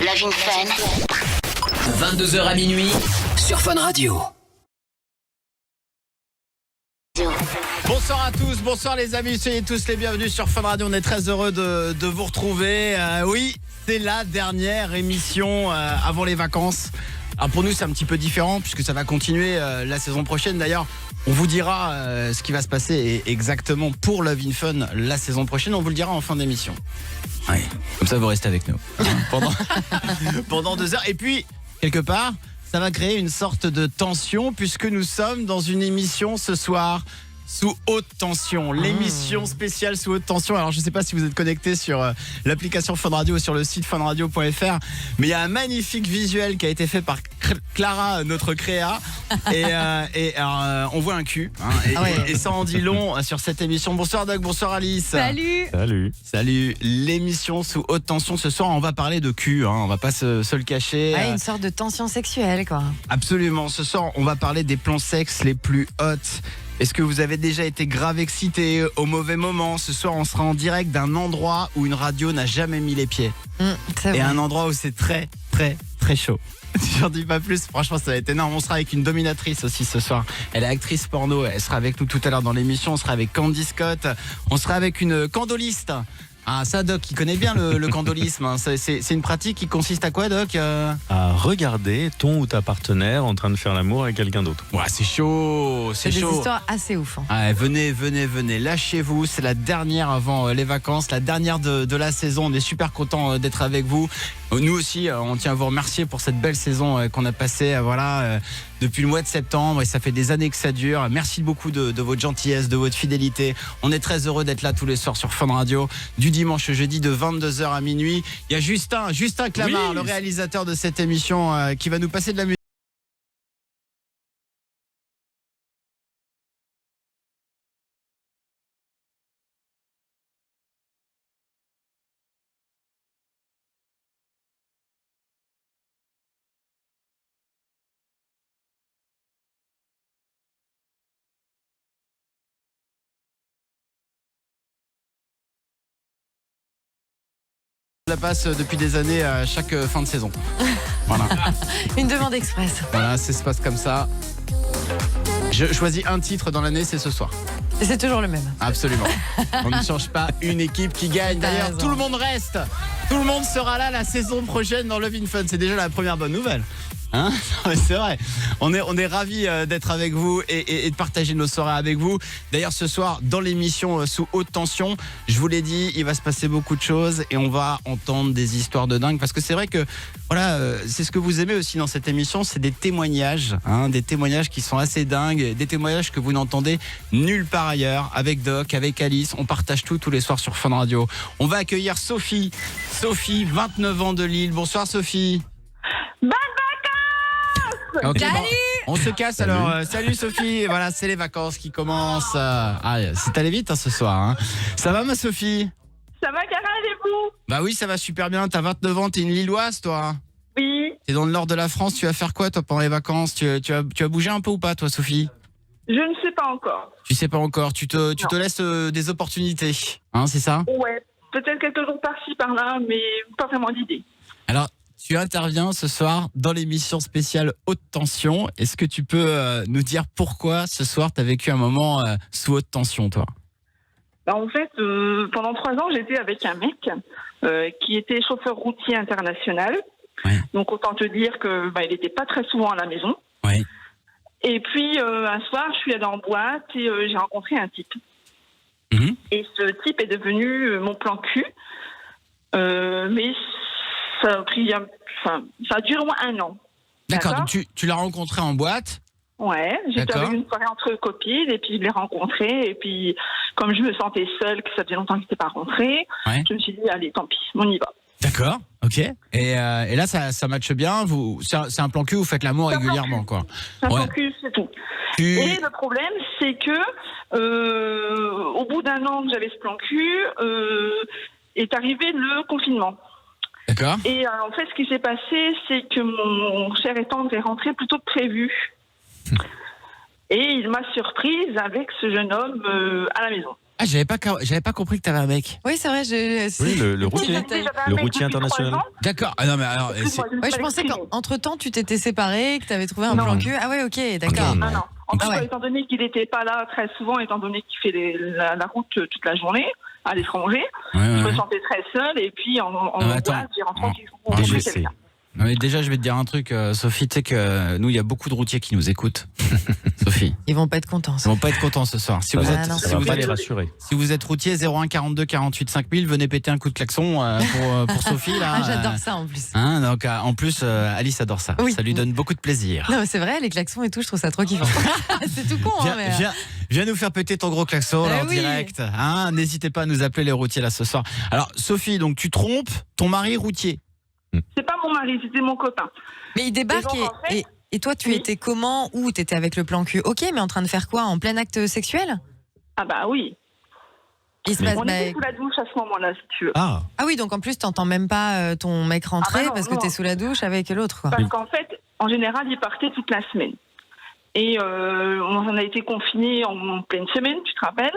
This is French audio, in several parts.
Love in Fun. 22h à minuit sur Fun Radio. Bonsoir à tous, bonsoir les amis, soyez tous les bienvenus sur Fun Radio. On est très heureux de vous retrouver. Oui, c'est la dernière émission avant les vacances. Alors pour nous c'est un petit peu différent puisque ça va continuer la saison prochaine. D'ailleurs on vous dira ce qui va se passer exactement pour Love in Fun la saison prochaine. On vous le dira en fin d'émission. Ouais, comme ça vous restez avec nous pendant 2 heures. Et puis quelque part ça va créer une sorte de tension puisque nous sommes dans une émission ce soir sous haute tension, l'émission spéciale sous haute tension. Alors je ne sais pas si vous êtes connecté sur l'application Fun Radio ou sur le site funradio.fr, mais il y a un magnifique visuel qui a été fait par Clara, notre créa, et on voit un cul, hein, et ça en dit long sur cette émission. Bonsoir Doc, bonsoir Alice. Salut. L'émission sous haute tension ce soir, on va parler de cul, hein, on va pas se le cacher. Ouais, une sorte de tension sexuelle quoi. Absolument, ce soir on va parler des plans sexes les plus hot. Est-ce que vous avez déjà été grave excité au mauvais moment? Ce soir, on sera en direct d'un endroit où une radio n'a jamais mis les pieds. Et un endroit où c'est très, très, très chaud. J'en dis pas plus, franchement ça va être énorme. On sera avec une dominatrice aussi ce soir. Elle est actrice porno, elle sera avec nous tout à l'heure dans l'émission. On sera avec Candy Scott, on sera avec une candoliste. Ah ça Doc, il connaît bien le candolisme, hein. C'est une pratique qui consiste à quoi Doc À regarder ton ou ta partenaire en train de faire l'amour avec quelqu'un d'autre. Ouais, c'est chaud, c'est chaud. Des histoires assez ouf. Hein. Ah, venez, lâchez-vous, c'est la dernière avant les vacances, la dernière de la saison. On est super contents d'être avec vous. Nous aussi, on tient à vous remercier pour cette belle saison qu'on a passée depuis le mois de septembre, et ça fait des années que ça dure. Merci beaucoup de votre gentillesse, de votre fidélité. On est très heureux d'être là tous les soirs sur Fun Radio, du dimanche au jeudi de 22h à minuit. Il y a Justin Clamart, le réalisateur de cette émission, qui va nous passer de la musique. Je la passe depuis des années à chaque fin de saison. Voilà. Une demande express. Voilà, ça se passe comme ça. Je choisis un titre dans l'année, c'est ce soir. Et c'est toujours le même. Absolument. On ne change pas une équipe qui gagne. D'ailleurs, tout le monde reste. Tout le monde sera là la saison prochaine dans Love in Fun. C'est déjà la première bonne nouvelle. Hein? C'est vrai. On est ravis d'être avec vous et de partager nos soirées avec vous. D'ailleurs ce soir dans l'émission sous haute tension, je vous l'ai dit, il va se passer beaucoup de choses et on va entendre des histoires de dingue, parce que c'est vrai que voilà, c'est ce que vous aimez aussi dans cette émission, c'est des témoignages, hein, des témoignages qui sont assez dingues, des témoignages que vous n'entendez nulle part ailleurs. Avec Doc, avec Alice, on partage tout tous les soirs sur Fun Radio. On va accueillir Sophie, 29 ans de Lille. Bonsoir Sophie. Okay, Salut. On se casse. Salut. Alors. Salut Sophie. Voilà, c'est les vacances qui commencent. C'est allé vite ce soir. Hein. Ça va ma Sophie? Ça va, Cara, et vous? Bah oui, ça va super bien. T'as 29 ans, t'es une Lilloise toi? Oui. T'es dans le nord de la France. Tu vas faire quoi toi pendant les vacances? Tu vas bouger un peu ou pas toi Sophie? Je ne sais pas encore. Tu sais pas encore. Tu te laisses des opportunités. Hein, c'est ça? Ouais. Peut-être quelques jours par-ci, par-là, mais pas vraiment d'idée. Alors. Tu interviens ce soir dans l'émission spéciale Haute Tension. Est-ce que tu peux nous dire pourquoi ce soir tu as vécu un moment sous haute tension, toi? Bah, en fait, pendant 3 ans, j'étais avec un mec qui était chauffeur routier international. Ouais. Donc autant te dire que il n'était pas très souvent à la maison. Ouais. Et puis un soir, je suis allée en boîte et j'ai rencontré un type. Mm-hmm. Et ce type est devenu mon plan cul. Mais ça a duré au moins 1 an. D'accord, donc tu l'as rencontré en boîte? Ouais, j'étais avec une soirée entre copines et puis je l'ai rencontré. Et puis, comme je me sentais seule, que ça faisait longtemps que je n'étais pas rentrée, je me suis dit, allez, tant pis, on y va. D'accord, ok. Et là, ça matche bien. C'est un plan cul, vous faites l'amour régulièrement, quoi. C'est un plan cul, c'est tout. Et le problème, c'est que au bout d'1 an que j'avais ce plan cul, est arrivé le confinement. D'accord. Et en fait, ce qui s'est passé, c'est que mon cher et tendre est rentré plus tôt que prévu. Et il m'a surprise avec ce jeune homme à la maison. Ah, j'avais pas compris que t'avais un mec. Oui, c'est vrai. Oui, le routier. J'avais un Le mec routier depuis 3 international. ans. D'accord. Ah non, mais alors. Excuse-moi, je me Ouais, suis je pensais exprimée. qu'entre-temps, tu t'étais séparé, que tu avais trouvé un Non. plan cul. Ah ouais, ok, d'accord. Ok. Ah non. En plus, Ah ouais. étant donné qu'il n'était pas là très souvent, étant donné qu'il fait la route toute la journée à l'étranger, Ouais, je me ouais. sentais très seule et puis en attends. voilà, j'ai rentré qu'il faut Ah, je rencontrer sais. quelqu'un. Non, mais déjà, je vais te dire un truc, Sophie. Tu sais que nous, il y a beaucoup de routiers qui nous écoutent. Sophie, Ils vont pas être contents. ils ça. vont pas être contents ce soir. Si Ça vous va, êtes, non, si ça va vous pas êtes- les rassurer. si vous êtes routier 01 42 48 5000, venez péter un coup de klaxon pour Sophie là. Ah, j'adore ça en plus. Hein, donc en plus, Alice adore ça. Oui. Ça lui donne beaucoup de plaisir. Non, mais c'est vrai, les klaxons et tout, je trouve ça trop kiffant. C'est tout con, hein, mais. Viens nous faire péter ton gros klaxon là, Eh en oui. direct. Hein, n'hésitez pas à nous appeler les routiers là ce soir. Alors Sophie, donc tu trompes ton mari routier. C'est pas mon mari, c'était mon copain. Mais il débarque Et donc, en fait- et toi, tu Oui. étais comment? Où t'étais avec le plan cul? Ok, mais en train de faire quoi? En plein acte sexuel? Ah bah oui. Il se Mais- passe. On était sous la douche à ce moment-là, si tu veux. Ah, Ah oui, donc en plus, t'entends même pas ton mec rentrer Ah bah non, parce que non. t'es sous la douche avec l'autre, quoi. Parce qu'en fait, en général, il partait toute la semaine. Et on en a été confinés en pleine semaine, tu te rappelles?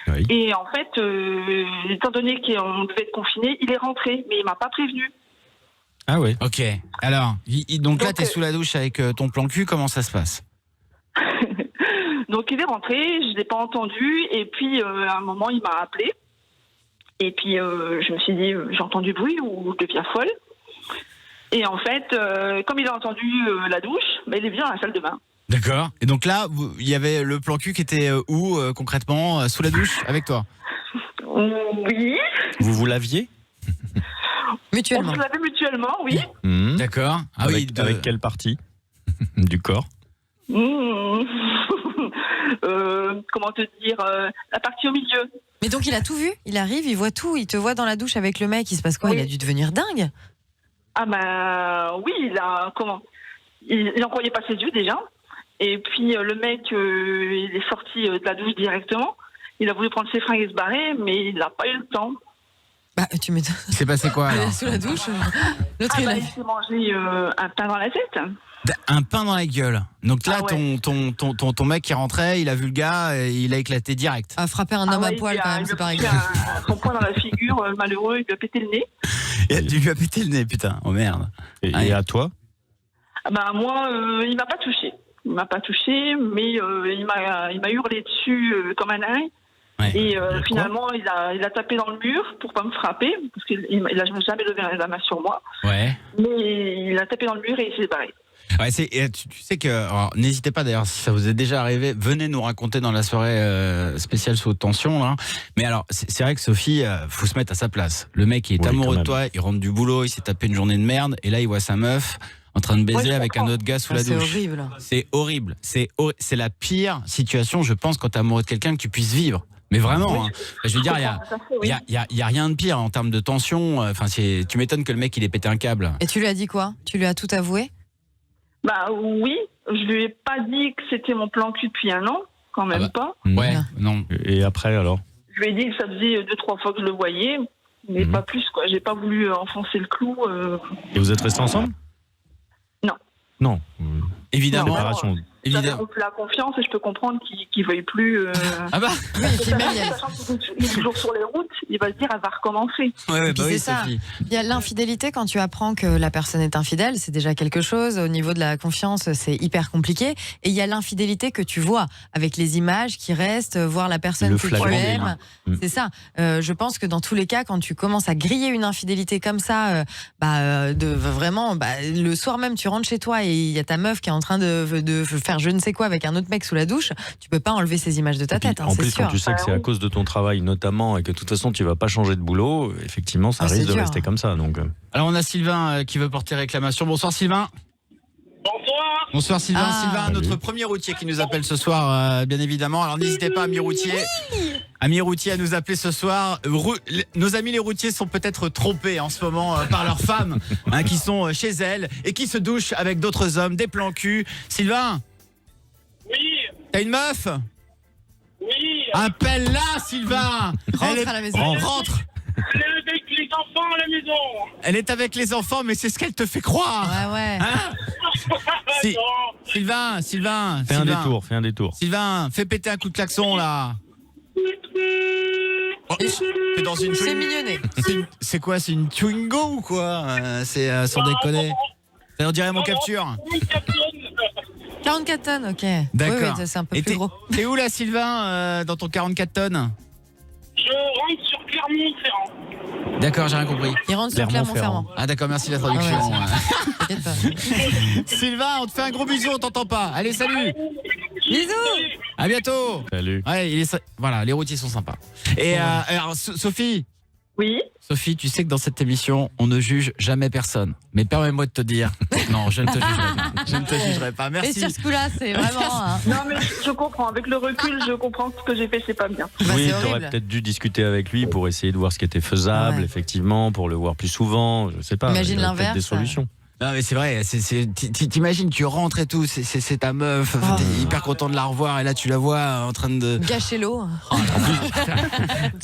oui. Et en fait, étant donné qu'on devait être confinés, il est rentré, mais il m'a pas prévenu. Ah oui. Ok. Alors, donc là, Donc, t'es sous la douche avec ton plan cul. Comment ça se passe? Donc il est rentré, je l'ai pas entendu, et puis à un moment il m'a appelé, et puis je me suis dit j'ai entendu bruit ou je deviens folle. Et en fait, comme il a entendu la douche, il est venu dans la salle de bain. D'accord. Et donc là, il y avait le plan cul qui était où concrètement sous la douche avec toi? Oui, Vous laviez on Mutuellement. se l'avait mutuellement, oui. D'accord. Ah avec, oui. avec quelle partie du corps? Mmh. Comment te dire, la partie au milieu. Mais donc il a tout vu, il arrive, il voit tout, il te voit dans la douche avec le mec, il se passe quoi? Oui. Il a dû devenir dingue. Ah ben oui, il n'en croyait pas ses yeux déjà. Et puis le mec, il est sorti de la douche directement. Il a voulu prendre ses fringues et se barrer, mais il n'a pas eu le temps. Bah, tu m'étonnes. Il s'est passé quoi Il alors? est sous la douche. L'autre, Ah il bah, a. il s'est mangé un pain dans la tête. Un pain dans la gueule. Donc là, Ah ouais. ton mec qui rentrait, il a vu le gars, et il a éclaté direct. A frappé un homme à poil quand même, c'est pas Il rigolo. a son poing dans la figure, malheureux, il lui a pété le nez. Et tu lui as pété le nez, putain. Oh merde. Et, Ah, et à toi? Ah bah, moi, il m'a pas touché. Il m'a pas touché, mais il m'a hurlé dessus comme un dingue. Ouais. Et finalement, il a tapé dans le mur pour pas me frapper, parce qu'il a jamais levé la main sur moi. Ouais. Mais il a tapé dans le mur et il s'est barré. Ouais, tu sais que, alors, n'hésitez pas d'ailleurs, si ça vous est déjà arrivé, venez nous raconter dans la soirée spéciale sous haute tension là. Mais alors, c'est vrai que Sophie, faut se mettre à sa place. Le mec, il est Oui, amoureux quand de toi, il rentre du boulot, il s'est tapé une journée de merde, et là, il voit sa meuf en train de baiser Ouais, je avec un comprends. autre gars sous Ah, la c'est douche. horrible. C'est horrible. C'est la pire situation, je pense, quand t'es amoureux de quelqu'un que tu puisses vivre. Mais vraiment, hein. Je veux dire, il y a rien de pire en termes de tension. Enfin, tu m'étonnes que le mec il ait pété un câble. Et tu lui as dit quoi? Tu lui as tout avoué? Bah oui, je lui ai pas dit que c'était mon plan cul depuis un an, quand même Ah pas. Ouais, Non. non. Et après alors? Je lui ai dit que ça faisait 2-3 fois que je le voyais, mais Mhm. pas plus quoi. J'ai pas voulu enfoncer le clou. Et vous êtes restés ensemble? Non. Non. Évidemment. Séparation. J'avais Évidemment. rompu la confiance et je peux comprendre qu'il veuille plus. Ah bah. Oui, et puis même, il y a- Sachant qu'il est toujours sur les routes, il va se dire elle va recommencer. Ouais, puis bah oui, c'est ça. Sophie. il y a l'infidélité quand tu apprends que la personne est infidèle, c'est déjà quelque chose. Au niveau de la confiance, c'est hyper compliqué. Et il y a l'infidélité que tu vois avec les images qui restent, voir la personne Le que tu flagrant aimes. délit. C'est ça. Je pense que dans tous les cas, quand tu commences à griller une infidélité comme ça, vraiment, le soir même, tu rentres chez toi et il y a ta meuf qui est en train de faire je ne sais quoi avec un autre mec sous la douche, tu peux pas enlever ces images de ta Et puis, tête, hein, en c'est plus, sûr. quand tu sais que c'est à oui. cause de ton travail notamment et que de toute façon tu vas pas changer de boulot, effectivement, ça Ah, c'est risque de dur. rester comme ça. Donc, Alors on a Sylvain qui veut porter réclamation. Bonsoir Sylvain. Bonsoir. Bonsoir Sylvain. Ah. Sylvain, notre premier routier qui nous appelle ce soir, bien évidemment. Alors n'hésitez pas, amis routiers. Amis routiers, à nous appeler ce soir. Nos amis les routiers sont peut-être trompés en ce moment par leurs femmes qui sont chez elles et qui se douchent avec d'autres hommes, des plans cul. Sylvain, Oui, t'as une meuf? oui. Appelle-la, Sylvain. Rentre Elle est- à la maison. Rentre. Elle est avec les enfants à la maison. Elle est avec les enfants, mais c'est ce qu'elle te fait croire. Ouais, ouais. Hein Si- Non. Sylvain. fais un détour. Sylvain, fais péter un coup de klaxon là. Oh, c'est dans une C'est mignonné. C'est quoi? C'est une Twingo ou quoi? C'est sans déconner. On dirait mon capture. 44 tonnes, ok. D'accord. Oui, c'est un peu Et plus gros. t'es où là, Sylvain, dans ton 44 tonnes? Je rentre sur Clermont-Ferrand. D'accord, j'ai rien compris. Il rentre sur Clermont-Ferrand. Clermont-Ferrand. Ah d'accord, merci de la traduction. Ah ouais, T'inquiète pas. Sylvain, on te fait un gros bisou, on t'entend pas. Allez, salut. Bisous. À bientôt. Salut. Ouais, voilà, les routiers sont sympas. Et alors, Sophie, Oui. Sophie, tu sais que dans cette émission, on ne juge jamais personne. Mais permets-moi de te dire, non, je ne te jugerai pas. Je ne te jugerai pas. Et Merci. sur ce coup-là, c'est vraiment. Hein. Non, mais je comprends. Avec le recul, je comprends que ce que j'ai fait, c'est pas bien. Bah, Oui, c'est tu aurais horrible. peut-être dû discuter avec lui pour essayer de voir ce qui était faisable, Ouais. effectivement, pour le voir plus souvent. Je sais pas. Imagine il y aurait peut-être l'inverse. des solutions. Non, mais c'est vrai, t'imagines, tu rentres et tout, c'est ta meuf, Oh. t'es hyper content de la revoir et là tu la vois en train de. Gâcher l'eau.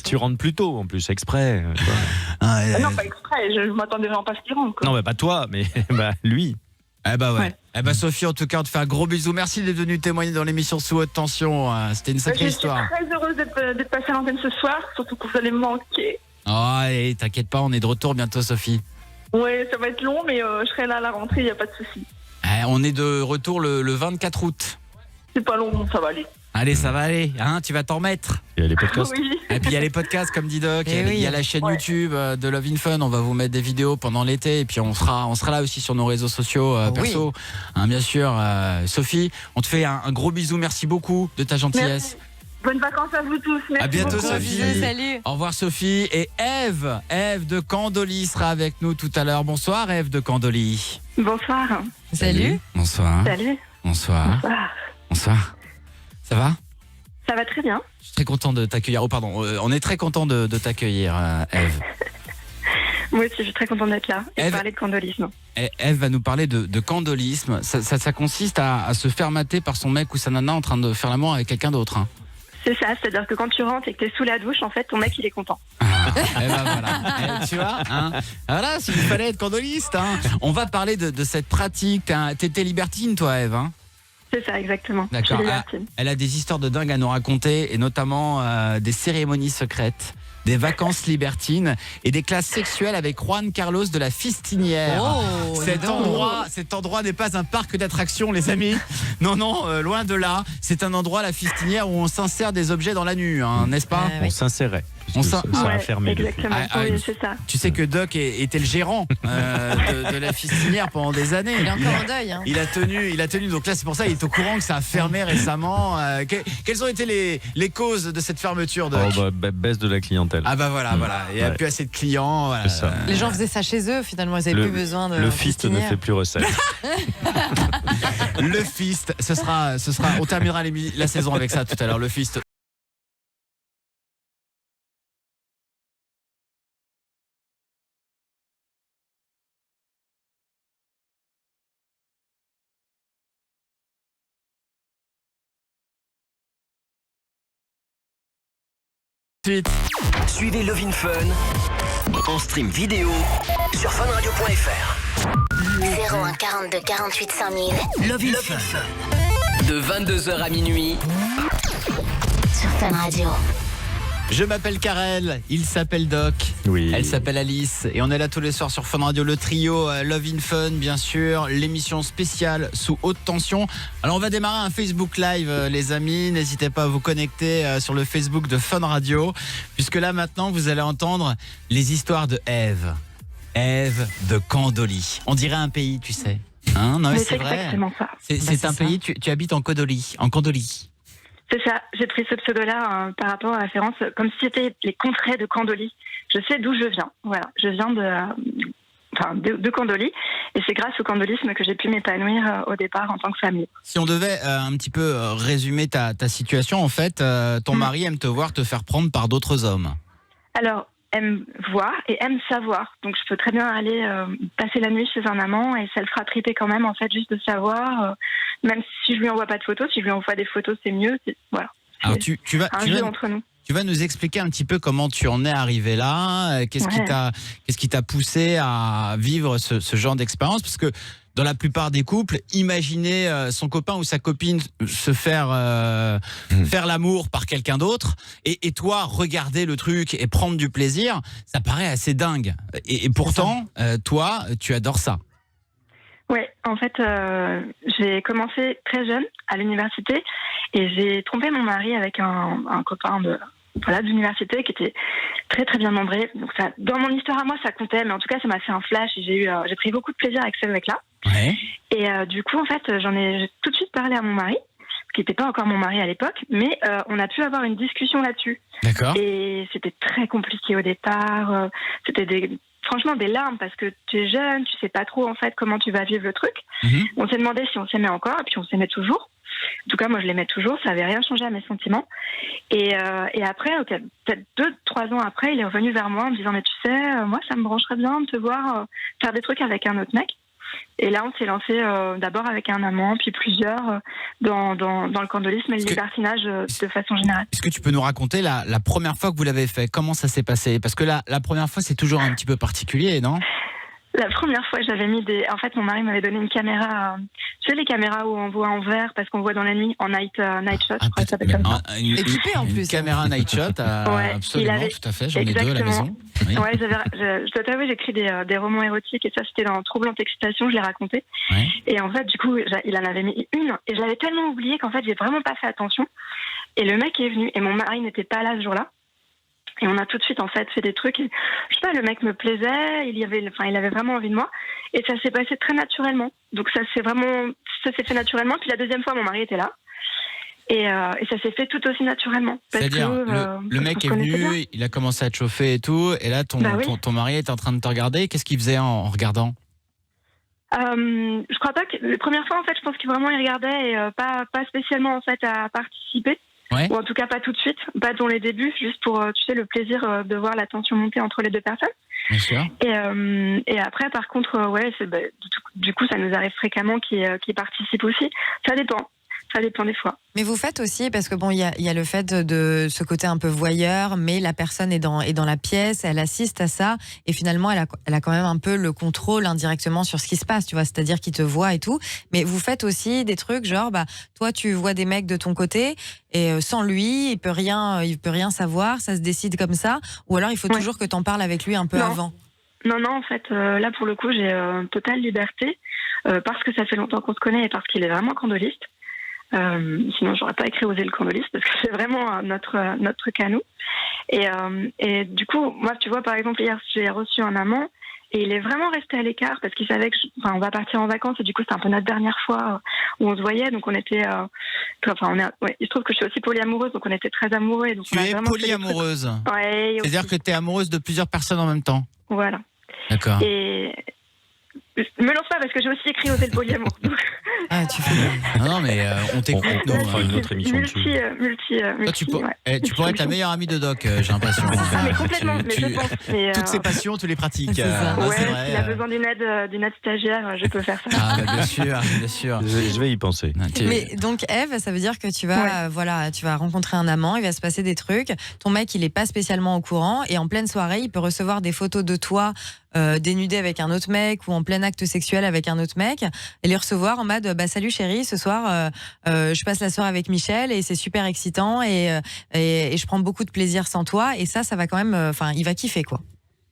Tu rentres plus tôt, en plus, exprès. tu vois. Ah, Ah non, pas exprès. Je m'attendais vraiment pas à ce qu'il rentre. Quoi. Non, mais pas toi, mais bah, lui. Eh bah ouais. Ouais. Eh bah Sophie, en tout cas, on te fait un gros bisou. Merci d'être venue témoigner dans l'émission Sous haute tension. C'était une sacrée Je suis histoire. très heureuse d'être passée à l'antenne ce soir, surtout que vous allez me manquer. Oh, et t'inquiète pas, on est de retour bientôt, Sophie. Ouais, ça va être long, mais je serai là à la rentrée, il n'y a pas de souci. On est de retour le 24 août. C'est pas long, ça va aller. Allez, ça va aller, hein, tu vas t'en remettre. Il y a les podcasts. Oui. Et puis il y a les podcasts, comme dit Doc, Eh il y a oui. la chaîne Ouais. YouTube de Love in Fun. On va vous mettre des vidéos pendant l'été, et puis on sera là aussi sur nos réseaux sociaux Oui. perso. Hein, bien sûr, Sophie, on te fait un gros bisou. Merci beaucoup de ta gentillesse. Merci. Bonnes vacances à vous tous. Merci À bientôt, beaucoup. Sophie. Bisous, salut. Au revoir Sophie. Et Ève de Candoli sera avec nous tout à l'heure. Bonsoir Ève de Candoli. Bonsoir. Salut. Bonsoir. Salut. Bonsoir. Bonsoir. Bonsoir. Ça va? Ça va très bien. Je suis très content de t'accueillir. Oh pardon, on est très content de t'accueillir Ève. Moi aussi, je suis très contente d'être là et de Ève- parler de candolisme. Ève va nous parler de candolisme. Ça consiste à se faire mater par son mec ou sa nana en train de faire l'amour avec quelqu'un d'autre. Hein. C'est ça, c'est-à-dire que quand tu rentres et que tu es sous la douche, en fait, ton mec, il est content. Eh ben voilà. Tu vois, hein. Voilà, s'il fallait être candoliste. Hein. On va parler de cette pratique. T'étais libertine, toi, Ève. Hein. C'est ça, exactement. D'accord. Je suis libertine. Elle a des histoires de dingue à nous raconter, et notamment des cérémonies secrètes, des vacances libertines et des classes sexuelles avec Juan Carlos de la Fistinière. Oh, Cet dis donc. endroit n'est pas un parc d'attractions, les amis. Non, loin de là. C'est un endroit, la Fistinière, où on s'insère des objets dans la nuit, hein, n'est-ce pas Oui. On s'insérait. On Ça a Ouais, fermé depuis. exactement. Ah, Oui, c'est ça. Tu sais que Doc était le gérant de la Fistinière pendant des années. Il est encore en deuil. Hein. Il a tenu. Donc là, c'est pour ça, il est au courant que ça a fermé récemment. Quelles ont été les causes de cette fermeture, Doc? Oh, bah, baisse de la clientèle. Ah bah voilà. Il n'y a Ouais. plus assez de clients. Voilà. C'est ça. Les gens faisaient ça chez eux, finalement, ils n'avaient plus besoin de. Le fist ne fistinière. fait plus recette. Le fist, ce sera. On terminera la saison avec ça tout à l'heure. Le fist. Suite. Suivez Love in Fun en stream vidéo sur funradio.fr. 01 42 48 5000 Love in Fun. De 22h à minuit sur Fun Radio. Je m'appelle Karel, il s'appelle Doc, Oui. elle s'appelle Alice et on est là tous les soirs sur Fun Radio, le trio Love in Fun bien sûr, l'émission spéciale sous haute tension. Alors on va démarrer un Facebook Live les amis, n'hésitez pas à vous connecter sur le Facebook de Fun Radio puisque là maintenant vous allez entendre les histoires de Ève de Candoli. On dirait un pays tu sais, hein, non mais Mais c'est c'est vrai, exactement ça. c'est c'est un ça. pays, tu habites en Candoli. C'est ça. J'ai pris ce pseudo-là par rapport à la référence, comme si c'était les contrées de Candoli. Je sais d'où je viens. Voilà. Je viens de Candoli. Et c'est grâce au candolisme que j'ai pu m'épanouir au départ en tant que famille. Si on devait un petit peu résumer ta situation, en fait, ton mari aime te voir te faire prendre par d'autres hommes. Alors, aime voir et aime savoir. Donc, je peux très bien aller passer la nuit chez un amant et ça le fera triper quand même, en fait, juste de savoir. Même si je lui envoie pas de photos, si je lui envoie des photos, c'est mieux. Voilà. Alors, C'est tu vas, un jeu entre nous. tu vas nous expliquer un petit peu comment tu en es arrivé là, qu'est-ce qui t'a poussé à vivre ce genre d'expérience, parce que dans la plupart des couples, imaginer son copain ou sa copine se faire l'amour par quelqu'un d'autre, et toi regarder le truc et prendre du plaisir, ça paraît assez dingue. Et pourtant, toi, tu adores ça. Ouais, en fait, j'ai commencé très jeune à l'université et j'ai trompé mon mari avec un copain d'université qui était très très bien membré. Donc ça, dans mon histoire à moi, ça comptait, mais en tout cas, ça m'a fait un flash et j'ai pris beaucoup de plaisir avec ce mec-là. Ouais. Et du coup, en fait, j'ai tout de suite parlé à mon mari, qui n'était pas encore mon mari à l'époque, mais on a pu avoir une discussion là-dessus. D'accord. Et c'était très compliqué au départ. C'était franchement des larmes parce que tu es jeune, tu sais pas trop en fait comment tu vas vivre le truc. On s'est demandé si on s'aimait encore et puis on s'aimait toujours. En tout cas, moi je l'aimais toujours, ça avait rien changé à mes sentiments. Et après, peut-être 2-3 ans après, il est revenu vers moi en me disant mais tu sais, moi ça me brancherait bien de te voir faire des trucs avec un autre mec. Et là, on s'est lancé d'abord avec un amant, puis plusieurs dans le candolisme et le libertinage de façon générale. Est-ce que tu peux nous raconter la première fois que vous l'avez fait? Comment ça s'est passé? Parce que la première fois, c'est toujours un petit peu particulier, non? La première fois, j'avais mis En fait, mon mari m'avait donné une caméra. Tu sais, les caméras où on voit en vert parce qu'on voit dans la nuit, en night shot, je crois que ça s'appelle comme ça. Équipé en plus. Une caméra night shot, absolument, tout à fait. J'en ai 2 à la maison. Oui. Ouais, je dois t'avouer, j'écris des romans érotiques et ça, c'était dans Troublante Excitation, je l'ai raconté. Ouais. Et en fait, du coup, il en avait mis une et je l'avais tellement oublié qu'en fait, j'ai vraiment pas fait attention. Et le mec est venu et mon mari n'était pas là ce jour-là. Et on a tout de suite en fait fait des trucs. Et, je sais pas, le mec me plaisait, il avait vraiment envie de moi. Et ça s'est passé très naturellement. Donc ça s'est fait naturellement. Puis la deuxième fois, mon mari était là. Et ça s'est fait tout aussi naturellement. C'est-à-dire, le mec est venu, il a commencé à te chauffer et tout. Et là, ton mari était en train de te regarder. Qu'est-ce qu'il faisait en regardant? Je crois pas que la première fois en fait, je pense qu'il vraiment il regardait et pas spécialement en fait à participer. Ouais. Ou en tout cas pas tout de suite, pas dans les débuts, juste pour tu sais le plaisir de voir la tension monter entre les deux personnes. Bien sûr. Et après par contre du coup ça nous arrive fréquemment qui participent aussi. Ça dépend des fois. Mais vous faites aussi, parce que bon, il y a le fait de ce côté un peu voyeur, mais la personne est dans la pièce, elle assiste à ça, et finalement, elle a quand même un peu le contrôle indirectement sur ce qui se passe, tu vois, c'est-à-dire qu'il te voit et tout. Mais vous faites aussi des trucs genre, toi, tu vois des mecs de ton côté, et sans lui, il peut rien savoir, ça se décide comme ça, ou alors il faut toujours que t'en parles avec lui un peu avant. Non, en fait, là pour le coup, j'ai totale liberté, parce que ça fait longtemps qu'on se connaît et parce qu'il est vraiment candoliste. Sinon j'aurais pas écrit Oser le candoliste parce que c'est vraiment notre canot. Et du coup moi tu vois par exemple hier j'ai reçu un amant et il est vraiment resté à l'écart parce qu'il savait que on va partir en vacances et du coup c'était un peu notre dernière fois où on se voyait, donc on était il se trouve que je suis aussi polyamoureuse, donc on était très amoureux et donc tu es polyamoureuse? Ouais, c'est-à-dire que tu es amoureuse de plusieurs personnes en même temps? Voilà. D'accord. Et me lance pas parce que j'ai aussi écrit Oser le polyamour. Ah, tu fais... Non, mais on t'écoute. On fera une autre émission dessus. Tu pourrais être la meilleure amie de Doc, j'ai l'impression. Mais complètement, mais je pense. Toutes ses passions, tu les pratiques. C'est ça. C'est vrai. S'il a besoin d'une aide stagiaire, je peux faire ça. Ah, bien sûr. Je vais y penser. Mais donc, Ève, ça veut dire que tu vas rencontrer un amant, il va se passer des trucs. Ton mec, il est pas spécialement au courant, et en pleine soirée, il peut recevoir des photos de toi dénudé avec un autre mec ou en plein acte sexuel avec un autre mec, et les recevoir en mode salut chérie, ce soir je passe la soirée avec Michel et c'est super excitant et je prends beaucoup de plaisir sans toi, et ça va quand même, il va kiffer quoi.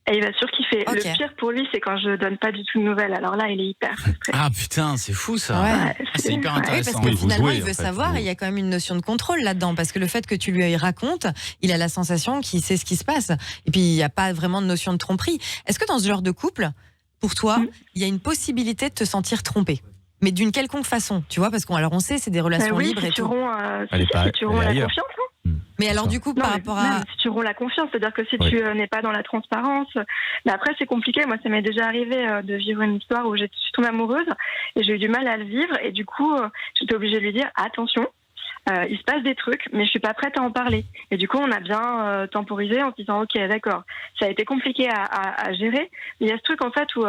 Et il va surkiffer. Okay. Le pire pour lui, c'est quand je donne pas du tout de nouvelles. Alors là, il est hyper frustré. Ah putain, c'est fou ça. Ouais. C'est hyper intéressant. Oui, parce que finalement, il veut savoir, et il y a quand même une notion de contrôle là-dedans, parce que le fait que tu lui racontes, il a la sensation qu'il sait ce qui se passe. Et puis, il n'y a pas vraiment de notion de tromperie. Est-ce que dans ce genre de couple, pour toi, il y a une possibilité de te sentir trompé? Mais d'une quelconque façon, tu vois, parce qu'on sait, c'est des relations libres et tout. Si tu romps la confiance. Mais alors du coup, par rapport à... Si tu romps la confiance, c'est-à-dire que si tu n'es pas dans la transparence... Mais après, c'est compliqué. Moi, ça m'est déjà arrivé de vivre une histoire où je suis tombée amoureuse et j'ai eu du mal à le vivre. Et du coup, j'étais obligée de lui dire, attention, il se passe des trucs, mais je suis pas prête à en parler. Et du coup, on a bien temporisé en se disant, ok, d'accord. Ça a été compliqué à gérer. Mais il y a ce truc, en fait, où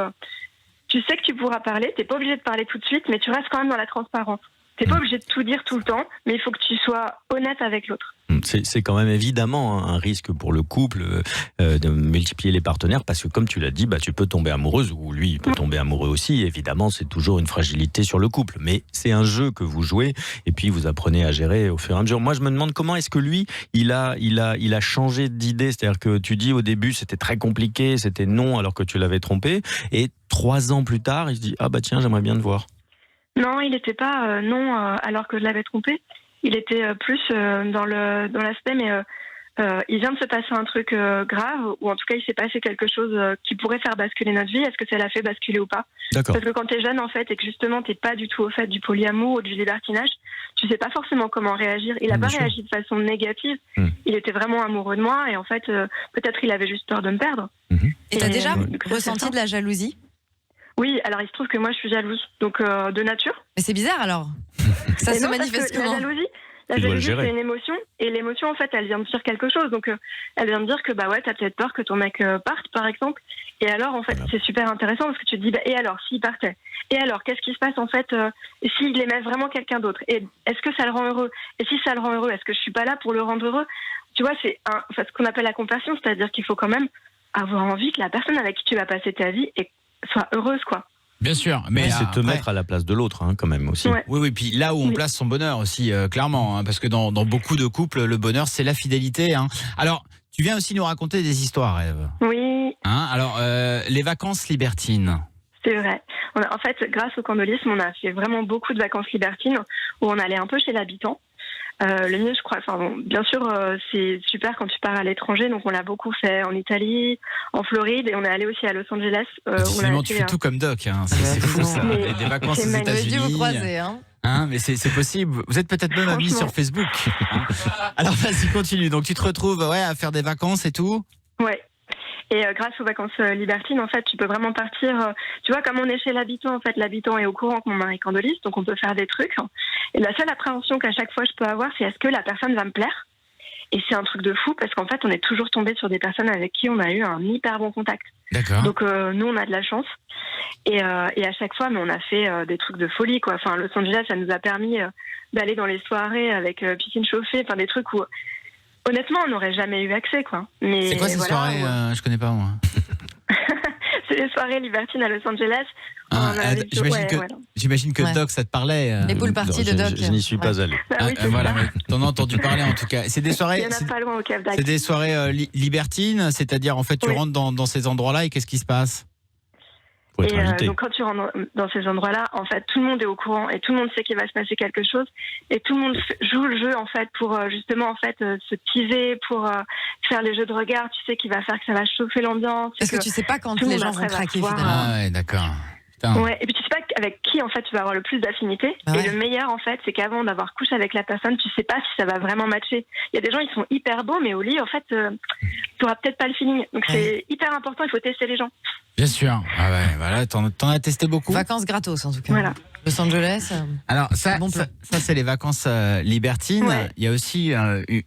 tu sais que tu pourras parler. T'es pas obligé de parler tout de suite, mais tu restes quand même dans la transparence. T'es pas obligé de tout dire tout le temps, mais il faut que tu sois honnête avec l'autre. C'est quand même évidemment un risque pour le couple de multiplier les partenaires parce que comme tu l'as dit, tu peux tomber amoureuse ou lui il peut tomber amoureux aussi. Évidemment, c'est toujours une fragilité sur le couple, mais c'est un jeu que vous jouez et puis vous apprenez à gérer au fur et à mesure. Moi, je me demande comment est-ce que lui, il a changé d'idée. C'est-à-dire que tu dis au début c'était très compliqué, c'était non alors que tu l'avais trompé et 3 ans plus tard, il se dit tiens, j'aimerais bien te voir. Non, il n'était pas non alors que je l'avais trompé. Il était plus dans l'aspect, mais il vient de se passer un truc grave, ou en tout cas il s'est passé quelque chose qui pourrait faire basculer notre vie. Est-ce que ça l'a fait basculer ou pas? D'accord. Parce que quand t'es jeune en fait et que justement t'es pas du tout au fait du polyamour ou du libertinage, tu sais pas forcément comment réagir. Il a pas réagi de façon négative. Il était vraiment amoureux de moi et en fait peut-être il avait juste peur de me perdre. Et t'as déjà ressenti de la jalousie? Oui, alors il se trouve que moi je suis jalouse, donc de nature. Mais c'est bizarre alors. Ça se manifeste comment? La jalousie, c'est une émotion, et l'émotion, en fait, elle vient de dire quelque chose. Donc, elle vient de dire que, t'as peut-être peur que ton mec parte, par exemple. Et alors, en fait, c'est super intéressant parce que tu te dis, et alors, s'il partait? Et alors, qu'est-ce qui se passe, en fait, s'il aimait vraiment quelqu'un d'autre? Et est-ce que ça le rend heureux? Et si ça le rend heureux, est-ce que je suis pas là pour le rendre heureux? Tu vois, c'est ce qu'on appelle la compassion, c'est-à-dire qu'il faut quand même avoir envie que la personne avec qui tu vas passer ta vie soit heureuse, quoi. Bien sûr, mais c'est te mettre à la place de l'autre, quand même aussi. Ouais. Oui, puis là où on place son bonheur aussi, clairement, parce que dans beaucoup de couples, le bonheur, c'est la fidélité. Alors, tu viens aussi nous raconter des histoires, Ève. Oui. Alors, les vacances libertines. C'est vrai. En fait, grâce au candolisme, on a fait vraiment beaucoup de vacances libertines où on allait un peu chez l'habitant. Le mieux, je crois, bien sûr, c'est super quand tu pars à l'étranger. Donc, on l'a beaucoup fait en Italie, en Floride, et on est allé aussi à Los Angeles. Tu fais tout comme Doc, c'est fou ça. Des vacances aux États-Unis. Vous croisez, mais c'est possible. Vous êtes peut-être même amis sur Facebook. Alors, vas-y, continue. Donc, tu te retrouves à faire des vacances et tout. Ouais. Et grâce aux vacances libertines, en fait, tu peux vraiment partir. Tu vois, comme on est chez l'habitant, en fait, l'habitant est au courant que mon mari est candoliste, donc on peut faire des trucs. Et la seule appréhension qu'à chaque fois je peux avoir, c'est est-ce que la personne va me plaire? Et c'est un truc de fou parce qu'en fait, on est toujours tombé sur des personnes avec qui on a eu un hyper bon contact. D'accord. Donc nous, on a de la chance. Et à chaque fois, mais on a fait des trucs de folie, quoi. Enfin, Los Angeles, ça nous a permis d'aller dans les soirées avec piscine chauffée, enfin des trucs où honnêtement, on n'aurait jamais eu accès, quoi. Mais c'est quoi ces soirées Je connais pas, moi. C'est les soirées libertines à Los Angeles. J'imagine que Doc, ça te parlait. Les pool parties de Doc. Je n'y suis pas allé. Voilà, mais t'en as entendu parler en tout cas. C'est des soirées. Il y en a pas loin au Cap d'Agde. C'est des soirées libertines, c'est-à-dire en fait, tu rentres dans ces endroits-là et qu'est-ce qui se passe? Et donc quand tu rentres dans ces endroits-là, en fait, tout le monde est au courant et tout le monde sait qu'il va se passer quelque chose et tout le monde joue le jeu en fait pour justement en fait se teaser, pour faire les jeux de regard. Tu sais qu'il va faire que ça va chauffer l'ambiance. Parce que tu sais pas quand les gens vont craquer finalement. Ah ouais, d'accord. Ouais, et puis tu sais pas avec qui en fait tu vas avoir le plus d'affinité. Et le meilleur en fait, c'est qu'avant d'avoir couché avec la personne, tu sais pas si ça va vraiment matcher. Il y a des gens, ils sont hyper beaux, mais au lit en fait, tu auras peut-être pas le feeling. Donc c'est hyper important, il faut tester les gens. Bien sûr. Ah ouais, voilà, t'en as testé beaucoup. Vacances gratos en tout cas. Voilà. Los Angeles. Alors ça c'est les vacances libertines. Ouais. Il y a aussi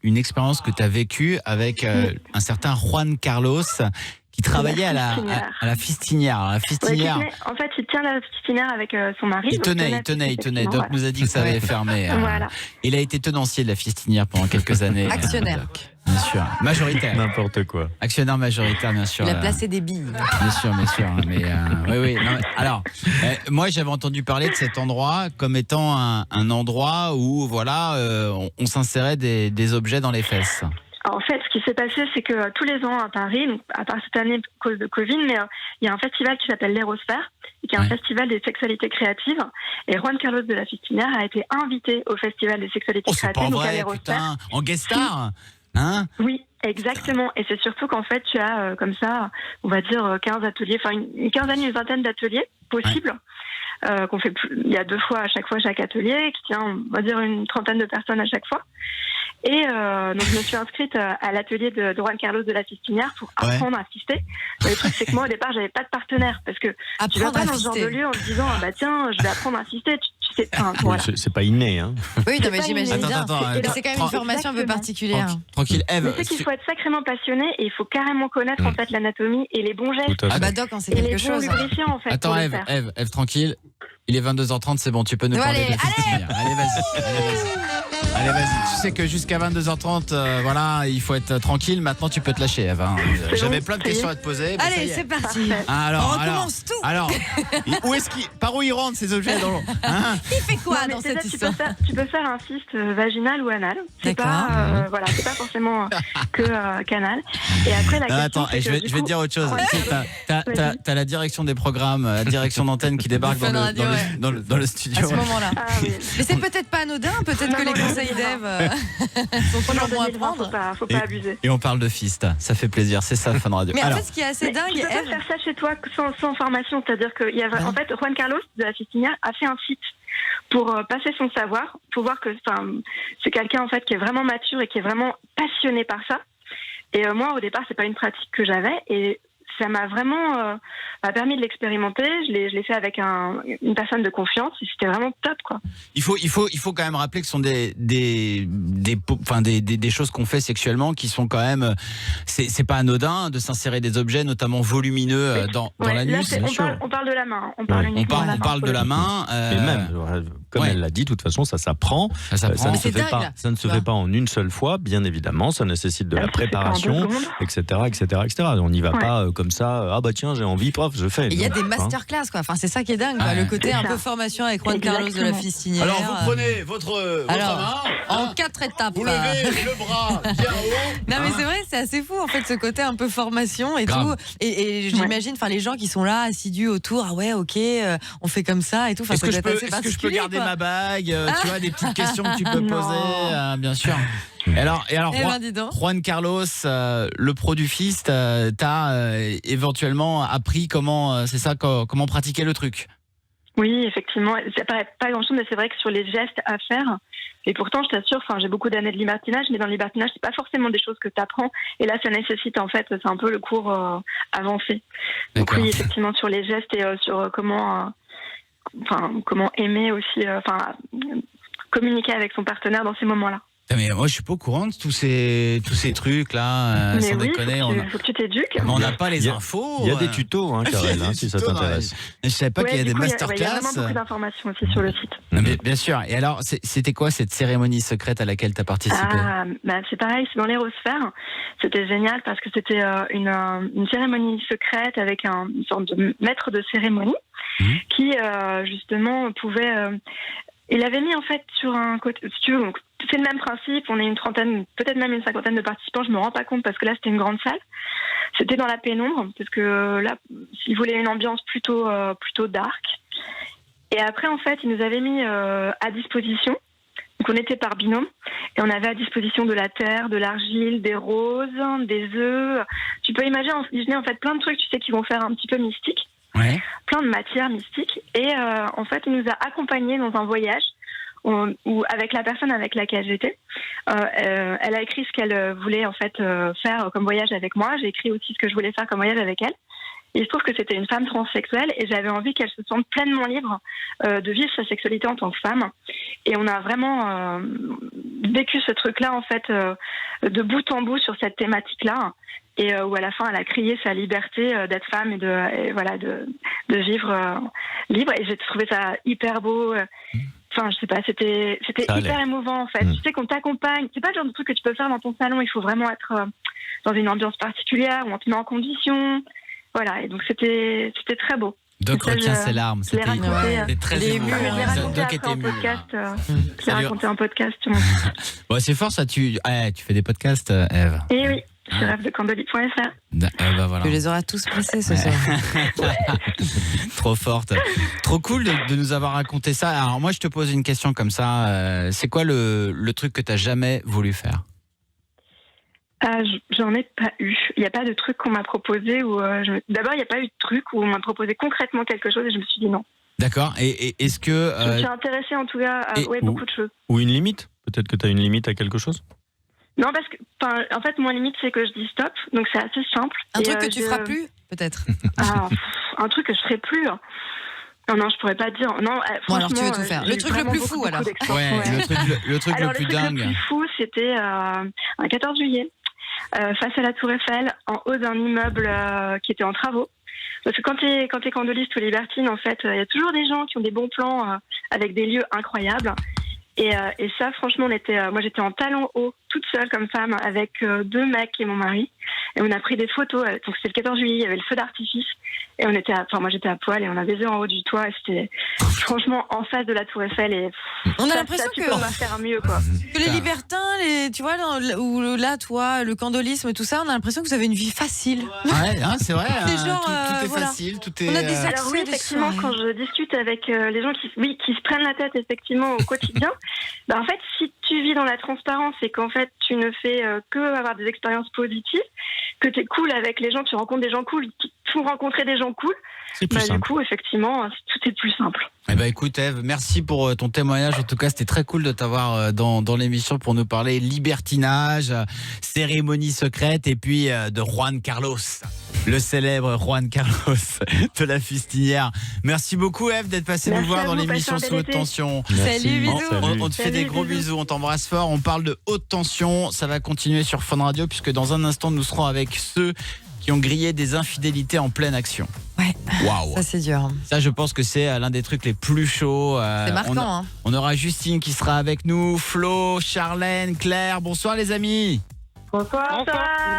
une expérience que tu as vécue avec un certain Juan Carlos qui travaillait à la fistinière. Alors, la fistinière. Ouais, en fait, il tient la fistinière avec son mari. Il tenait. Doc nous a dit que ça avait fermé. Voilà. Il a été tenancier de la fistinière pendant quelques années. Actionnaire. Doc. Bien sûr. Majoritaire. N'importe quoi. Actionnaire majoritaire, bien sûr. Il a placé des billes. Bien sûr. Mais oui. Non, alors, moi, j'avais entendu parler de cet endroit comme étant un endroit où, on s'insérait des objets dans les fesses. En fait, ce qui s'est passé, c'est que tous les ans à Paris, donc à part cette année à cause de Covid, mais il y a un festival qui s'appelle l'Aérosphère, qui est un festival des sexualités créatives. Et Juan Carlos de la Fistinière a été invité au festival des sexualités créatives. C'est pas donc vrai, à l'Aérosphère. putain, en guest star, hein? Oui, exactement. Et c'est surtout qu'en fait, tu as comme ça, on va dire 15 ateliers, enfin une quinzaine, une vingtaine d'ateliers possibles. Qu'on fait il y a 2 fois à chaque atelier, qui tient, on va dire, une trentaine de personnes à chaque fois. Et donc je me suis inscrite à l'atelier de Juan Carlos de la Fistinière pour apprendre à fister. Mais le truc, c'est que moi au départ, j'avais pas de partenaire parce que tu vas pas dans ce genre de lieu en te disant tiens, je vais apprendre à fister. Tu sais, voilà. C'est pas inné, hein. Oui, non, mais j'imagine bien. Attends, c'est quand même une formation un peu particulière. Tranquille, Ève. Mais c'est qu'il faut être sacrément passionné et il faut carrément connaître en fait l'anatomie et les bons gestes. Doc, on sait et quelque les bons chose. lubrifiants en fait. Attends, Ève, tranquille. Il est 22h30, c'est bon, tu peux nous parler de la fistinière. Allez, vas-y. Allez, vas-y. Tu sais que jusqu'à 22h30, voilà, il faut être tranquille. Maintenant, tu peux te lâcher, Eve. J'avais plein de questions à te poser. Allez, c'est parti. Alors, on recommence tout. Alors, par où ils rentrent ces objets dans l'eau, hein? Il fait quoi dans cette histoire? Tu peux faire un cyste vaginal ou anal. C'est D'accord. pas, voilà, c'est pas forcément que canal. Et après, la question, attends, je vais te dire autre chose. Tu sais, t'as la direction des programmes, la direction d'antenne qui débarque dans le studio. À ce moment-là. Ah, oui. Mais c'est peut-être pas anodin, peut-être que les conseils d'Eve sont toujours bons à prendre. Faut pas abuser. Et on parle de fist, ça fait plaisir, c'est ça Fun Radio. Mais en fait, ce qui est assez dingue, tu peux pas faire ça chez toi sans formation, c'est-à-dire que en fait, Juan Carlos de la Fistinière a fait un site pour passer son savoir, pour voir que c'est quelqu'un en fait qui est vraiment mature et qui est vraiment passionné par ça. Et moi, au départ, c'est pas une pratique que j'avais et ça m'a vraiment permis de l'expérimenter. Je l'ai fait avec une personne de confiance et c'était vraiment top, quoi. Il faut quand même rappeler que ce sont des choses qu'on fait sexuellement qui sont quand même, c'est pas anodin de s'insérer des objets, notamment volumineux dans l'anus. On parle de la main. On parle de la main. Et même, comme elle l'a dit, de toute façon, ça s'apprend. Ça ne se fait pas en une seule fois, bien évidemment. Ça nécessite de la préparation, etc. On n'y va pas comme ça. Ah bah tiens, j'ai envie, prof, je fais. Il y a des masterclass, quoi. Enfin, c'est ça qui est dingue, quoi. Le côté un peu formation avec Juan Carlos de la Fistinière. Alors vous prenez votre main en 4 étapes. Vous levez le bras bien haut. Non mais c'est vrai, c'est assez fou en fait ce côté un peu formation et tout. Et j'imagine, enfin les gens qui sont là assidus autour. Ah ouais, ok, on fait comme ça et tout. Est-ce que je peux garder ma bague? Tu vois, des petites questions que tu peux poser, bien sûr. Et alors Juan Carlos, le pro du fist, t'as éventuellement appris comment pratiquer le truc. Oui, effectivement, ça paraît pas grand-chose, mais c'est vrai que sur les gestes à faire, et pourtant, je t'assure, j'ai beaucoup d'années de libertinage, mais dans le libertinage, c'est pas forcément des choses que tu apprends, et là, ça nécessite, en fait, c'est un peu le cours avancé. Donc oui, effectivement, sur les gestes et sur comment aimer aussi, communiquer avec son partenaire dans ces moments-là. Mais moi, je suis pas au courant de tous ces trucs là. Mais sans oui, déconner, faut que tu t'éduques. Mais on n'a pas les infos. Il y a des tutos, Karel, si ça t'intéresse. Je savais pas qu'il y a des masterclass. Il y a vraiment beaucoup d'informations aussi sur le site. Mais bien sûr. Et alors, c'était quoi cette cérémonie secrète à laquelle tu as participé? C'est pareil, c'est dans l'aérosphère. C'était génial parce que c'était une cérémonie secrète avec une sorte de maître de cérémonie qui justement pouvait. Il avait mis en fait sur un côté, si tu veux, donc, c'est le même principe, on est une trentaine, peut-être même une cinquantaine de participants, je me rends pas compte parce que là c'était une grande salle. C'était dans la pénombre, parce que là, il voulait une ambiance plutôt dark. Et après en fait, il nous avait mis à disposition, donc on était par binôme, et on avait à disposition de la terre, de l'argile, des roses, des œufs. Tu peux imaginer en fait plein de trucs, tu sais, qui vont faire un petit peu mystique. Ouais. Plein de matières mystiques et en fait il nous a accompagnés dans un voyage où avec la personne avec laquelle j'étais elle a écrit ce qu'elle voulait en fait faire comme voyage avec moi, j'ai écrit aussi ce que je voulais faire comme voyage avec elle. Il se trouve que c'était une femme transsexuelle et j'avais envie qu'elle se sente pleinement libre de vivre sa sexualité en tant que femme. Et on a vraiment vécu ce truc-là en fait de bout en bout sur cette thématique-là. Et où à la fin elle a crié sa liberté d'être femme et de vivre libre. Et j'ai trouvé ça hyper beau. Enfin, je sais pas, c'était hyper émouvant en fait. Tu sais qu'on t'accompagne. C'est pas le genre de truc que tu peux faire dans ton salon. Il faut vraiment être dans une ambiance particulière où on te met en condition. Voilà, et donc c'était très beau. Doc retient ses larmes. C'était très émouvant. Je l'ai raconté après en podcast. Je l'ai raconté en podcast. Bon, c'est fort ça. Tu fais des podcasts, Eve. Et oui. Je rêve de candoli.fr. Voilà. Tu les auras tous pressés ce soir. Trop forte. Trop cool de nous avoir raconté ça. Alors moi, je te pose une question comme ça. C'est quoi le truc que tu n'as jamais voulu faire? J'en ai pas eu. Il n'y a pas de truc qu'on m'a proposé. D'abord, il n'y a pas eu de truc où on m'a proposé concrètement quelque chose et je me suis dit non. D'accord. Et est-ce que... Je me suis intéressée en tout cas à beaucoup de choses. Ou une limite? Peut-être que tu as une limite à quelque chose? Non, parce que, en fait, mon limite, c'est que je dis stop, donc c'est assez simple. Un truc que tu feras plus, peut-être? Un truc que je ferai plus. Non, je pourrais pas dire. Non, bon, alors tu veux tout faire. Le truc le plus fou, alors. Le truc le plus dingue. Le plus fou, c'était un 14 juillet, face à la Tour Eiffel, en haut d'un immeuble qui était en travaux. Parce que quand t'es candoliste ou libertine, en fait, il y a toujours des gens qui ont des bons plans avec des lieux incroyables. Et ça, franchement, moi j'étais en talons hauts, toute seule comme femme, avec 2 mecs et mon mari. Et on a pris des photos. Donc c'était le 14 juillet, il y avait le feu d'artifice. Et moi j'étais à poil et on a baisé en haut du toit. Et c'était franchement en face de la Tour Eiffel. Et on a l'impression tu peux pas faire mieux, quoi. Que les libertins, tu vois, ou là, toi, le candolisme, tout ça, on a l'impression que vous avez une vie facile. Ouais, hein, c'est vrai. C'est genre, tout est voilà. facile, tout est. On a des accès, Alors oui, des effectivement, soirées. quand je discute avec les gens qui se prennent la tête effectivement au quotidien, en fait, si tu vis dans la transparence et qu'en fait tu ne fais que avoir des expériences positives, que tu es cool avec les gens, tu rencontres des gens cool, qui te font rencontrer des gens cool, C'est plus du simple. coup, effectivement, tout est plus simple. Eh ben écoute Ève, merci pour ton témoignage. En tout cas, c'était très cool de t'avoir dans l'émission pour nous parler libertinage, cérémonie secrète et puis de Juan Carlos, le célèbre Juan Carlos de la Fustinière. Merci beaucoup Ève d'être passée nous Merci voir à dans vous, l'émission passez un Sous bel haute été. tension. Salut, bisous. On te fait des Salut, gros bisous. bisous, on t'embrasse fort. On parle de haute tension, ça va continuer sur Fun Radio puisque dans un instant nous serons avec ceux qui ont grillé des infidélités en pleine action. Ouais, Waouh. ça c'est dur. Ça, je pense que c'est l'un des trucs les plus chauds. C'est marquant, hein. On aura Justine qui sera avec nous, Flo, Charlène, Claire. Bonsoir les amis. Bonsoir.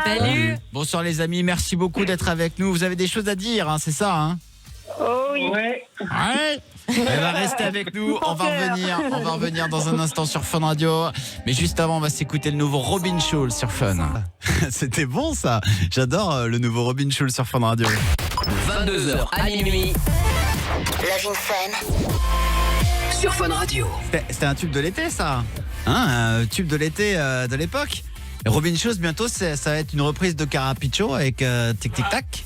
Salut. Bonsoir les amis, merci beaucoup d'être avec nous. Vous avez des choses à dire, hein, c'est ça, hein? Oh oui. Ouais. Ouais. Elle va rester avec nous. On va revenir dans un instant sur Fun Radio. Mais juste avant, on va s'écouter le nouveau Robin Schulz sur Fun. C'était bon ça. J'adore le nouveau Robin Schulz sur Fun Radio. 22h à minuit Love in Fun. sur Fun Radio. C'était un tube de l'été ça, hein, un tube de l'été de l'époque. Et Robin Schulz bientôt ça va être une reprise de Carapicho avec Tic Tic Tac.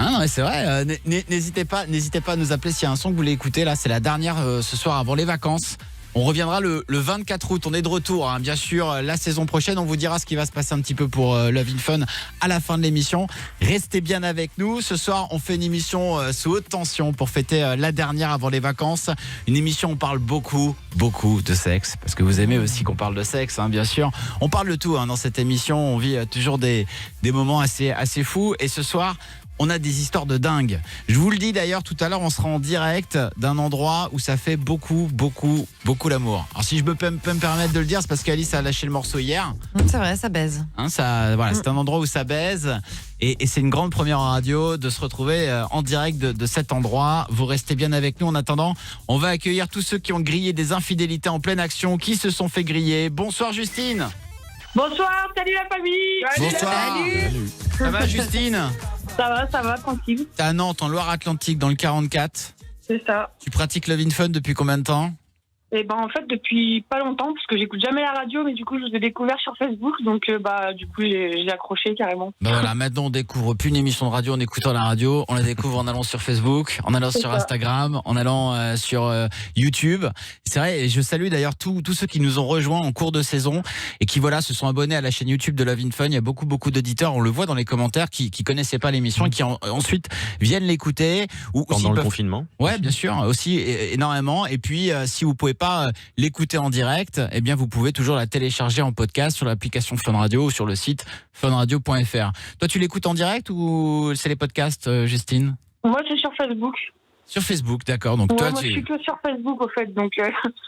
Ah non mais c'est vrai, n'hésitez pas à nous appeler s'il y a un son que vous voulez écouter. Là c'est la dernière ce soir avant les vacances. On reviendra le 24 août, on est de retour, hein. Bien sûr, la saison prochaine, on vous dira ce qui va se passer un petit peu pour Love in Fun à la fin de l'émission. Restez bien avec nous. Ce soir, on fait une émission sous haute tension pour fêter la dernière avant les vacances. Une émission où on parle beaucoup de sexe, parce que vous aimez aussi qu'on parle de sexe, hein, bien sûr. On parle de tout hein, dans cette émission, on vit toujours des moments assez fous. Et ce soir, on a des histoires de dingue. Je vous le dis d'ailleurs, tout à l'heure, on sera en direct d'un endroit où ça fait beaucoup l'amour. Alors si je peux me permettre de le dire, c'est parce qu'Alice a lâché le morceau hier. C'est vrai, ça baise. Hein, c'est un endroit où ça baise. Et c'est une grande première en radio de se retrouver en direct de cet endroit. Vous restez bien avec nous. En attendant, on va accueillir tous ceux qui ont grillé des infidélités en pleine action, qui se sont fait griller. Bonsoir Justine. Bonsoir, salut la famille. Bonsoir. Salut. Ça va Justine? Ça va, tranquille. T'es à Nantes, en Loire-Atlantique, dans le 44. C'est ça. Tu pratiques Love in Fun depuis combien de temps? Et en fait depuis pas longtemps parce que j'écoute jamais la radio, mais du coup je vous ai découvert sur Facebook, donc du coup j'ai accroché carrément. Ben voilà, maintenant on découvre plus une émission de radio en écoutant la radio, on la découvre en allant sur Facebook, en allant sur Instagram, en allant sur YouTube. C'est vrai, et je salue d'ailleurs tous ceux qui nous ont rejoints en cours de saison et qui se sont abonnés à la chaîne YouTube de Love in Fun. Il y a beaucoup d'auditeurs, on le voit dans les commentaires, qui connaissaient pas l'émission et qui ensuite viennent l'écouter. Ou Pendant le confinement. Ouais, bien sûr, aussi énormément. Et puis si vous pouvez pas l'écouter en direct, eh bien vous pouvez toujours la télécharger en podcast sur l'application Fun Radio ou sur le site funradio.fr. Toi tu l'écoutes en direct ou c'est les podcasts, Justine? Moi c'est sur Facebook. Sur Facebook, d'accord. Donc toi moi je suis que sur Facebook au fait, donc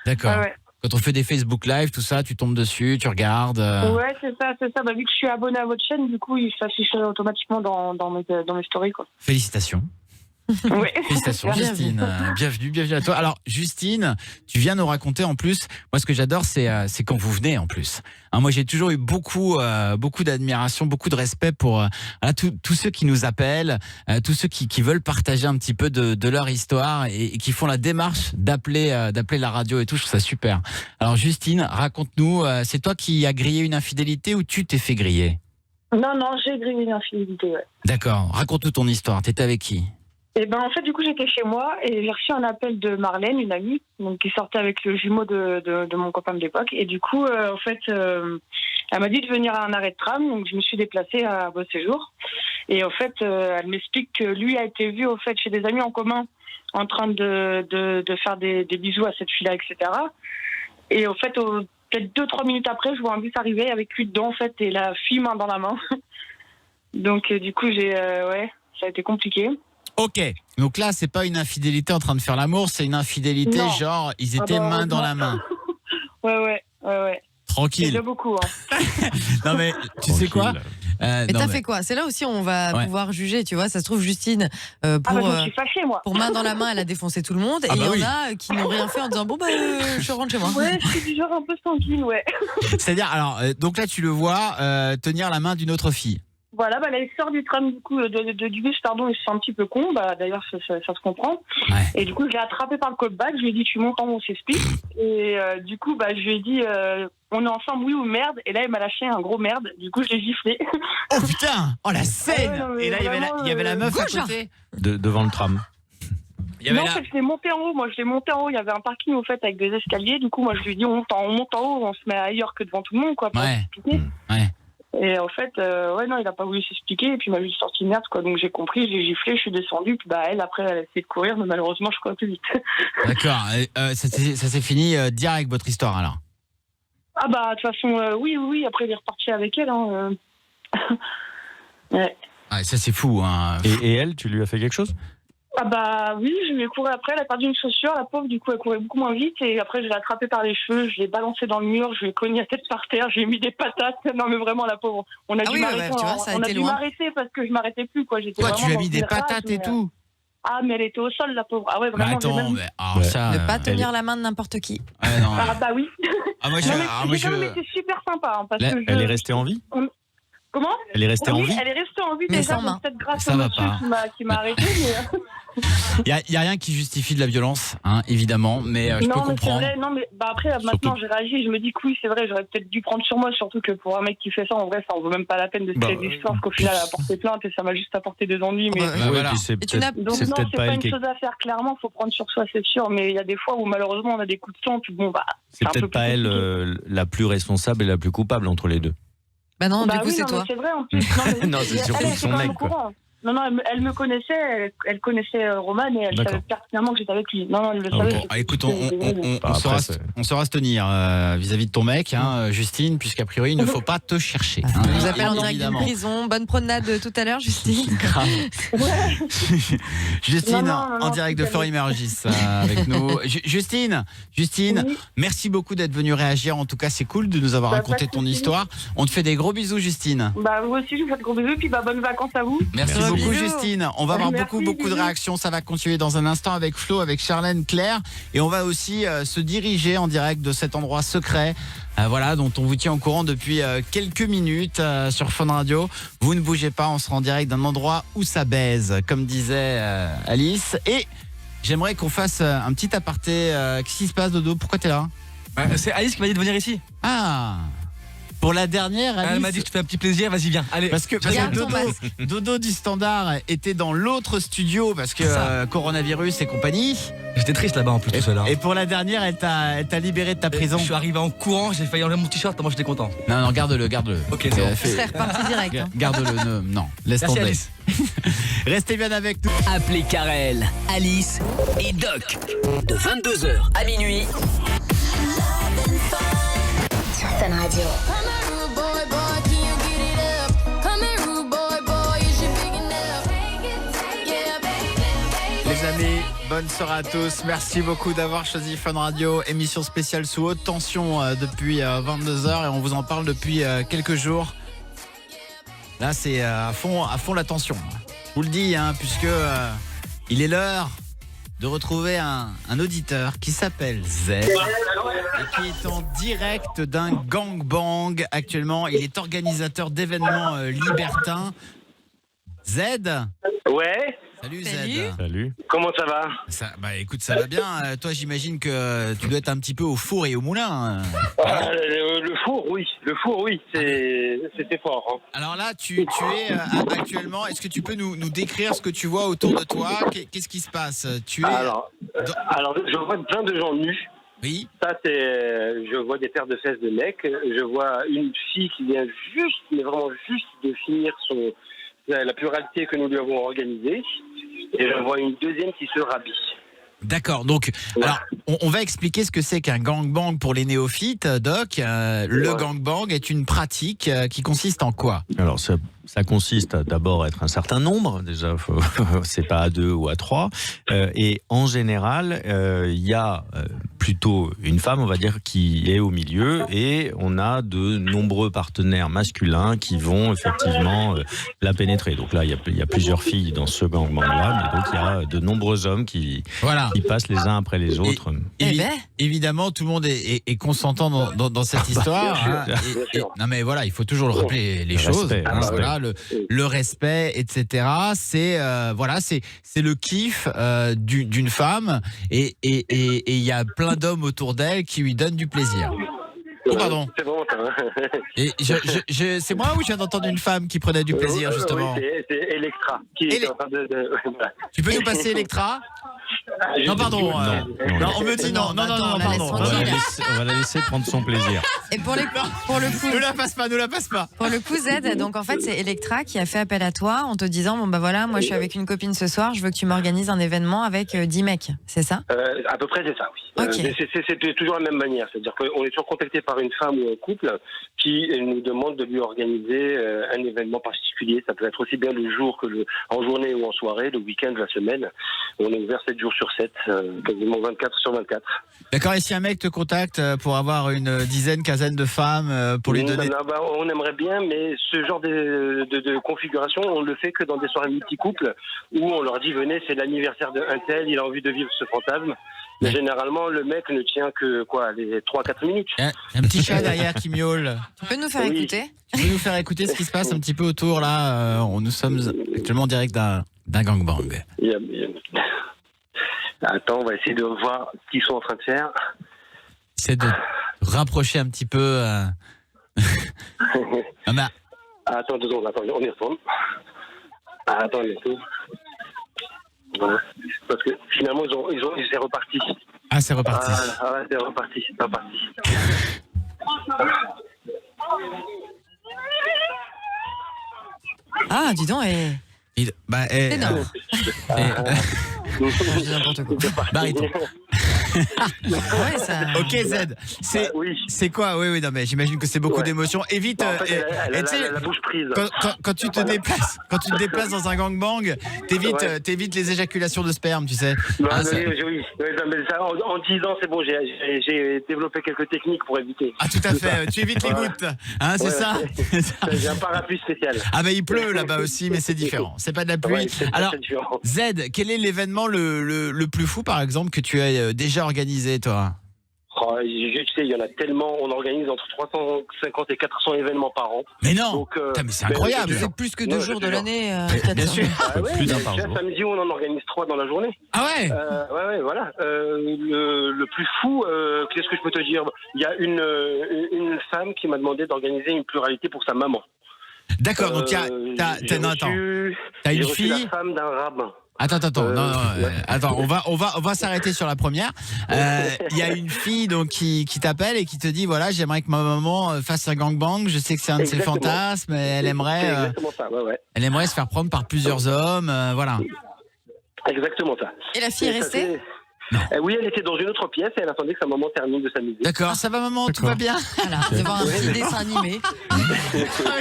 d'accord. ouais. Quand on fait des Facebook Live, tout ça, tu tombes dessus, tu regardes. Ouais, c'est ça. Vu que je suis abonné à votre chaîne, du coup, il s'affiche automatiquement dans mes stories, quoi. Félicitations. Ouais. Félicitations Justine, bienvenue à toi. Alors Justine, tu viens nous raconter en plus, moi ce que j'adore c'est quand vous venez en plus. Hein, moi j'ai toujours eu beaucoup d'admiration, beaucoup de respect pour tous ceux qui nous appellent, tous ceux qui veulent partager un petit peu de leur histoire et qui font la démarche d'appeler la radio et tout, je trouve ça super. Alors Justine, raconte-nous, c'est toi qui as grillé une infidélité ou tu t'es fait griller? Non, j'ai grillé une infidélité, ouais. D'accord, raconte-nous ton histoire, t'étais avec qui? Et en fait, du coup, j'étais chez moi et j'ai reçu un appel de Marlène, une amie, donc qui sortait avec le jumeau de mon copain de l'époque. Et du coup, elle m'a dit de venir à un arrêt de tram, donc je me suis déplacée à Beau Séjour. Et en fait, elle m'explique que lui a été vu chez des amis en commun en train de faire des bisous à cette fille-là, etc. Et en fait, peut-être 2-3 minutes après, je vois un bus arriver avec lui dedans, en fait, et la fille main dans la main. Donc, du coup, ça a été compliqué. Ok, donc là, c'est pas une infidélité en train de faire l'amour, c'est une infidélité Non. genre, ils étaient main dans la main. Ouais. Tranquille. J'aime beaucoup. Hein. Non mais, tu sais quoi Mais t'as fait quoi? C'est là aussi où on va pouvoir juger, tu vois. Ça se trouve, Justine, Je me suis fâchée, moi. pour main dans la main, elle a défoncé tout le monde. Et il y en a qui n'ont rien fait en disant je rentre chez moi. Ouais, je suis du genre un peu sanguine, ouais. C'est-à-dire, alors, donc là, tu le vois tenir la main d'une autre fille. Voilà, elle sort du tram du coup du bus, pardon, et c'est un petit peu con. D'ailleurs, ça se comprend. Ouais. Et du coup, je l'ai attrapé par le callback. Je lui ai dit, tu montes en haut, on s'explique. Et du coup, je lui ai dit, on est ensemble, oui ou merde. Et là, elle m'a lâché un gros merde. Du coup, je l'ai giflé. Oh putain! Oh la scène! non, mais Et là, il y avait la meuf à côté. Devant le tram. Non, en fait, je l'ai monté en haut. Moi, je l'ai monté en haut. Il y avait un parking, au fait, avec des escaliers. Du coup, moi, je lui ai dit, on monte en haut, on se met ailleurs que devant tout le monde, quoi. Pour s'expliquer. Ouais. Et en fait, il a pas voulu s'expliquer. Et puis, il m'a juste sorti merde, quoi. Donc, j'ai compris, je l'ai giflé, je suis descendue. Puis, elle, après, elle a essayé de courir, mais malheureusement, je courais plus vite. D'accord. Ça s'est fini direct, votre histoire, alors? Ah, de toute façon, oui. Après, il est reparti avec elle. Hein. Ouais. Ouais, ça, c'est fou, hein. Et elle, tu lui as fait quelque chose? Oui, je lui ai couru après, elle a perdu une chaussure, la pauvre, du coup elle courait beaucoup moins vite et après je l'ai attrapée par les cheveux, je l'ai balancée dans le mur, je lui ai cogné la tête par terre, j'ai mis des patates, non mais vraiment la pauvre, on a dû m'arrêter, on a dû m'arrêter parce que je m'arrêtais plus quoi. J'étais Quoi, vraiment tu lui as dans mis une des rage, patates et tout? Ah mais elle était au sol la pauvre, ah ouais Mais vraiment. attends, Ne pas tenir la main de n'importe qui. Ouais, non. Oui. Moi, j'ai quand même été super sympa. Hein, parce que elle est restée en vie? Comment? Elle est restée en vie? Elle est restée en vie, mais déjà, sans main. peut-être grâce Ça au va monsieur pas. qui m'a arrêté. Mais... Il y a rien qui justifie de la violence, hein, évidemment, mais je peux comprendre. Vrai, non, mais après, maintenant, j'ai réagi, je me dis que oui, c'est vrai, j'aurais peut-être dû prendre sur moi, surtout que pour un mec qui fait ça, en vrai, ça en vaut même pas la peine de se créer des histoires, parce qu'au final, elle a porté plainte et ça m'a juste apporté des ennuis. Mais... Voilà. C'est peut-être Donc, non, c'est pas elle une qui est... chose à faire, clairement, faut prendre sur soi, c'est sûr, mais il y a des fois où malheureusement, on a des coups de sang, puis c'est peut-être pas elle la plus responsable et la plus coupable entre les deux. Non, du coup, c'est toi. C'est vrai, en plus. Non, c'est surtout son mec, quoi. Non, elle me connaissait, elle connaissait Roman et elle savait pertinemment que j'étais avec lui. Non, elle le savait. Écoute, on saura se tenir vis-à-vis de ton mec, hein, Justine, puisqu'a priori, il ne faut pas te chercher. On nous appelle en direct d'une prison. Bonne promenade tout à l'heure, Justine. Justine, en direct de Florimérogis avec nous. Justine, merci beaucoup d'être venue réagir. En tout cas, c'est cool de nous avoir raconté ton histoire. On te fait des gros bisous, Justine. Vous aussi, je vous fais de gros bisous. Puis bonnes vacances à vous. Merci beaucoup, Justine. On va avoir beaucoup de réactions. Ça va continuer dans un instant avec Flo, avec Charlène, Claire. Et on va aussi se diriger en direct de cet endroit secret. Dont on vous tient au courant depuis quelques minutes sur Fun Radio. Vous ne bougez pas, on sera en direct d'un endroit où ça baise, comme disait Alice. Et j'aimerais qu'on fasse un petit aparté. Qu'est-ce qui se passe, Dodo? Pourquoi t'es là? C'est Alice qui m'a dit de venir ici. Ah, pour la dernière, Alice, elle m'a dit que tu fais un petit plaisir, vas-y viens. Allez. Parce que Dodo du Standard était dans l'autre studio parce que coronavirus et compagnie. J'étais triste là-bas en plus tout seul. Et pour la dernière, elle t'a libéré de ta prison. Je suis arrivé en courant, j'ai failli enlever mon t-shirt tellement j'étais content. Non, garde-le. Ok, c'est bon. C'est reparti direct. Garde-le, non, laisse tomber. Alice. Restez bien avec nous. Appelez Karel, Alice et Doc de 22h à minuit Sur Fun Radio. Les amis, bonne soirée à tous. Merci beaucoup d'avoir choisi Fun Radio. Émission spéciale sous haute tension depuis 22h et on vous en parle depuis quelques jours. Là, c'est à fond la tension. Je vous le dis, puisque il est l'heure de retrouver un auditeur qui s'appelle Z et qui est en direct d'un gangbang actuellement. Il est organisateur d'événements libertins. Z? Ouais. Salut. Salut. Comment ça va? Écoute, ça va bien. Toi, j'imagine que tu dois être un petit peu au four et au moulin. Le four, oui. C'était fort. Hein. Alors là, tu es actuellement. Est-ce que tu peux nous décrire ce que tu vois autour de toi? Qu'est-ce qui se passe? Alors, je vois plein de gens nus. Oui. Ça, je vois des paires de fesses de mecs. Je vois une fille qui vient juste, mais vraiment juste, de finir la pluralité que nous lui avons organisée. Et je vois une deuxième qui se rhabille. D'accord, donc alors on va expliquer ce que c'est qu'un gangbang pour les néophytes, Doc. Le gangbang est une pratique qui consiste en quoi? Alors ça consiste à d'abord être un certain nombre, déjà c'est pas à 2 ou à 3, et en général il y a plutôt une femme, on va dire, qui est au milieu, et on a de nombreux partenaires masculins qui vont effectivement la pénétrer. Donc là il y a plusieurs filles dans ce gangbang-là, mais donc il y a de nombreux hommes qui passent les uns après les autres. Évidemment, tout le monde est consentant dans cette histoire. Hein, non mais voilà, il faut toujours le rappeler les choses. Respect, hein, voilà, le respect, etc. C'est c'est le kiff d'une femme, et il y a plein d'hommes autour d'elle qui lui donnent du plaisir. Oh, pardon. C'est bon, ça. Et c'est moi ou je viens d'entendre une femme qui prenait du plaisir, justement? Oui, c'est Electra qui est en train de voilà. Tu peux nous passer Electra? Non, pardon. Non, on me dit non, pardon. On va la laisser prendre son plaisir. Et pour le coup, Ne la passe pas. Pour le coup, Z, donc en fait, c'est Electra qui a fait appel à toi en te disant bon bah voilà, moi je suis avec une copine ce soir, je veux que tu m'organises un événement avec 10 mecs, c'est ça? À peu près, c'est ça, oui. Okay. C'est toujours la même manière, c'est-à-dire qu'on est toujours contacté par une femme ou un couple qui nous demande de lui organiser un événement particulier. Ça peut être aussi bien le jour que en journée ou en soirée, le week-end, la semaine. On est ouvert 7 jours sur 7, quasiment 24 sur 24. D'accord, et si un mec te contacte pour avoir une quinzaine de femmes pour lui donner... on aimerait bien, mais ce genre de configuration, on le fait que dans des soirées multi-couples où on leur dit venez, c'est l'anniversaire d'un tel, il a envie de vivre ce fantasme. Mais généralement, le mec ne tient que les 3-4 minutes. Un petit chat derrière qui miaule. Tu peux nous faire écouter? Tu peux nous faire écouter ce qui se passe un petit peu autour là? Nous sommes actuellement en direct d'un gangbang. Attends, on va essayer de voir ce qu'ils sont en train de faire. C'est de rapprocher un petit peu. Attends 2 secondes, on y retourne. Attends, on y retourne. Voilà. Parce que finalement, c'est reparti. Ah, c'est reparti. C'est reparti. Ah, dis donc, c'est énorme. Je dis n'importe quoi. Bariton. Ouais, ça... Ok, Z, c'est quoi? Oui, non, mais j'imagine que c'est beaucoup d'émotions. Évite. Elle a la bouche prise. Quand tu te déplaces dans un gangbang, t'évites les éjaculations de sperme, tu sais. Oui, mais ça, en 10 ans, c'est bon, j'ai développé quelques techniques pour éviter. Ah, tout à fait, tu évites les gouttes, hein, c'est ça. J'ai un parapluie spécial. Ah, bah il pleut là-bas aussi, mais c'est différent. C'est pas de la pluie. Alors, Z, quel est l'événement le plus fou, par exemple, que tu as déjà organisé, toi? Tu sais, il y en a tellement. On organise entre 350 et 400 événements par an. Mais non. Donc, mais c'est incroyable. C'est plus que 2 jours de l'année. Bien sûr. Plus d'un par jour. Samedi, on en organise 3 dans la journée. Ah ouais. Ouais, voilà. Le plus fou, qu'est-ce que je peux te dire? Il y a une femme qui m'a demandé d'organiser une pluralité pour sa maman. D'accord. Donc t'as une fille. La femme d'un rabbin. Attends, attends, on va s'arrêter sur la première. Il y a une fille donc qui t'appelle et qui te dit voilà, j'aimerais que ma maman fasse un gangbang. Je sais que c'est un de ses fantasmes. Elle aimerait, elle aimerait se faire prendre par plusieurs hommes. Voilà. Exactement ça. Et la fille est restée? Oui, elle était dans une autre pièce et elle attendait que sa maman termine de s'amuser. D'accord, ça va maman, tout va bien? Voilà, devant un petit dessin animé.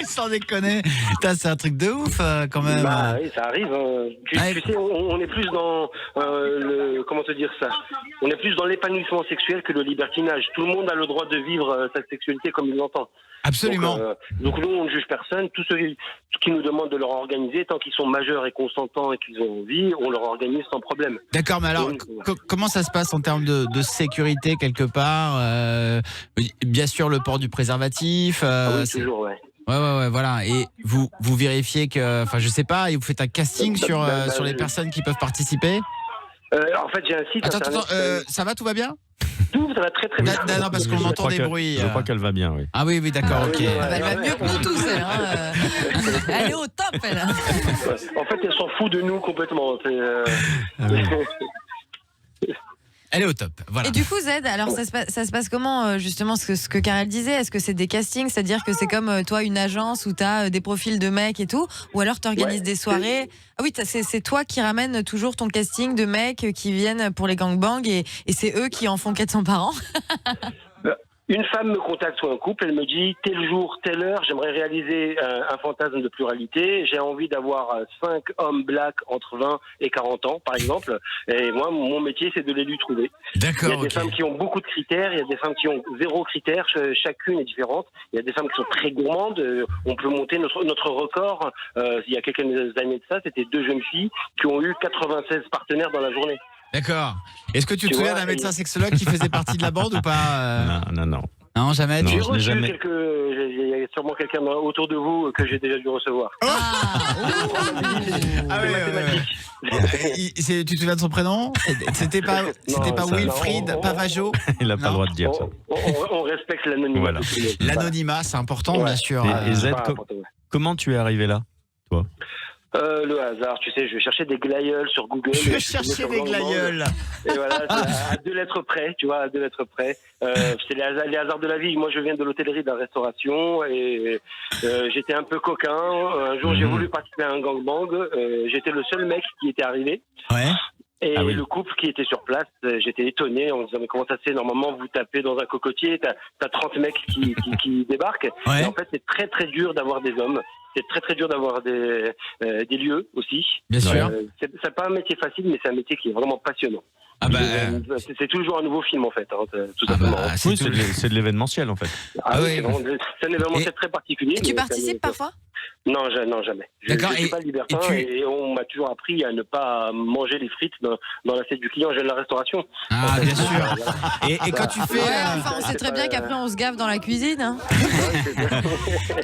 Sans déconner. Putain, c'est un truc de ouf quand même. Bah oui, ça arrive. Tu sais, on est plus dans comment te dire ça? On est plus dans l'épanouissement sexuel que le libertinage. Tout le monde a le droit de vivre sa sexualité comme il l'entend. Absolument. Donc nous, on ne juge personne. Tous ceux qui nous demandent de leur organiser, tant qu'ils sont majeurs et consentants et qu'ils ont envie, on leur organise sans problème. D'accord, mais alors, comment ça se passe en termes de sécurité quelque part? Bien sûr, le port du préservatif. Oui, toujours, ouais. Ouais, voilà. Et vous vérifiez que, enfin, je sais pas, et vous faites un casting sur les personnes qui peuvent participer? En fait, j'ai un site. Attends, ça va, tout va bien? Tout va très très bien. Non, parce qu'on entend des bruits. Je crois qu'elle va bien, oui. Ah oui, d'accord, ok. Elle va mieux que nous tous, elle. Elle est au top, elle. En fait, elle s'en fout de nous complètement. Elle est au top. Voilà. Et du coup, Z, alors ça se passe comment justement ce que Karel disait? Est-ce que c'est des castings, c'est-à-dire que c'est comme toi une agence où tu as des profils de mecs et tout, ou alors tu organises des soirées? Ah oui, c'est toi qui ramènes toujours ton casting de mecs qui viennent pour les gangbangs et c'est eux qui en font 400 par an? Une femme me contacte ou un couple, elle me dit tel jour, telle heure, j'aimerais réaliser un fantasme de pluralité, j'ai envie d'avoir 5 hommes blacks entre 20 et 40 ans, par exemple, et moi, mon métier, c'est de les lui trouver. D'accord. Il y a des femmes qui ont beaucoup de critères, il y a des femmes qui ont 0 critères, chacune est différente. Il y a des femmes qui sont très gourmandes, on peut monter notre record. Il y a quelques années de ça, c'était 2 jeunes filles qui ont eu 96 partenaires dans la journée. D'accord. Est-ce que tu te souviens d'un médecin sexologue qui faisait partie de la bande ou pas? Non. Non, jamais. Non, J'ai je n'ai reçu jamais. il y a sûrement quelqu'un autour de vous que j'ai déjà dû recevoir. Ah ouais. Tu te souviens de son prénom? C'était pas ça, Wilfried non. Pavageau? Il n'a pas le droit de dire ça. On respecte l'anonymat. Voilà. L'anonymat, c'est important, bien sûr. Et Z, comment tu es arrivé là, toi? Le hasard, tu sais, je cherchais des glaïeuls sur Google. Je cherchais des glaïeuls. Et voilà, à 2 lettres près, tu vois, à 2 lettres près. C'est les hasards de la vie. Moi, je viens de l'hôtellerie, de la restauration, et j'étais un peu coquin. Un jour, j'ai voulu participer à un gangbang. J'étais le seul mec qui était arrivé. Ouais. Et le couple qui était sur place, j'étais étonné en me disant mais comment ça se fait, normalement vous tapez dans un cocotier, t'as 30 mecs qui débarquent. Ouais. Et en fait c'est très très dur d'avoir des hommes, c'est très très dur d'avoir des lieux aussi. Bien sûr. C'est pas un métier facile mais c'est un métier qui est vraiment passionnant. Ah bah, c'est toujours un nouveau film en fait, hein, tout simplement. Oui, c'est de l'événementiel en fait. Oui, c'est un événementiel très particulier. Et tu participes parfois? Non, jamais. D'accord, Je suis pas libertin et on m'a toujours appris à ne pas manger les frites dans l'assiette du client. J'ai de la restauration. Ah, bien sûr. Et quand tu fais... on sait très bien qu'après on se gave dans la cuisine. Hein.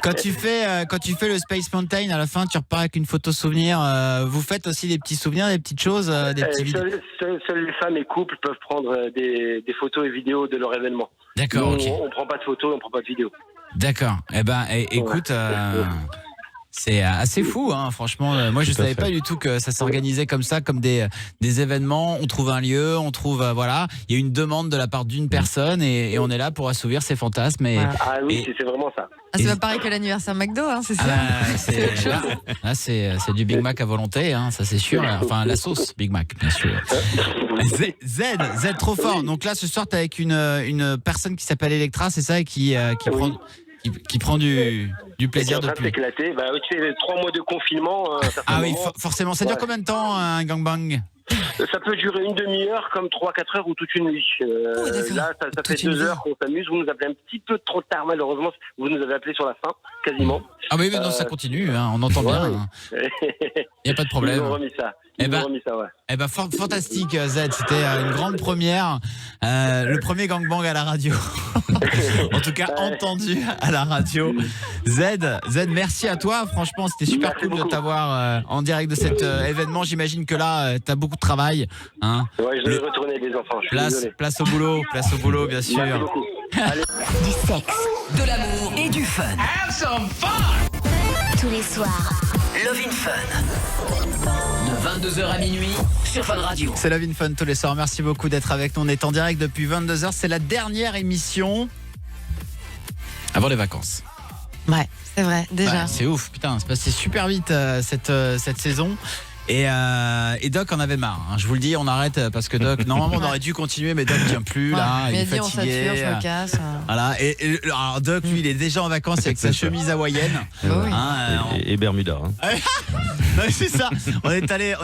Quand tu fais le Space Mountain, à la fin, tu repars avec une photo souvenir. Vous faites aussi des petits souvenirs, des petites choses, des petits vidéos. Seules les femmes et couples peuvent prendre des photos et vidéos de leur événement. D'accord, ok. On prend pas de photos, on prend pas de vidéos. D'accord. Eh ben, écoute, c'est assez fou, hein, franchement. Moi, je savais pas du tout que ça s'organisait comme ça, comme des événements. On trouve un lieu, on trouve, voilà. Il y a une demande de la part d'une personne et on est là pour assouvir ses fantasmes. Ah oui, c'est vraiment ça. Ah, c'est pas pareil que l'anniversaire McDo, hein, c'est ça. Là, c'est du Big Mac à volonté, hein, ça c'est sûr. Enfin, la sauce Big Mac, bien sûr. Z, trop fort. Donc là, ce soir, t'es avec une personne qui s'appelle Electra, c'est ça, et qui prend du plaisir depuis. S'éclater. Bah, tu sais, 3 mois de confinement. Ah oui, forcément. Ça dure combien de temps un gangbang? Ça peut durer une demi-heure, comme 3-4 heures ou toute une nuit. Là, ça fait 2 heures qu'on s'amuse. Vous nous appelez un petit peu trop tard, malheureusement. Vous nous avez appelé sur la fin, quasiment. Ah oui, mais non, ça continue, hein, on entend bien. Il n'y a pas de problème. Ils nous ont remis ça. Fantastique, Z. C'était une grande première. Le premier gangbang à la radio. En tout cas, entendu à la radio. Z, merci à toi. Franchement, c'était super cool de t'avoir en direct de cet événement. J'imagine que là, tu as beaucoup de travail. Hein. Ouais, je vais retourner les enfants. Place au boulot, bien sûr. Merci beaucoup. Allez. Du sexe, de l'amour et du fun. Have some fun. Tous les soirs. Love in Fun. De 22h à minuit sur Fun Radio. C'est Love in Fun tous les soirs. Merci beaucoup d'être avec nous. On est en direct depuis 22h. C'est la dernière émission avant les vacances. Ouais, c'est vrai, déjà. Ouais, c'est ouf, putain, c'est passé super vite cette saison. Et Doc en avait marre, hein. Je vous le dis, on arrête parce que Doc, normalement on aurait dû continuer, mais Doc tient plus, là, il est dit, fatigué. On sature, je me casse. Voilà. Alors Doc, lui, il est déjà en vacances avec sa chemise hawaïenne. Et Bermuda. Hein. Ouais, c'est ça. On est allé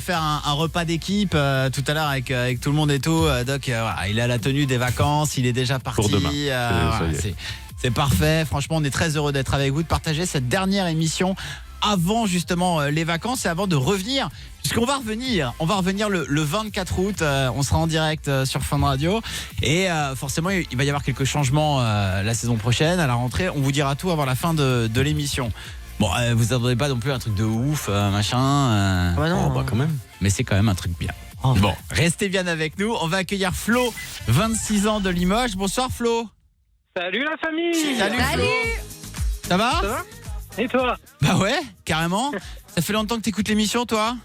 faire un repas d'équipe tout à l'heure avec tout le monde et tout. Doc, il a la tenue des vacances, il est déjà parti. Pour demain. C'est parfait. Franchement, on est très heureux d'être avec vous, de partager cette dernière émission avant justement les vacances et avant de revenir, puisqu'on va revenir. On va revenir le 24 août. On sera en direct sur Fun Radio. Et forcément, il va y avoir quelques changements la saison prochaine. À la rentrée, on vous dira tout avant la fin de l'émission. Bon, vous attendez pas non plus un truc de ouf, machin. Non, quand même. Mais c'est quand même un truc bien. Bon, restez bien avec nous. On va accueillir Flo, 26 ans de Limoges. Bonsoir Flo. Salut la famille. Salut. Flo. Ça va? Et toi? Bah ouais, carrément. Ça fait longtemps que t'écoutes l'émission, toi?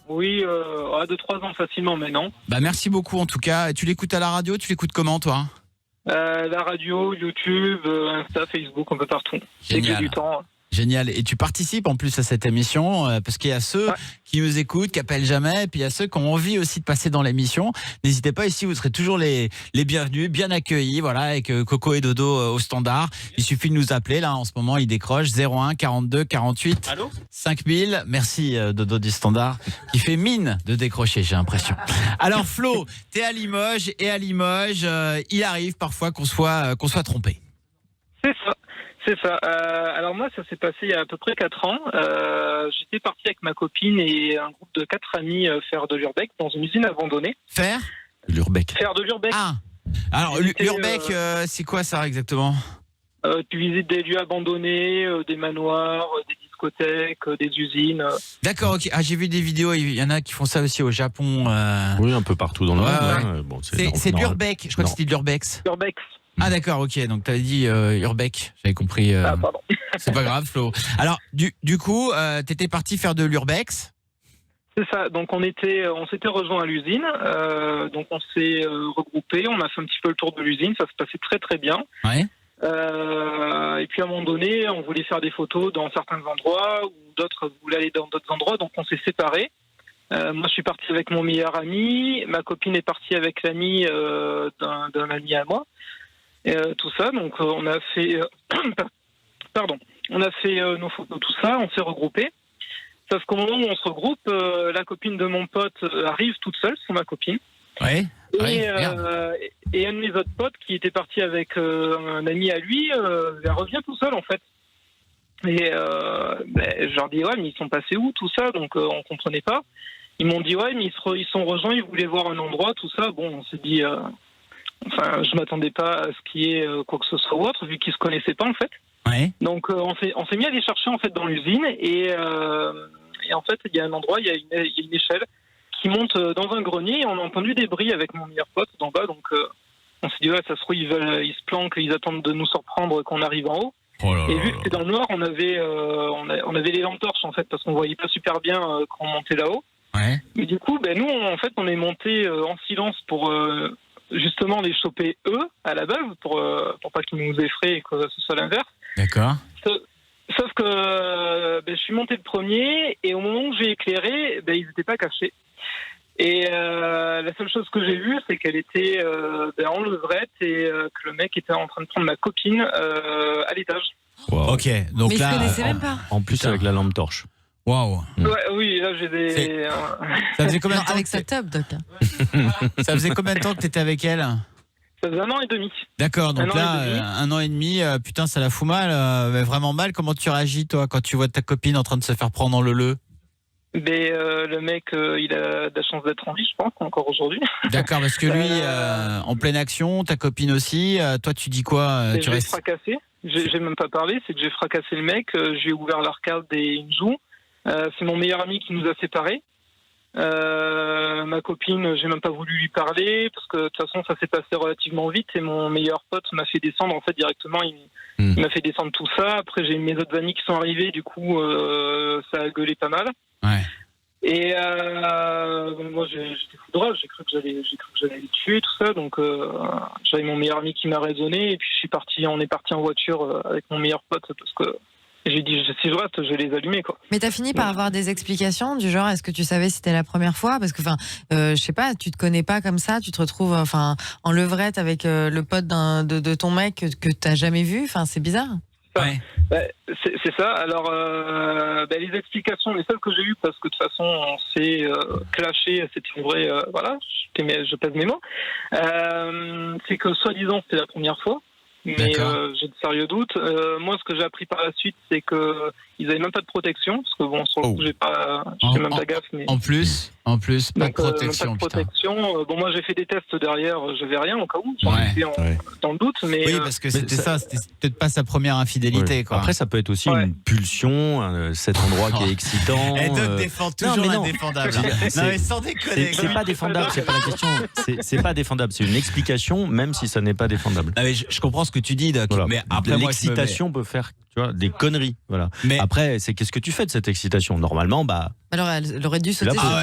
Oui, à 2-3 ans facilement maintenant. Bah merci beaucoup en tout cas. Tu l'écoutes à la radio, tu l'écoutes comment toi? La radio, YouTube, Insta, Facebook, un peu partout. Dès que j'ai du temps. Génial. Et tu participes en plus à cette émission parce qu'il y a ceux qui nous écoutent, qui appellent jamais, et puis il y a ceux qui ont envie aussi de passer dans l'émission. N'hésitez pas, ici vous serez toujours les bienvenus, bien accueillis, voilà, avec Coco et Dodo au standard. Il suffit de nous appeler, là en ce moment ils décrochent 01 42 48 Allô 5000. Merci Dodo du standard qui fait mine de décrocher, j'ai l'impression. Alors Flo, t'es à Limoges et à Limoges, il arrive parfois qu'on soit trompé. C'est ça. C'est ça. Alors moi, ça s'est passé il y a à peu près 4 ans. J'étais parti avec ma copine et un groupe de 4 amis faire de l'urbex dans une usine abandonnée. Faire L'urbex. Faire de l'urbex. Ah. Alors l'urbex, c'est quoi ça exactement? Tu visites des lieux abandonnés, des manoirs, des discothèques, des usines. D'accord, ok. Ah, j'ai vu des vidéos, il y en a qui font ça aussi au Japon. Oui, un peu partout dans le monde. Ouais. Bon, c'est de l'urbex, je crois que c'était de l'urbex. Urbex. Ah d'accord, ok, donc tu avais dit urbex, j'avais compris. Ah, pardon. C'est pas grave, Flo. Alors, du coup, t'étais parti faire de l'urbex? C'est ça, donc on s'était rejoint à l'usine, donc on s'est regroupés, on a fait un petit peu le tour de l'usine, ça se passait très très bien. Ouais. Et puis à un moment donné, on voulait faire des photos dans certains endroits, ou d'autres voulaient aller dans d'autres endroits, donc on s'est séparés. Moi je suis parti avec mon meilleur ami, ma copine est partie avec l'ami d'un ami à moi. Tout ça, donc on a fait nos photos, tout ça, on s'est regroupés. Sauf qu'au moment où on se regroupe, la copine de mon pote arrive toute seule, c'est ma copine. Ouais. Et un de mes autres potes qui était parti avec un ami à lui, elle revient tout seul en fait. Et je leur dis ouais mais ils sont passés où tout ça, donc on comprenait pas. Ils m'ont dit ouais mais ils sont rejoints, ils voulaient voir un endroit, tout ça. Bon on s'est dit enfin, je m'attendais pas à ce qu'il y ait quoi que ce soit ou autre, vu qu'ils se connaissaient pas en fait. Ouais. Donc on s'est mis à les chercher en fait dans l'usine et en fait il y a un endroit, il y a une échelle qui monte dans un grenier et on a entendu des bruits avec mon meilleur pote d'en bas. Donc on s'est dit ouais ça se trouve ils se planquent, ils attendent de nous surprendre qu'on arrive en haut. Oh là et là vu que c'était dans le noir, on avait les lampes torches en fait parce qu'on voyait pas super bien quand on montait là-haut. Ouais. Mais du coup nous on est monté en silence pour justement les choper eux à la base pour pas qu'ils nous effraient et que ce soit l'inverse. D'accord. Sauf que je suis monté le premier et au moment où j'ai éclairé, ils n'étaient pas cachés. Et la seule chose que j'ai vue, c'est qu'elle était en levrette et que le mec était en train de prendre ma copine à l'étage. Wow. Ok, donc mais là. ils se connaissaient même pas. En plus, avec la lampe torche. Waouh. Ouais, oui, là j'ai des. Ça faisait combien de Non, temps avec que sa tub, Doc. Ça faisait combien de temps que t'étais avec elle? Ça faisait 1 an et demi. D'accord, donc Un an là, et demi. 1 an et demi, putain, ça la fout mal, mais vraiment mal. Comment tu réagis, toi, quand tu vois ta copine en train de se faire prendre dans le? Mais le mec, il a de la chance d'être en vie, je pense, encore aujourd'hui. D'accord, parce que lui, en pleine action, ta copine aussi, toi, tu dis quoi? Et Tu je l'ai restes. fracassé. J'ai même pas parlé, c'est que j'ai fracassé le mec, j'ai ouvert l'arcade et une joue. C'est mon meilleur ami qui nous a séparés. Ma copine, j'ai même pas voulu lui parler parce que de toute façon ça s'est passé relativement vite et mon meilleur pote m'a fait descendre en fait directement. Il m'a fait descendre tout ça. Après j'ai mes autres amis qui sont arrivés, du coup ça a gueulé pas mal. Ouais. Et moi j'étais fou de rage, j'ai cru que j'allais les tuer tout ça. Donc j'avais mon meilleur ami qui m'a raisonné et puis on est parti en voiture avec mon meilleur pote parce que j'ai dit si je reste je vais les allumer quoi. Mais t'as fini par avoir des explications du genre, est-ce que tu savais si c'était la première fois? Parce que, je sais pas, tu te connais pas comme ça, tu te retrouves en levrette avec le pote de ton mec que t'as jamais vu, c'est bizarre. Ouais. C'est ça. Alors, les explications, les seules que j'ai eues, parce que de toute façon, on s'est clashé, c'est une vraie. Voilà, je pèse mes mots. C'est que soi-disant, c'était la première fois. Mais j'ai de sérieux doutes. Moi, ce que j'ai appris par la suite, c'est que ils avaient même pas de protection, parce que bon, sur le coup, j'ai même pas gaffe. Mais En plus, pas de protection. même pas de protection. Bon, moi, j'ai fait des tests derrière, je vais rien au cas où. J'en étais dans le doute, mais. Oui, parce que c'était peut-être pas sa première infidélité, quoi. Après, ça peut être aussi une pulsion, cet endroit qui est excitant. Et Doc défend toujours l'indéfendable. Non, mais sans déconner. C'est pas défendable, c'est pas la question. C'est pas défendable, c'est une explication, même si ça n'est pas défendable. Ah, mais je comprends ce que tu dis, Doc. Voilà. Mais après, moi, l'excitation peut faire, tu vois, des conneries. Voilà. Mais après, c'est qu'est-ce que tu fais de cette excitation? Normalement, Alors, elle aurait dû sauter sur toi.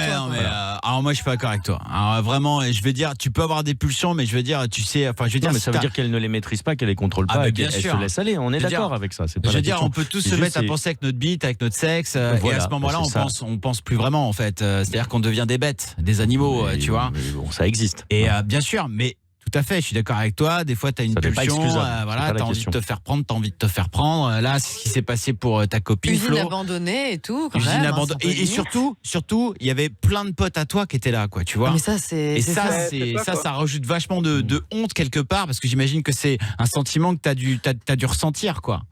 Alors moi, je suis pas d'accord avec toi. Alors vraiment, je veux dire, tu peux avoir des pulsions, mais je veux dire, tu sais, enfin, je veux dire, non, mais ça veut dire qu'elle ne les maîtrise pas, qu'elle les contrôle pas, et qu'elle se laisse aller. On est d'accord avec ça. C'est pas je la veux dire, question. on peut tous C'est se juste, mettre à penser avec notre bite, avec notre sexe, et Voilà, à ce moment-là, c'est ça. on pense plus vraiment en fait. C'est-à-dire qu'on devient des bêtes, des animaux, tu vois. Mais bon, ça existe. Et bien sûr, mais tout à fait, je suis d'accord avec toi. Des fois, tu as une Ça n'est pas pulsion, excusable. C'est voilà, pas la tu as envie question. de te faire prendre, tu as envie de te faire prendre. Là, c'est ce qui s'est passé pour ta copine Usine Flo. abandonnée et tout. Quand Usine même, abandonnée. c'est un peu Et limite. surtout, il y avait plein de potes à toi qui étaient là, quoi, tu vois. Mais ça, c'est. Et c'est ça rajoute vachement de honte quelque part, parce que j'imagine que c'est un sentiment que t'as dû ressentir, quoi.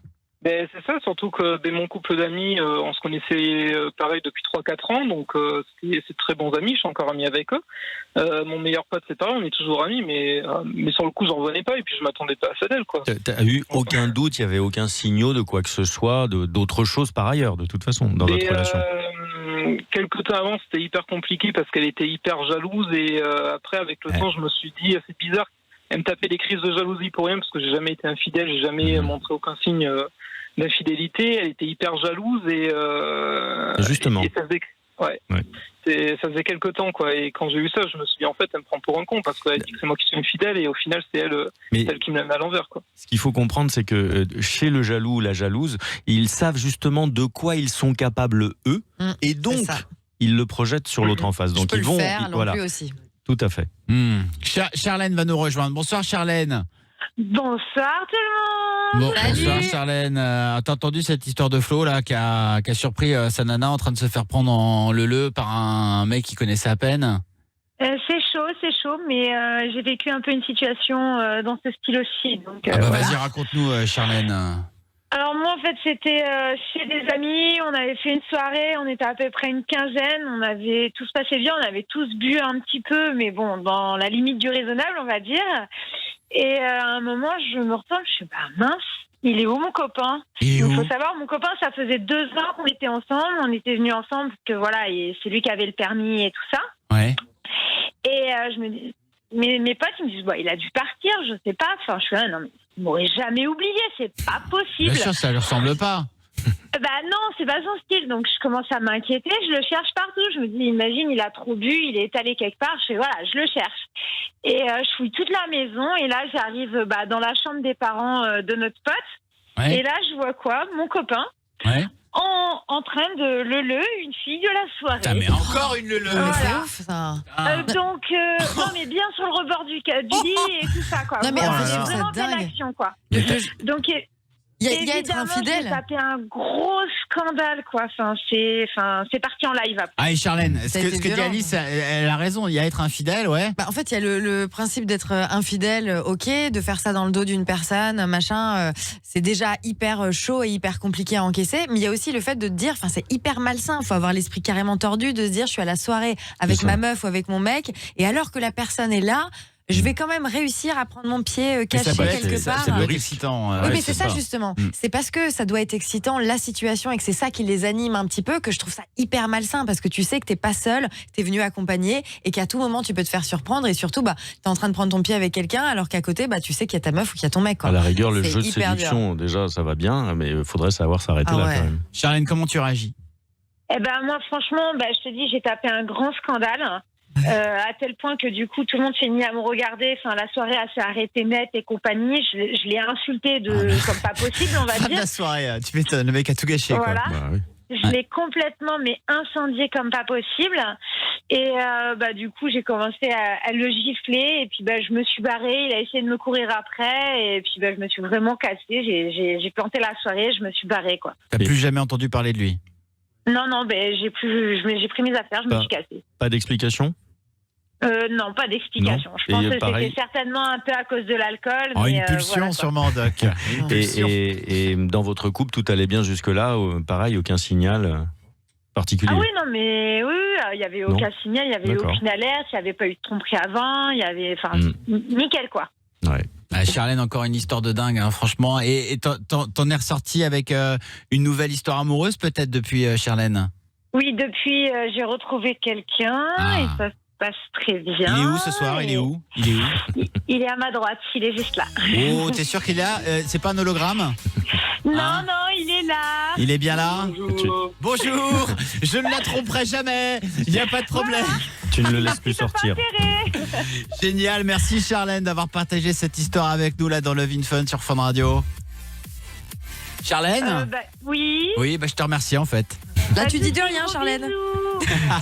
Ben, c'est ça, surtout que mon couple d'amis, on se connaissait pareil depuis 3-4 ans, donc c'est de très bons amis, je suis encore ami avec eux. Mon meilleur pote, c'est pareil, on est toujours amis, mais sur le coup, j'en revenais pas et puis je m'attendais pas à ça d'elle, quoi. T'as eu aucun doute, il n'y avait aucun signal de quoi que ce soit, d'autre chose par ailleurs, de toute façon, dans votre relation. Quelques temps avant, c'était hyper compliqué parce qu'elle était hyper jalouse et après, avec le temps, je me suis dit, c'est bizarre. Elle me tapait des crises de jalousie pour rien parce que j'ai jamais été infidèle, j'ai jamais montré aucun signe d'infidélité. Elle était hyper jalouse et justement. Et ça faisait quelques temps, quoi. Et quand j'ai eu ça, je me suis dit en fait, elle me prend pour un con parce qu'elle dit que c'est moi qui suis infidèle et au final, c'est elle qui me la met à l'envers, quoi. Ce qu'il faut comprendre, c'est que chez le jaloux ou la jalouse, ils savent justement de quoi ils sont capables eux, et donc ils le projettent sur l'autre en face. Donc Je peux ils vont, le faire, donc voilà. lui aussi. Tout à fait. Charlène va nous rejoindre. Bonsoir, Charlène. Bonsoir tout le monde. Bonsoir, Charlène. T'as entendu cette histoire de Flo là qui a surpris sa nana en train de se faire prendre en leu par un mec qu'il connaissait à peine? C'est chaud, mais j'ai vécu un peu une situation dans ce style aussi. Donc, vas-y, raconte-nous, Charlène. Alors moi, en fait, c'était chez des amis, on avait fait une soirée, on était à peu près une quinzaine, tout se passait bien, on avait tous bu un petit peu, mais bon, dans la limite du raisonnable, on va dire. Et à un moment, je me retourne, je suis mince, il est où mon copain? Il faut savoir, mon copain, ça faisait 2 ans qu'on était ensemble, on était venus ensemble, parce que voilà, c'est lui qui avait le permis et tout ça. Ouais. Et je me dis, mes potes, ils me disent, il a dû partir, je sais pas, enfin, je suis là, non, mais il m'aurait jamais oublié, c'est pas possible. Bien sûr, ça lui ressemble pas. Non, c'est pas son style, donc je commence à m'inquiéter, je le cherche partout, je me dis, imagine, il a trop bu, il est allé quelque part, je le cherche. Et je fouille toute la maison, et là, j'arrive dans la chambre des parents de notre pote, ouais. Et là, je vois quoi? Mon copain, ouais. en train de leu une fille de la soirée. Putain, mais encore une leu. Voilà. C'est ouf, ça. Donc, non, mais bien sur le rebord du lit et tout ça, quoi. Non, mais en fait, c'est je trouve ça vraiment pleine dingue. action, quoi. Donc, Il y a être évidemment, infidèle. j'ai tapé un gros scandale, quoi. C'est parti en live après. Ah, et Charlène, Ça ce a que été dit violent. Alice, elle a raison, il y a être infidèle, ouais. En fait, il y a le principe d'être infidèle, ok, de faire ça dans le dos d'une personne, machin, c'est déjà hyper chaud et hyper compliqué à encaisser, mais il y a aussi le fait de te dire, c'est hyper malsain, il faut avoir l'esprit carrément tordu de se dire, je suis à la soirée avec ma meuf ou avec mon mec, et alors que la personne est là, je vais quand même réussir à prendre mon pied caché quelque part. Ça doit être excitant. Oui, mais c'est ça justement. C'est parce que ça doit être excitant, la situation, et que c'est ça qui les anime un petit peu, que je trouve ça hyper malsain, parce que tu sais que t'es pas seul, t'es venu accompagner, et qu'à tout moment tu peux te faire surprendre, et surtout t'es en train de prendre ton pied avec quelqu'un, alors qu'à côté tu sais qu'il y a ta meuf ou qu'il y a ton mec, quoi. À la rigueur, le C'est jeu de hyper séduction, déjà, ça va bien, mais il faudrait savoir s'arrêter là quand même. Charlène, comment tu réagis? Moi, franchement, je te dis, j'ai tapé un grand scandale. À tel point que du coup tout le monde s'est mis à me regarder, la soirée s'est arrêtée net et compagnie, je l'ai insulté comme pas possible, on va Fin de dire. la soirée, tu m'étonnes, le mec a tout gâché, voilà. quoi. Je l'ai complètement incendié comme pas possible, et du coup j'ai commencé à le gifler, et puis je me suis barrée, il a essayé de me courir après, et puis je me suis vraiment cassée, j'ai planté la soirée, je me suis barrée, quoi. T'as plus jamais entendu parler de lui? Non, j'ai pris mes affaires, je me suis cassée. Pas d'explication? Non, pas d'explication. Non. Je pense Et que pareil. c'était certainement un peu à cause de l'alcool. Une pulsion sûrement, Doc. Et dans votre couple, tout allait bien jusque-là, pareil, aucun signal particulier? Ah oui, non, mais oui, il n'y avait aucun signal, il n'y avait aucune alerte, il n'y avait pas eu de tromperie avant, il y avait, nickel, quoi. Ouais. Charlène, encore une histoire de dingue, franchement. Et t'en es ressorti avec une nouvelle histoire amoureuse, peut-être, depuis, Charlène? Oui, depuis, j'ai retrouvé quelqu'un, et ça se passe très bien. Il est où ce soir? Il est où? Il est à ma droite, il est juste là. Oh, t'es sûr qu'il est là? C'est pas un hologramme? Non, non, il est là. Il est bien là? Bonjour. Bonjour, je ne la tromperai jamais, il n'y a pas de problème. Tu ne le laisses plus sortir. Génial, merci Charlène d'avoir partagé cette histoire avec nous là dans Love in Fun sur Fun Radio. Charlène? Oui. Oui, je te remercie en fait. Là, tu dis de rien, Charlène.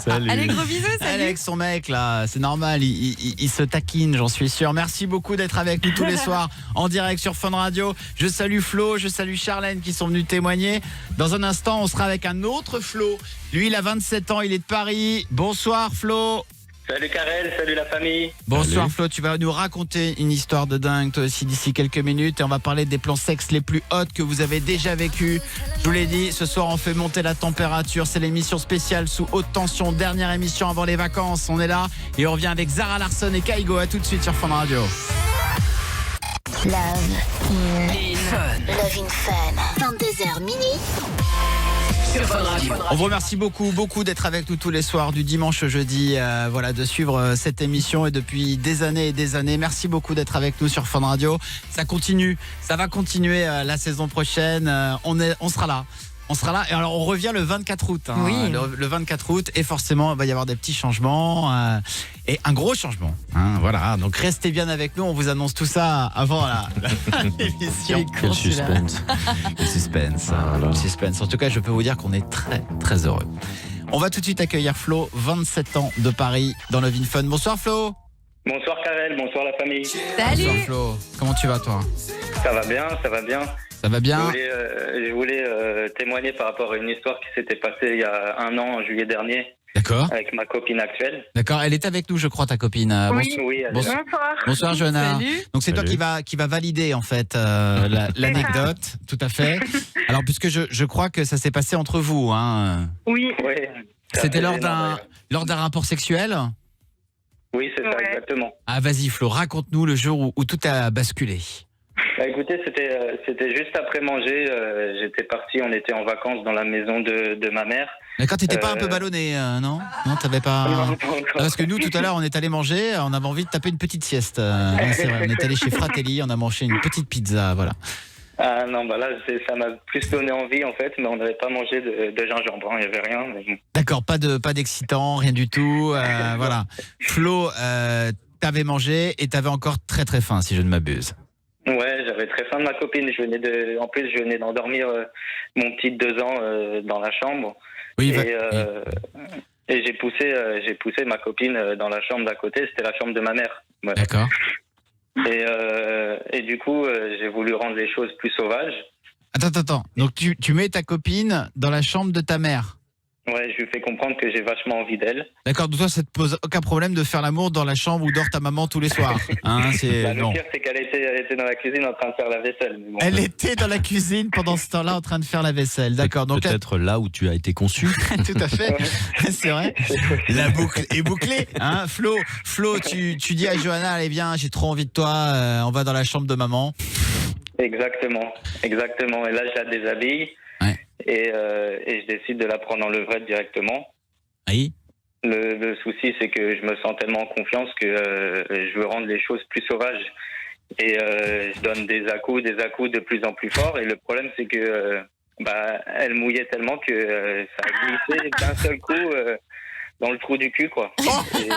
Salut. Allez, gros bisous, salut. Elle est avec son mec là, c'est normal, il se taquine, j'en suis sûr. Merci beaucoup d'être avec nous tous les soirs en direct sur Fun Radio. Je salue Flo, je salue Charlène qui sont venus témoigner. Dans un instant, on sera avec un autre Flo. Lui, il a 27 ans, il est de Paris. Bonsoir Flo. Salut Karel, salut la famille. Bonsoir Salut. Flo, tu vas nous raconter une histoire de dingue toi aussi d'ici quelques minutes et on va parler des plans sexes les plus hot que vous avez déjà vécu. Je vous l'ai dit, ce soir on fait monter la température, c'est l'émission spéciale sous haute tension, dernière émission avant les vacances, on est là et on revient avec Zara Larsson et Kaigo, à tout de suite sur Fun Radio. Love in Fun. Love in Fun. 22h minuit. Sur Fun Radio. On vous remercie beaucoup d'être avec nous tous les soirs du dimanche au jeudi, voilà, de suivre cette émission et depuis des années et des années. Merci beaucoup d'être avec nous sur Fun Radio. Ça continue, ça va continuer la saison prochaine. On sera là. On sera là. Et alors, on revient le 24 août. Oui. Le 24 août. Et forcément, il va y avoir des petits changements. Et un gros changement. Voilà. Donc, restez bien avec nous. On vous annonce tout ça avant l'émission. Quel suspense. Le suspense. Voilà. Le suspense. En tout cas, je peux vous dire qu'on est très heureux. On va tout de suite accueillir Flo, 27 ans de Paris, dans Love in Fun. Bonsoir Flo. Bonsoir Karel, bonsoir la famille. Salut. Bonsoir Flo. Comment tu vas toi? Ça va bien, ça va bien. Ça va bien? Je voulais témoigner par rapport à une histoire qui s'était passée il y a un an, en juillet dernier, D'accord. avec ma copine actuelle. D'accord. Elle est avec nous, je crois, ta copine. Oui. Oui, elle est Bonsoir. là. Bonsoir. Bonsoir Johanna. Salut. Donc c'est toi Salut. qui va valider en fait l'anecdote, tout à fait. Alors puisque je crois que ça s'est passé entre vous, hein. Oui. Oui. C'était lors d'un d'un rapport sexuel. Oui, c'est ça, Ouais. exactement. Ah vas-y Flo, raconte-nous le jour où tout a basculé. Écoutez, c'était juste après manger. J'étais parti, on était en vacances dans la maison de ma mère. D'accord, t'étais pas un peu ballonné, non? Non, t'avais pas. Non, pas encore. Parce que nous tout à l'heure on est allé manger, on avait envie de taper une petite sieste. C'est vrai, on est allé chez Fratelli, on a mangé une petite pizza, voilà. Ah non, bah là, ça m'a plus donné envie en fait, mais on n'avait pas mangé de gingembre, il n'y avait rien. Mais bon. D'accord, pas d'excitant, rien du tout. Voilà. Flo, t'avais mangé et t'avais encore très faim, si je ne m'abuse. Ouais, j'avais très faim de ma copine. En plus, je venais d'endormir mon petit de 2 ans dans la chambre. Oui, Et j'ai poussé ma copine dans la chambre d'à côté. C'était la chambre de ma mère. Ouais. D'accord. Et du coup, j'ai voulu rendre les choses plus sauvages. Attends. Donc tu mets ta copine dans la chambre de ta mère. Ouais, je lui fais comprendre que j'ai vachement envie d'elle. D'accord, donc toi ça te pose aucun problème de faire l'amour dans la chambre où dort ta maman tous les soirs. Hein, Le non. pire, c'est qu'elle était dans la cuisine en train de faire la vaisselle. Mais bon. Elle était dans la cuisine pendant ce temps-là en train de faire la vaisselle. D'accord, donc Peut-être là où tu as été conçu. tout à fait. C'est vrai. La boucle est bouclée. Hein, Flo, tu dis à Johanna, allez viens, j'ai trop envie de toi, on va dans la chambre de maman. Exactement. Et là, je la déshabille. Ouais. Et je décide de la prendre en levrette directement. Oui. Le souci, c'est que je me sens tellement en confiance que je veux rendre les choses plus sauvages. Et je donne des à-coups de plus en plus forts. Et le problème, c'est que elle mouillait tellement que ça a glissé d'un seul coup dans le trou du cul, quoi. Et-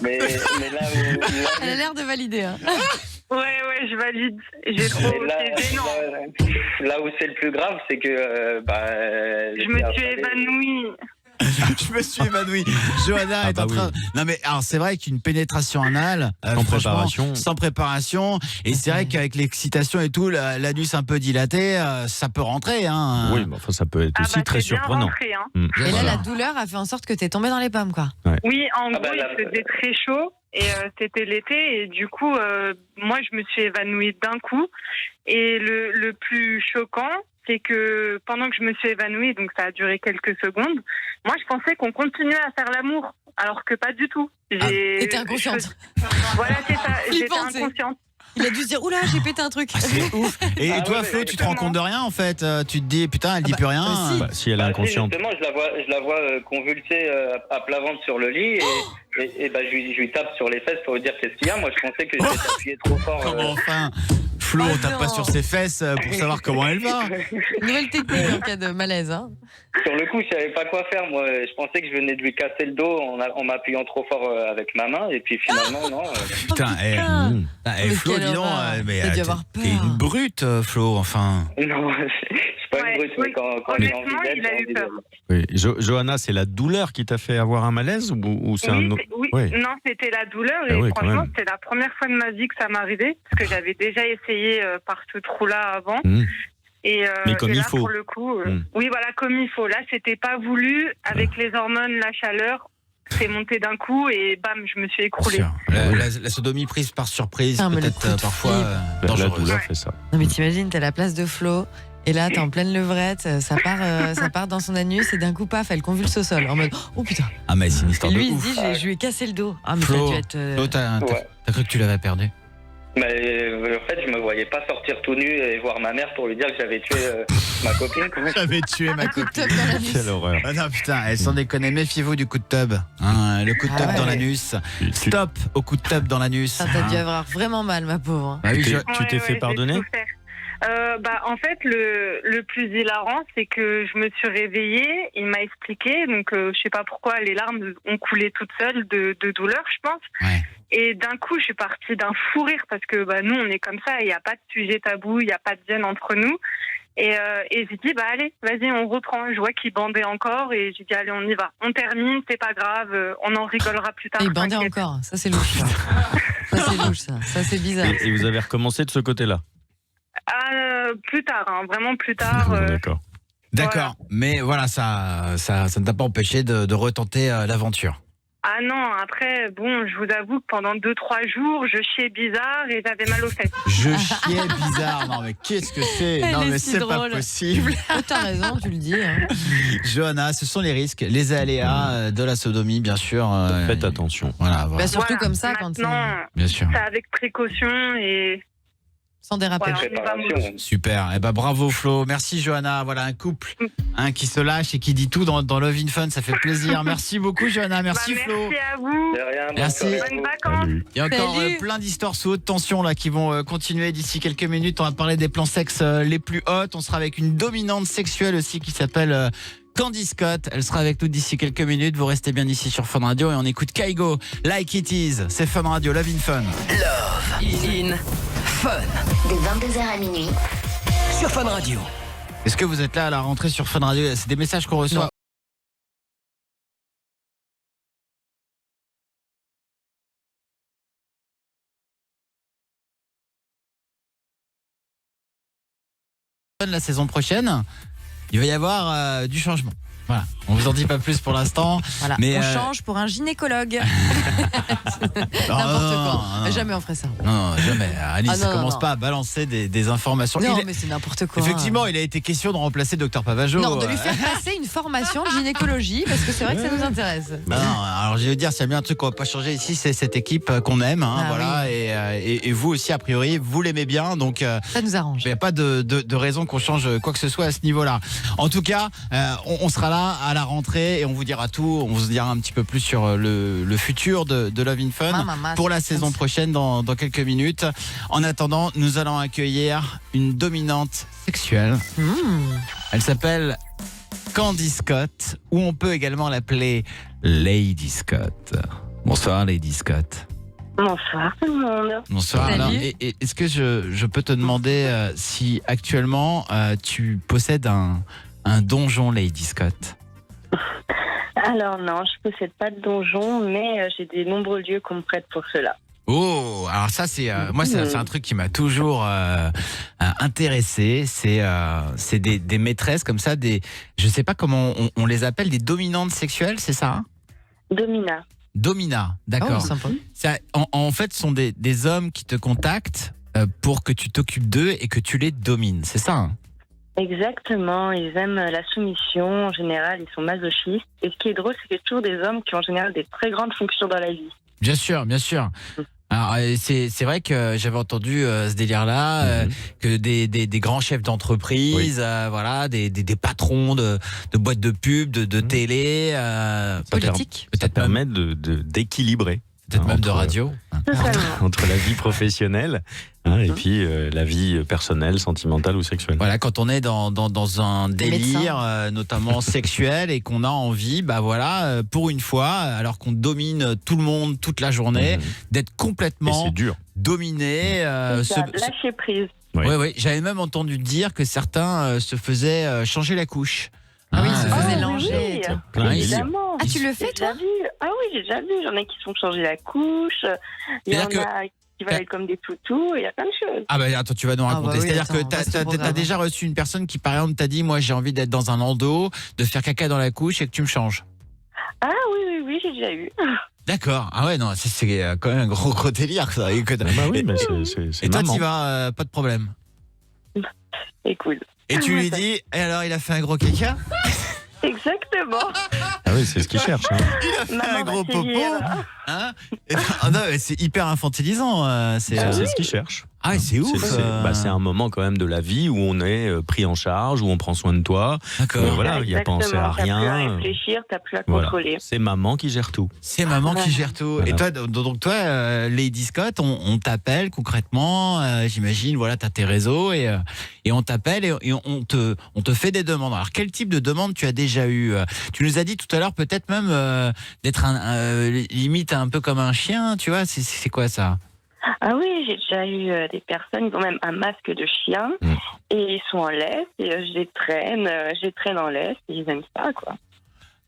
mais là où... Elle a l'air de valider. Hein. Ouais, je valide. J'ai trop. C'est gênant. Là où c'est le plus grave, c'est que Je me suis évanouie. Je me suis évanoui. Johanna est en train. Oui. Non mais alors c'est vrai qu'une pénétration anale Sans préparation. sans préparation, et c'est vrai qu'avec l'excitation et tout, l'anus un peu dilaté, ça peut rentrer. Hein. Oui, mais enfin, ça peut être aussi très c'est bien surprenant. rentré, hein. Et Et là, voilà. la douleur a fait en sorte que t'es tombé dans les pommes, quoi. Oui, en gros, là, il faisait très chaud et c'était l'été et du coup, moi, je me suis évanouie d'un coup. Et le plus choquant, c'est que pendant que je me suis évanouie, donc ça a duré quelques secondes, moi, je pensais qu'on continuait à faire l'amour, alors que pas du tout. T'étais inconsciente. Voilà, c'est ça. J'étais Flippant, c'est. inconsciente. Il a dû se dire, oula, j'ai pété un truc. C'est ouf. Et toi, Flo, tu te rends compte de rien en fait? Tu te dis, putain, elle dit plus rien. Si elle est inconsciente. Justement, je la vois convulser à plat ventre sur le lit et je lui tape sur les fesses pour lui dire qu'est-ce qu'il y a. Moi, je pensais que j'étais appuyé trop fort. Comment enfin Flo, on tape pas sur ses fesses pour savoir comment elle va. Nouvelle technique en cas de malaise. Hein. Sur le coup, je savais pas quoi faire. Moi, je pensais que je venais de lui casser le dos en m'appuyant trop fort avec ma main. Et puis finalement, non. Putain, Flo, dis donc, mais t'es une brute, Flo, enfin. Non, je suis pas une brute, mais quand j'ai envie d'être, il a eu peur. Oui. Johanna, c'est la douleur qui t'a fait avoir un malaise ou c'est un autre? Oui, non, c'était la douleur et franchement, c'était la première fois de ma vie que ça m'arrivait parce que j'avais déjà essayé par ce trou-là avant. Et, mais comme et là, il faut. pour le coup, oui, voilà, comme il faut. Là, c'était pas voulu. Avec les hormones, la chaleur, c'est monté d'un coup et bam, je me suis écroulée. La sodomie prise par surprise, peut-être parfois dangereuse. La douleur fait ça. Non, mais t'imagines, t'es à la place de Flo. Et là, t'es en pleine levrette, ça part dans son anus et d'un coup, paf, elle convulse au sol. En mode, oh putain. Ah, mais c'est une histoire et de lui, ouf. il se dit, je lui ai cassé le dos. Ah, mais Flo, ça a dû être. T'as cru que tu l'avais perdu? Mais en fait, je me voyais pas sortir tout nu et voir ma mère pour lui dire que j'avais tué ma copine. J'avais tué ma copine. Quelle horreur. Ah non, putain, elle s'en déconne. Méfiez-vous du coup de tub. Le coup de tub dans l'anus. Stop au coup de tub dans l'anus. Ça t'a dû avoir vraiment mal, ma pauvre. Bah oui, tu t'es fait pardonner? En fait, le plus hilarant, c'est que je me suis réveillée, il m'a expliqué, donc je sais pas pourquoi les larmes ont coulé toutes seules de douleur, je pense. Ouais. Et d'un coup, je suis partie d'un fou rire parce que nous, on est comme ça, il n'y a pas de sujet tabou, il n'y a pas de gêne entre nous. Et j'ai dit, allez, vas-y, on reprend. Je vois qu'il bandait encore et j'ai dit, allez, on y va. On termine, c'est pas grave, on en rigolera plus tard. Et il bandait encore, ça c'est louche. Ça c'est louche, ça c'est bizarre. Et vous avez recommencé de ce côté-là? Plus tard, vraiment plus tard. D'accord, mais voilà, ça ne t'a pas empêché de retenter l'aventure. Ah non, après, bon, je vous avoue que pendant 2-3 jours, je chiais bizarre et j'avais mal aux fesses. Je chiais bizarre, non mais qu'est-ce que c'est? Non mais c'est pas possible. T'as raison, tu le dis. Hein. Johanna, ce sont les risques, les aléas de la sodomie, bien sûr. Faites attention. Voilà. Bah, surtout comme ça, quand c'est... Bien sûr. C'est avec précaution et... Sans dérapage. Super. Bravo Flo. Merci Johanna. Voilà un couple qui se lâche et qui dit tout dans Love in Fun. Ça fait plaisir. Merci beaucoup Johanna. Merci Flo. Merci à vous. De rien, merci. Bonnes vacances. Il y a encore plein d'histoires sous haute tension là qui vont continuer d'ici quelques minutes. On va parler des plans sexe les plus hautes. On sera avec une dominante sexuelle aussi qui s'appelle Candy Scott. Elle sera avec nous d'ici quelques minutes. Vous restez bien ici sur Fun Radio et on écoute Kygo, Like It Is. C'est Fun Radio, Love in Fun. Love in Fun. De 22h à minuit. Sur Fun Radio. Est-ce que vous êtes là à la rentrée sur Fun Radio? C'est des messages qu'on reçoit. La saison prochaine, il va y avoir du changement. Voilà, on vous en dit pas plus pour l'instant. Voilà, mais on change pour un gynécologue. N'importe quoi. Non. Jamais on ferait ça. Non, jamais. Alice, commence pas à balancer des informations. Non, mais c'est n'importe quoi. Effectivement, il a été question de remplacer Dr Pavageau. Non, de lui faire passer une formation de gynécologie, parce que c'est vrai que ça nous intéresse. Non, alors je vais dire, s'il y a bien un truc qu'on va pas changer ici, c'est cette équipe qu'on aime. Voilà, oui. et vous aussi, a priori, vous l'aimez bien. Donc, ça nous arrange. Il n'y a pas de raison qu'on change quoi que ce soit à ce niveau-là. En tout cas, on sera là à la rentrée et on vous dira tout, on vous dira un petit peu plus sur le futur de Love in Fun pour la saison prochaine dans quelques minutes. En attendant, nous allons accueillir une dominante sexuelle. Elle s'appelle Candy Scott, ou on peut également l'appeler Lady Scott. Bonsoir Lady Scott. Bonsoir tout le monde. Bonsoir. Alors, est-ce que je peux te demander si actuellement tu possèdes un donjon, Lady Scott? Alors non, je possède pas de donjon, mais j'ai des nombreux lieux qu'on me prête pour cela. Oh, alors ça c'est moi c'est un truc qui m'a toujours intéressé. C'est des maîtresses comme ça, je sais pas comment on les appelle, des dominantes sexuelles, c'est ça hein? Domina, d'accord. En fait, ce sont des hommes qui te contactent pour que tu t'occupes d'eux et que tu les domines, c'est ça hein? Exactement, ils aiment la soumission, en général, ils sont masochistes. Et ce qui est drôle, c'est que c'est toujours des hommes qui ont en général des très grandes fonctions dans la vie. Bien sûr, bien sûr. Alors, c'est vrai que j'avais entendu ce délire-là, que des grands chefs d'entreprise, voilà, des patrons de boîtes de pub, de télé, politique, ça permet d'équilibrer. Peut-être même de radio. Entre la vie professionnelle et puis la vie personnelle, sentimentale ou sexuelle. Voilà, quand on est dans un délire, notamment sexuel, et qu'on a envie, pour une fois, alors qu'on domine tout le monde toute la journée, d'être complètement dominé. Lâcher prise. Oui, j'avais même entendu dire que certains se faisaient changer la couche. Ah oui, ils se faisaient langer. Évidemment. Ah, tu le fais, toi? Ah oui, j'ai déjà vu. Il y en a qui se font changer la couche. Il y en a qui veulent être comme des toutous. Il y a plein de choses. Ah bah attends, tu vas nous raconter. C'est-à-dire que t'as déjà reçu une personne qui, par exemple, t'a dit, moi j'ai envie d'être dans un landau, de faire caca dans la couche et que tu me changes. Ah oui, j'ai déjà eu. D'accord. Ah ouais, non, c'est quand même un gros délire, ça. Oui, mais c'est et toi, maman. t'y vas, pas de problème. C'est cool. Et tu lui dis, et alors, il a fait un gros caca? Exactement. Ah oui, c'est ce qu'il cherche. Il a fait un gros popo. Hein? Non, c'est hyper infantilisant. C'est ce qu'il cherche. Ah, c'est ouf. C'est un moment quand même de la vie où on est pris en charge, où on prend soin de toi. D'accord. Voilà, il n'y a pensé à rien. T'as plus à réfléchir, t'as plus à contrôler. C'est maman qui gère tout. C'est maman qui gère tout. Voilà. Et toi, Lady Scott, on t'appelle concrètement, j'imagine, voilà, t'as tes réseaux et on t'appelle et on te fait des demandes. Alors, quel type de demande tu as déjà eu? Tu nous as dit tout à l'heure peut-être même d'être limite un peu comme un chien, tu vois, c'est quoi ça? Ah oui, j'ai déjà eu des personnes qui ont même un masque de chien et ils sont en laisse et je les traîne en laisse et ils aiment ça, quoi.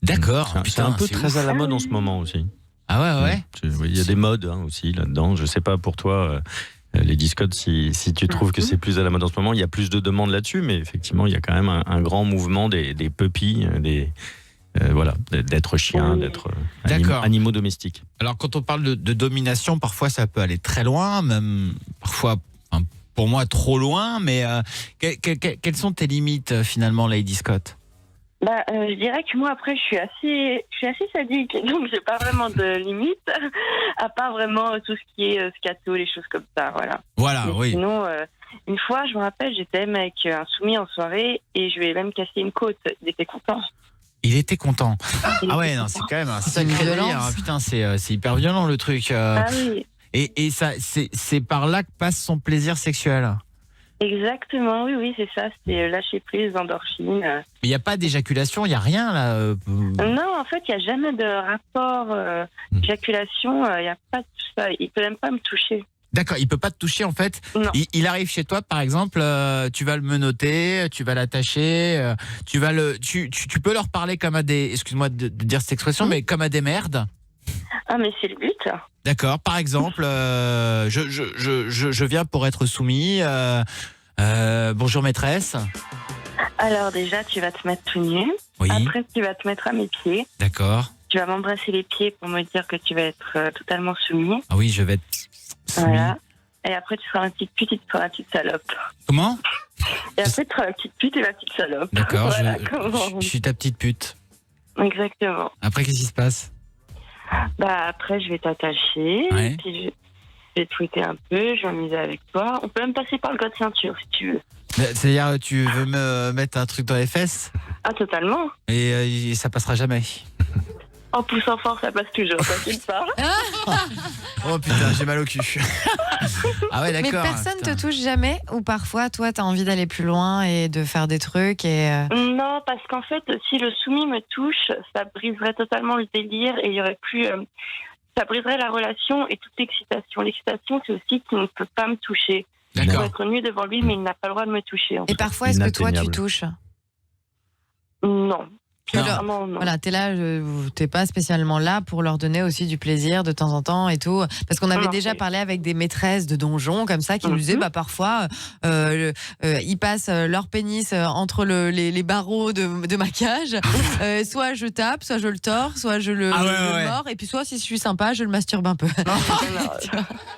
D'accord. C'est un peu très à la mode en ce moment aussi. Ah ouais. Il y a des modes aussi là-dedans. Je sais pas pour toi, Lady Scott, si tu trouves que c'est plus à la mode en ce moment. Il y a plus de demandes là-dessus, mais effectivement, il y a quand même un grand mouvement des puppies, d'être chien, d'être animaux domestiques. Alors quand on parle de domination, parfois ça peut aller très loin, même parfois pour moi trop loin, mais quelles sont tes limites finalement, Lady Scott? Je dirais que moi après je suis assez sadique, donc j'ai pas vraiment de limites, à part vraiment tout ce qui est scato, les choses comme ça, voilà. Voilà, mais oui. Sinon, une fois, je me rappelle, j'étais même avec un soumis en soirée et je lui ai même cassé une côte. Il était content. Il était content. Ah ouais, non, c'est quand même un sacré délire. Putain, c'est hyper violent le truc. Ah oui. Et ça, c'est par là que passe son plaisir sexuel. Exactement, oui, c'est ça. C'est lâcher prise, endorphine. Mais il n'y a pas d'éjaculation, il n'y a rien là. Non, en fait, il n'y a jamais de rapport d'éjaculation. Il n'y a pas tout ça. Il ne peut même pas me toucher. D'accord, il peut pas te toucher en fait. Il arrive chez toi, par exemple, tu vas le menotter, tu vas l'attacher, tu peux leur parler comme à des, excuse-moi de dire cette expression, mais comme à des merdes. Ah mais c'est le but. D'accord. Par exemple, je viens pour être soumis. Bonjour maîtresse. Alors déjà, tu vas te mettre tout nu. Oui. Après, tu vas te mettre à mes pieds. D'accord. Tu vas m'embrasser les pieds pour me dire que tu vas être totalement soumis. Ah oui, je vais être soumis. Voilà. Et après, tu seras une petite pute et tu seras une petite salope. Comment? Et après, tu seras la petite pute et la petite salope. D'accord, voilà, je suis ta petite pute. Exactement. Après, qu'est-ce qui se passe? Après, je vais t'attacher. Ouais. Puis je vais te fouetter un peu, je vais m'amuser avec toi. On peut même passer par le code ceinture si tu veux. C'est-à-dire, tu veux me mettre un truc dans les fesses? Ah, totalement. Et ça passera jamais. En poussant fort, ça passe toujours, t'inquiète pas. Oh putain, j'ai mal au cul. Ah ouais, d'accord. Mais personne te touche jamais? Ou parfois, toi, t'as envie d'aller plus loin et de faire des trucs et Non, parce qu'en fait, si le soumis me touche, ça briserait totalement le délire et il y aurait plus... ça briserait la relation et toute l'excitation. L'excitation, c'est aussi qu'il ne peut pas me toucher. D'accord. Je peux être nue devant lui, mais il n'a pas le droit de me toucher. Et parfois, est-ce que toi, tu touches? Non. Non. Voilà, t'es là, t'es pas spécialement là pour leur donner aussi du plaisir de temps en temps et tout. Parce qu'on avait déjà parlé avec des maîtresses de donjons comme ça qui nous disaient parfois ils passent leur pénis entre les barreaux de ma cage. Soit je tape, soit je le tords, soit je le mords, et puis soit si je suis sympa, je le masturbe un peu.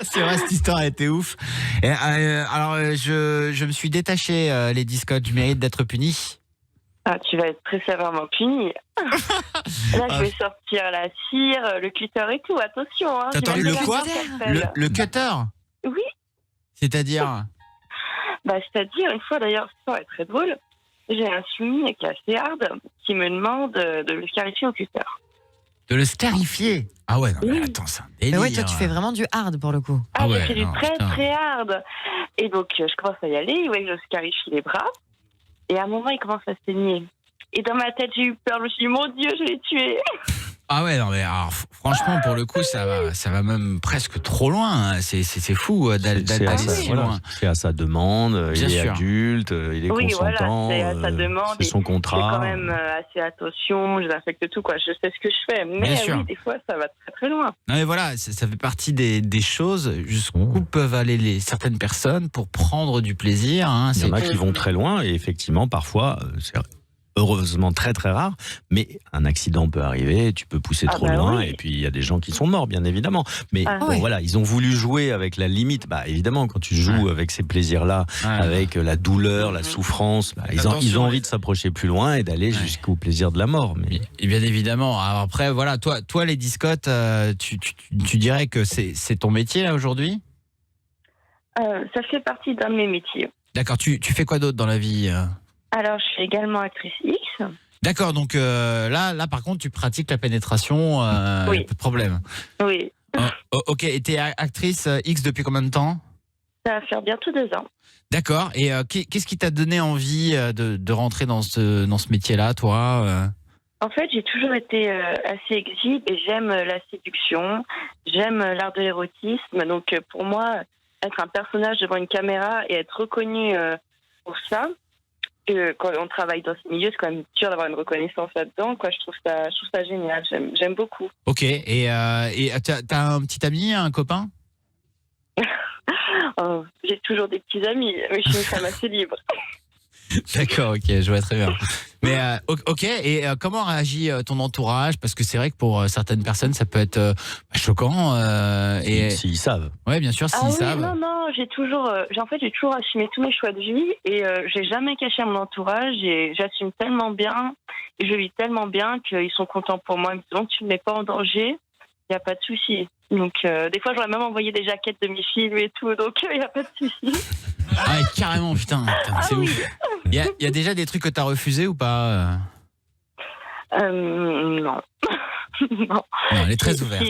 C'est vrai, cette histoire a été ouf. Et, alors je me suis détaché, Lady Scott, du mérite d'être puni. Ah, tu vas être très sévèrement puni. Là, je vais sortir la cire, le cutter et tout. Attention. Hein, Attends, le quoi? Le cutter? Oui. C'est-à-dire? C'est-à-dire, une fois d'ailleurs, ça est très drôle, j'ai un soumis qui est assez hard qui me demande de le scarifier au cutter. De le scarifier? Ah ouais, non, mais attends, c'est un délire. Ouais, toi, tu fais vraiment du hard pour le coup. Ah ouais, j'ai fait du très hard. Et donc, je commence à y aller, je le scarifie les bras. Et à un moment, il commence à saigner. Et dans ma tête, j'ai eu peur. Je me suis dit, mon Dieu, je l'ai tué. Ah ouais, non mais alors, franchement, pour le coup, ça va même presque trop loin. Hein. C'est fou d'aller si loin. C'est à sa demande, il est adulte, il est consentant, c'est à sa demande. c'est son contrat. Je fais quand même assez attention, je désinfecte tout, quoi. Je sais ce que je fais. Mais oui, des fois, ça va très très loin. Non mais voilà, ça fait partie des choses jusqu'où peuvent aller certaines personnes pour prendre du plaisir. Hein. Il y en a qui vont très loin et effectivement, parfois, c'est heureusement très très rare, mais un accident peut arriver, tu peux pousser trop loin et puis il y a des gens qui sont morts bien évidemment. Mais voilà, ils ont voulu jouer avec la limite. Évidemment, quand tu joues avec ces plaisirs-là, avec la douleur, la souffrance, ils ont envie de s'approcher plus loin et d'aller jusqu'au plaisir de la mort. Mais... Et bien évidemment. Alors après, voilà, toi Lady Scott, tu dirais que c'est ton métier là aujourd'hui? Ça fait partie d'un de mes métiers. D'accord. Tu fais quoi d'autre dans la vie? Alors, je suis également actrice X. D'accord, donc là, par contre, tu pratiques la pénétration, pas de problème. Oui. Ok, et t'es actrice X depuis combien de temps? Ça va faire bientôt 2 ans. D'accord, et qu'est-ce qui t'a donné envie de rentrer dans ce métier-là, toi En fait, j'ai toujours été assez exhibe et j'aime la séduction, j'aime l'art de l'érotisme. Donc, pour moi, être un personnage devant une caméra et être reconnu pour ça, quand on travaille dans ce milieu, c'est quand même dur d'avoir une reconnaissance là-dedans. Je trouve ça génial. J'aime beaucoup. Ok. Et t'as un petit ami, un copain? J'ai toujours des petits amis, mais je suis une femme assez libre. D'accord, ok, je vois très bien. Mais ok, et comment réagit ton entourage? Parce que c'est vrai que pour certaines personnes, ça peut être choquant. Et s'ils savent. Ouais, bien sûr, s'ils savent. Non, j'ai toujours assumé tous mes choix de vie et j'ai jamais caché à mon entourage et j'assume tellement bien et je vis tellement bien qu'ils sont contents pour moi. Ils me disent donc tu ne mets pas en danger, il n'y a pas de souci. Donc des fois j'aurais même envoyé des jaquettes de mes films et tout, donc il n'y a pas de souci. Ah, carrément, putain c'est ouf. Il y a déjà des trucs que t'as refusés ou pas? Non. Non. Elle est très ouverte.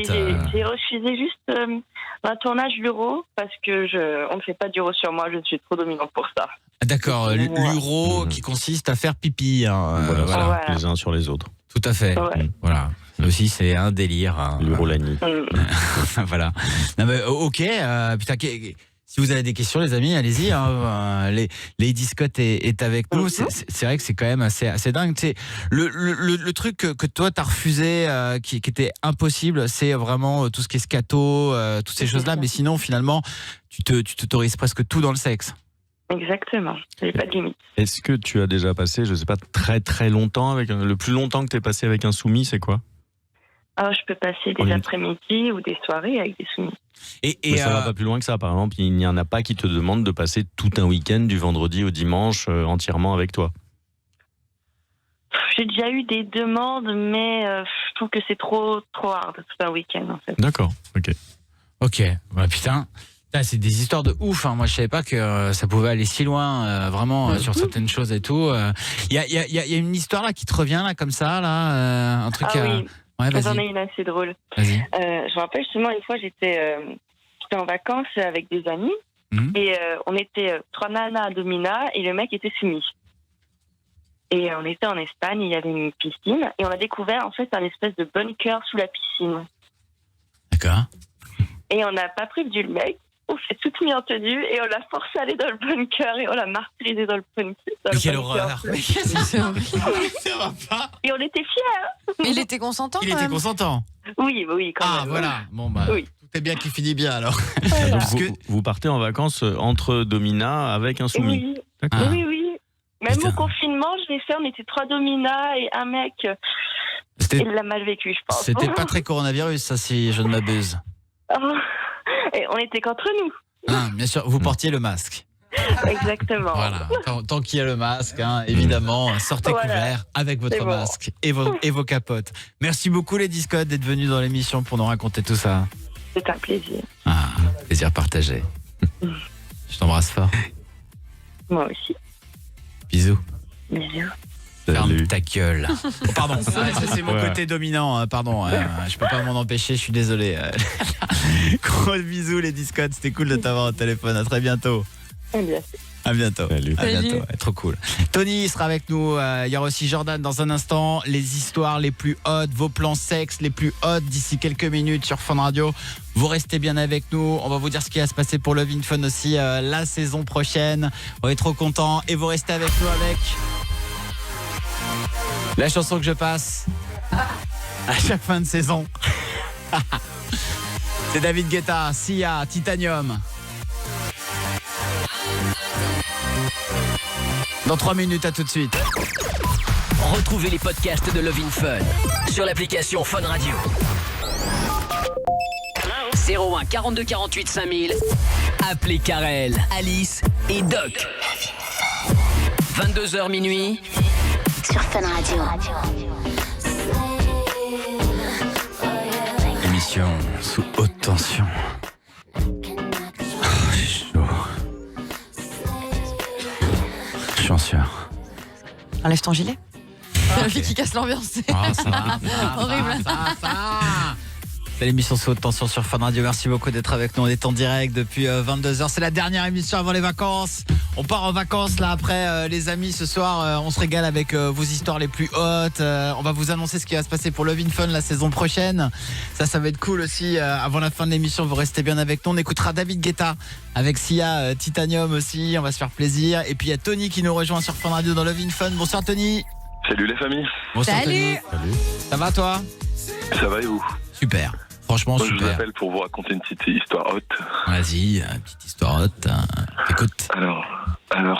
J'ai refusé juste un tournage l'uro parce que on ne fait pas d'uro sur moi, je suis trop dominante pour ça. D'accord, l'uro qui consiste à faire pipi. Voilà, les uns sur les autres. Tout à fait. Voilà. Aussi, c'est un délire. L'urolanie. Voilà. Non, mais, ok, putain, si vous avez des questions, les amis, allez-y. Lady Scott est avec nous. C'est vrai que c'est quand même assez dingue. Tu sais, le truc que toi, t'as refusé, qui était impossible, c'est vraiment tout ce qui est scato, toutes ces choses-là. Mais sinon, finalement, tu t'autorises presque tout dans le sexe. Exactement. Il n'y a pas de limite. Est-ce que tu as déjà passé, je ne sais pas, très très longtemps avec le plus longtemps que tu es passé avec un soumis, c'est quoi? Alors, je peux passer des après-midi ou des soirées avec des soumis. Mais ça va pas plus loin que ça. Par exemple, il n'y en a pas qui te demandent de passer tout un week-end du vendredi au dimanche entièrement avec toi. J'ai déjà eu des demandes, mais je trouve que c'est trop hard tout un week-end en fait. D'accord, ok. Bah, putain. C'est des histoires de ouf. Moi, je savais pas que ça pouvait aller si loin, vraiment sur certaines choses et tout. Il y a une histoire là qui te revient là comme ça, là, un truc. Oui. Ouais, vas-y. J'en ai une assez drôle. Vas-y. Je me rappelle justement une fois, j'étais en vacances avec des amis et on était 3 nanas à Domina et le mec était soumis. Et on était en Espagne, il y avait une piscine et on a découvert en fait un espèce de bunker sous la piscine. D'accord. Et on n'a pas prévenu le mec. On s'est toutes mis en tenue et on l'a forcé à aller dans le bunker et on l'a martyrisé dans le bunker. Mais quelle horreur! Mais c'est horrible. Ça va pas! Et on était fiers! Mais il était consentant Il était consentant? Oui, quand même. Ah, voilà. Bon, bah, oui. Tout est bien qui finit bien alors. Voilà. Donc, vous partez en vacances entre Domina avec un soumis? Oui. Oui. Même au confinement, je l'ai fait, on était 3 Domina et un mec. Il l'a mal vécu, je pense. C'était pas très coronavirus, ça, si je ne m'abuse. Et on était qu'entre nous. Bien sûr, vous portiez le masque. Exactement. Voilà, tant qu'il y a le masque, hein, évidemment, sortez Voilà. couverts avec votre C'est bon. masque et vos capotes. Merci beaucoup Lady Scott d'être venue dans l'émission pour nous raconter tout ça. C'est un plaisir. Ah, plaisir partagé. Je t'embrasse fort. Moi aussi. Bisous. Bisous. Ferme ta gueule. Oh, pardon, ça, c'est mon Ouais. côté dominant. Pardon, je peux pas m'en empêcher, je suis désolé. Gros bisous Lady Scott, c'était cool de t'avoir au téléphone. À très bientôt. Eh bien, À bientôt. Salut. À bientôt. Ouais, trop cool. Tony sera avec nous. Il y aura aussi Jordan dans un instant. Les histoires les plus hautes, vos plans sexe les plus hautes d'ici quelques minutes sur Fun Radio. Vous restez bien avec nous. On va vous dire ce qui va se passer pour Love in Fun aussi la saison prochaine. On est trop contents et vous restez avec nous avec la chanson que je passe à chaque fin de saison. C'est David Guetta, Sia, Titanium. Dans 3 minutes, à tout de suite. Retrouvez les podcasts de Love in Fun sur l'application Fun Radio. 01 42 48 5000. Appelez Karel, Alice et Doc. 22h minuit. Sur Fun Radio. Émission sous haute tension. J'ai chaud. Je suis en sueur. Enlève ton gilet. C'est la fille qui casse l'ambiance. Ah, ça va, Horrible. C'est l'émission sous haute tension sur Fun Radio. Merci beaucoup d'être avec nous. On est en direct depuis 22h. C'est la dernière émission avant les vacances. On part en vacances là après les amis ce soir. On se régale avec vos histoires les plus hautes. On va vous annoncer ce qui va se passer pour Love in Fun la saison prochaine. Ça va être cool aussi. Avant la fin de l'émission, vous restez bien avec nous. On écoutera David Guetta avec Sia, Titanium aussi. On va se faire plaisir. Et puis il y a Tony qui nous rejoint sur Fun Radio dans Love in Fun. Bonsoir Tony. Salut les familles. Bonsoir Salut. Tony. Ça va toi? Ça va et vous? Super. Franchement, Moi, je vous super. appelle pour vous raconter une petite histoire haute. Vas-y, une petite histoire haute. Écoute. Alors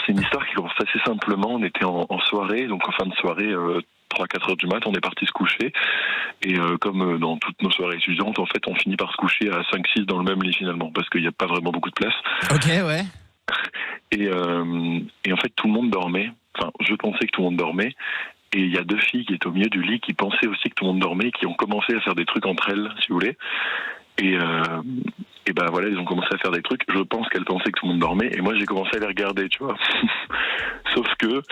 c'est une histoire qui commence assez simplement. On était en soirée, donc en fin de soirée, 3-4 heures du mat, on est parti se coucher. Et comme dans toutes nos soirées étudiantes, en fait, on finit par se coucher à 5-6 dans le même lit finalement, parce qu'il n'y a pas vraiment beaucoup de place. Ok, ouais. Et en fait, tout le monde dormait. Enfin, je pensais que tout le monde dormait. Et il y a 2 filles qui étaient au milieu du lit qui pensaient aussi que tout le monde dormait, qui ont commencé à faire des trucs entre elles, si vous voulez. Et ben voilà, ils ont commencé à faire des trucs. Je pense qu'elles pensaient que tout le monde dormait. Et moi, j'ai commencé à les regarder, tu vois. Sauf que,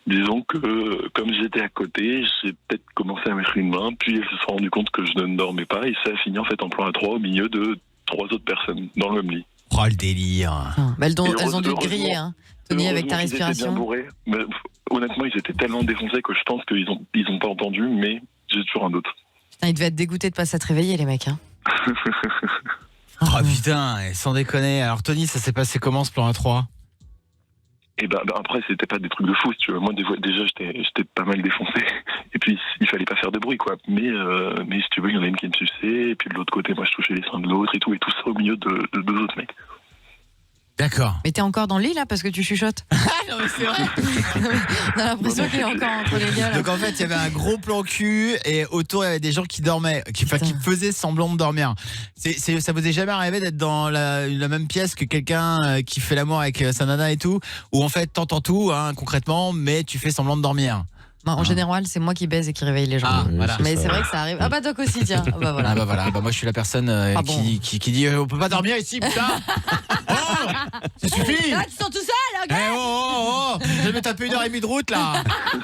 disons que, comme j'étais à côté, j'ai peut-être commencé à mettre une main. Puis elles se sont rendues compte que je ne dormais pas. Et ça a fini en fait en plan à 3 au milieu de 3 autres personnes dans le même lit. Oh, le délire. Bah, elles ont dû te griller, hein. Tony, avec ta Heureusement qu'ils étaient respiration. bien bourrés. Mais, honnêtement, ils étaient tellement défoncés que je pense qu'ils ont pas entendu, mais j'ai toujours un doute. Putain, ils devaient être dégoûtés de pas s'être réveillés, les mecs. Hein. Oh putain, sans déconner. Alors Tony, ça s'est passé comment ce plan A3? Et ben après, c'était pas des trucs de fou, si tu veux. Moi, déjà, j'étais pas mal défoncé. Et puis, il fallait pas faire de bruit, quoi. Mais si tu veux, il y en a une qui me suçait, et puis de l'autre côté, moi, je touchais les seins de l'autre et tout ça au milieu de 2 autres mecs. D'accord. Mais t'es encore dans le lit là parce que tu chuchotes. Non mais c'est vrai. On a l'impression qu'il est encore entre les gueules. Donc en fait, il y avait un gros plan cul et autour il y avait des gens qui dormaient, qui faisaient semblant de dormir. Ça vous est jamais arrivé d'être dans la même pièce que quelqu'un qui fait l'amour avec sa nana et tout, où en fait t'entends tout, hein, concrètement, mais tu fais semblant de dormir? Bah, en général, c'est moi qui baise et qui réveille les gens. Ah, voilà. Mais c'est vrai que ça arrive. Ah bah Doc aussi, tiens. Ah bah voilà. Ah bah voilà, bah moi je suis la personne qui dit on peut pas dormir ici, putain. Oh, ça suffit. Là, tu sens tout seul, ok. Je vais me taper 1h30 de route là.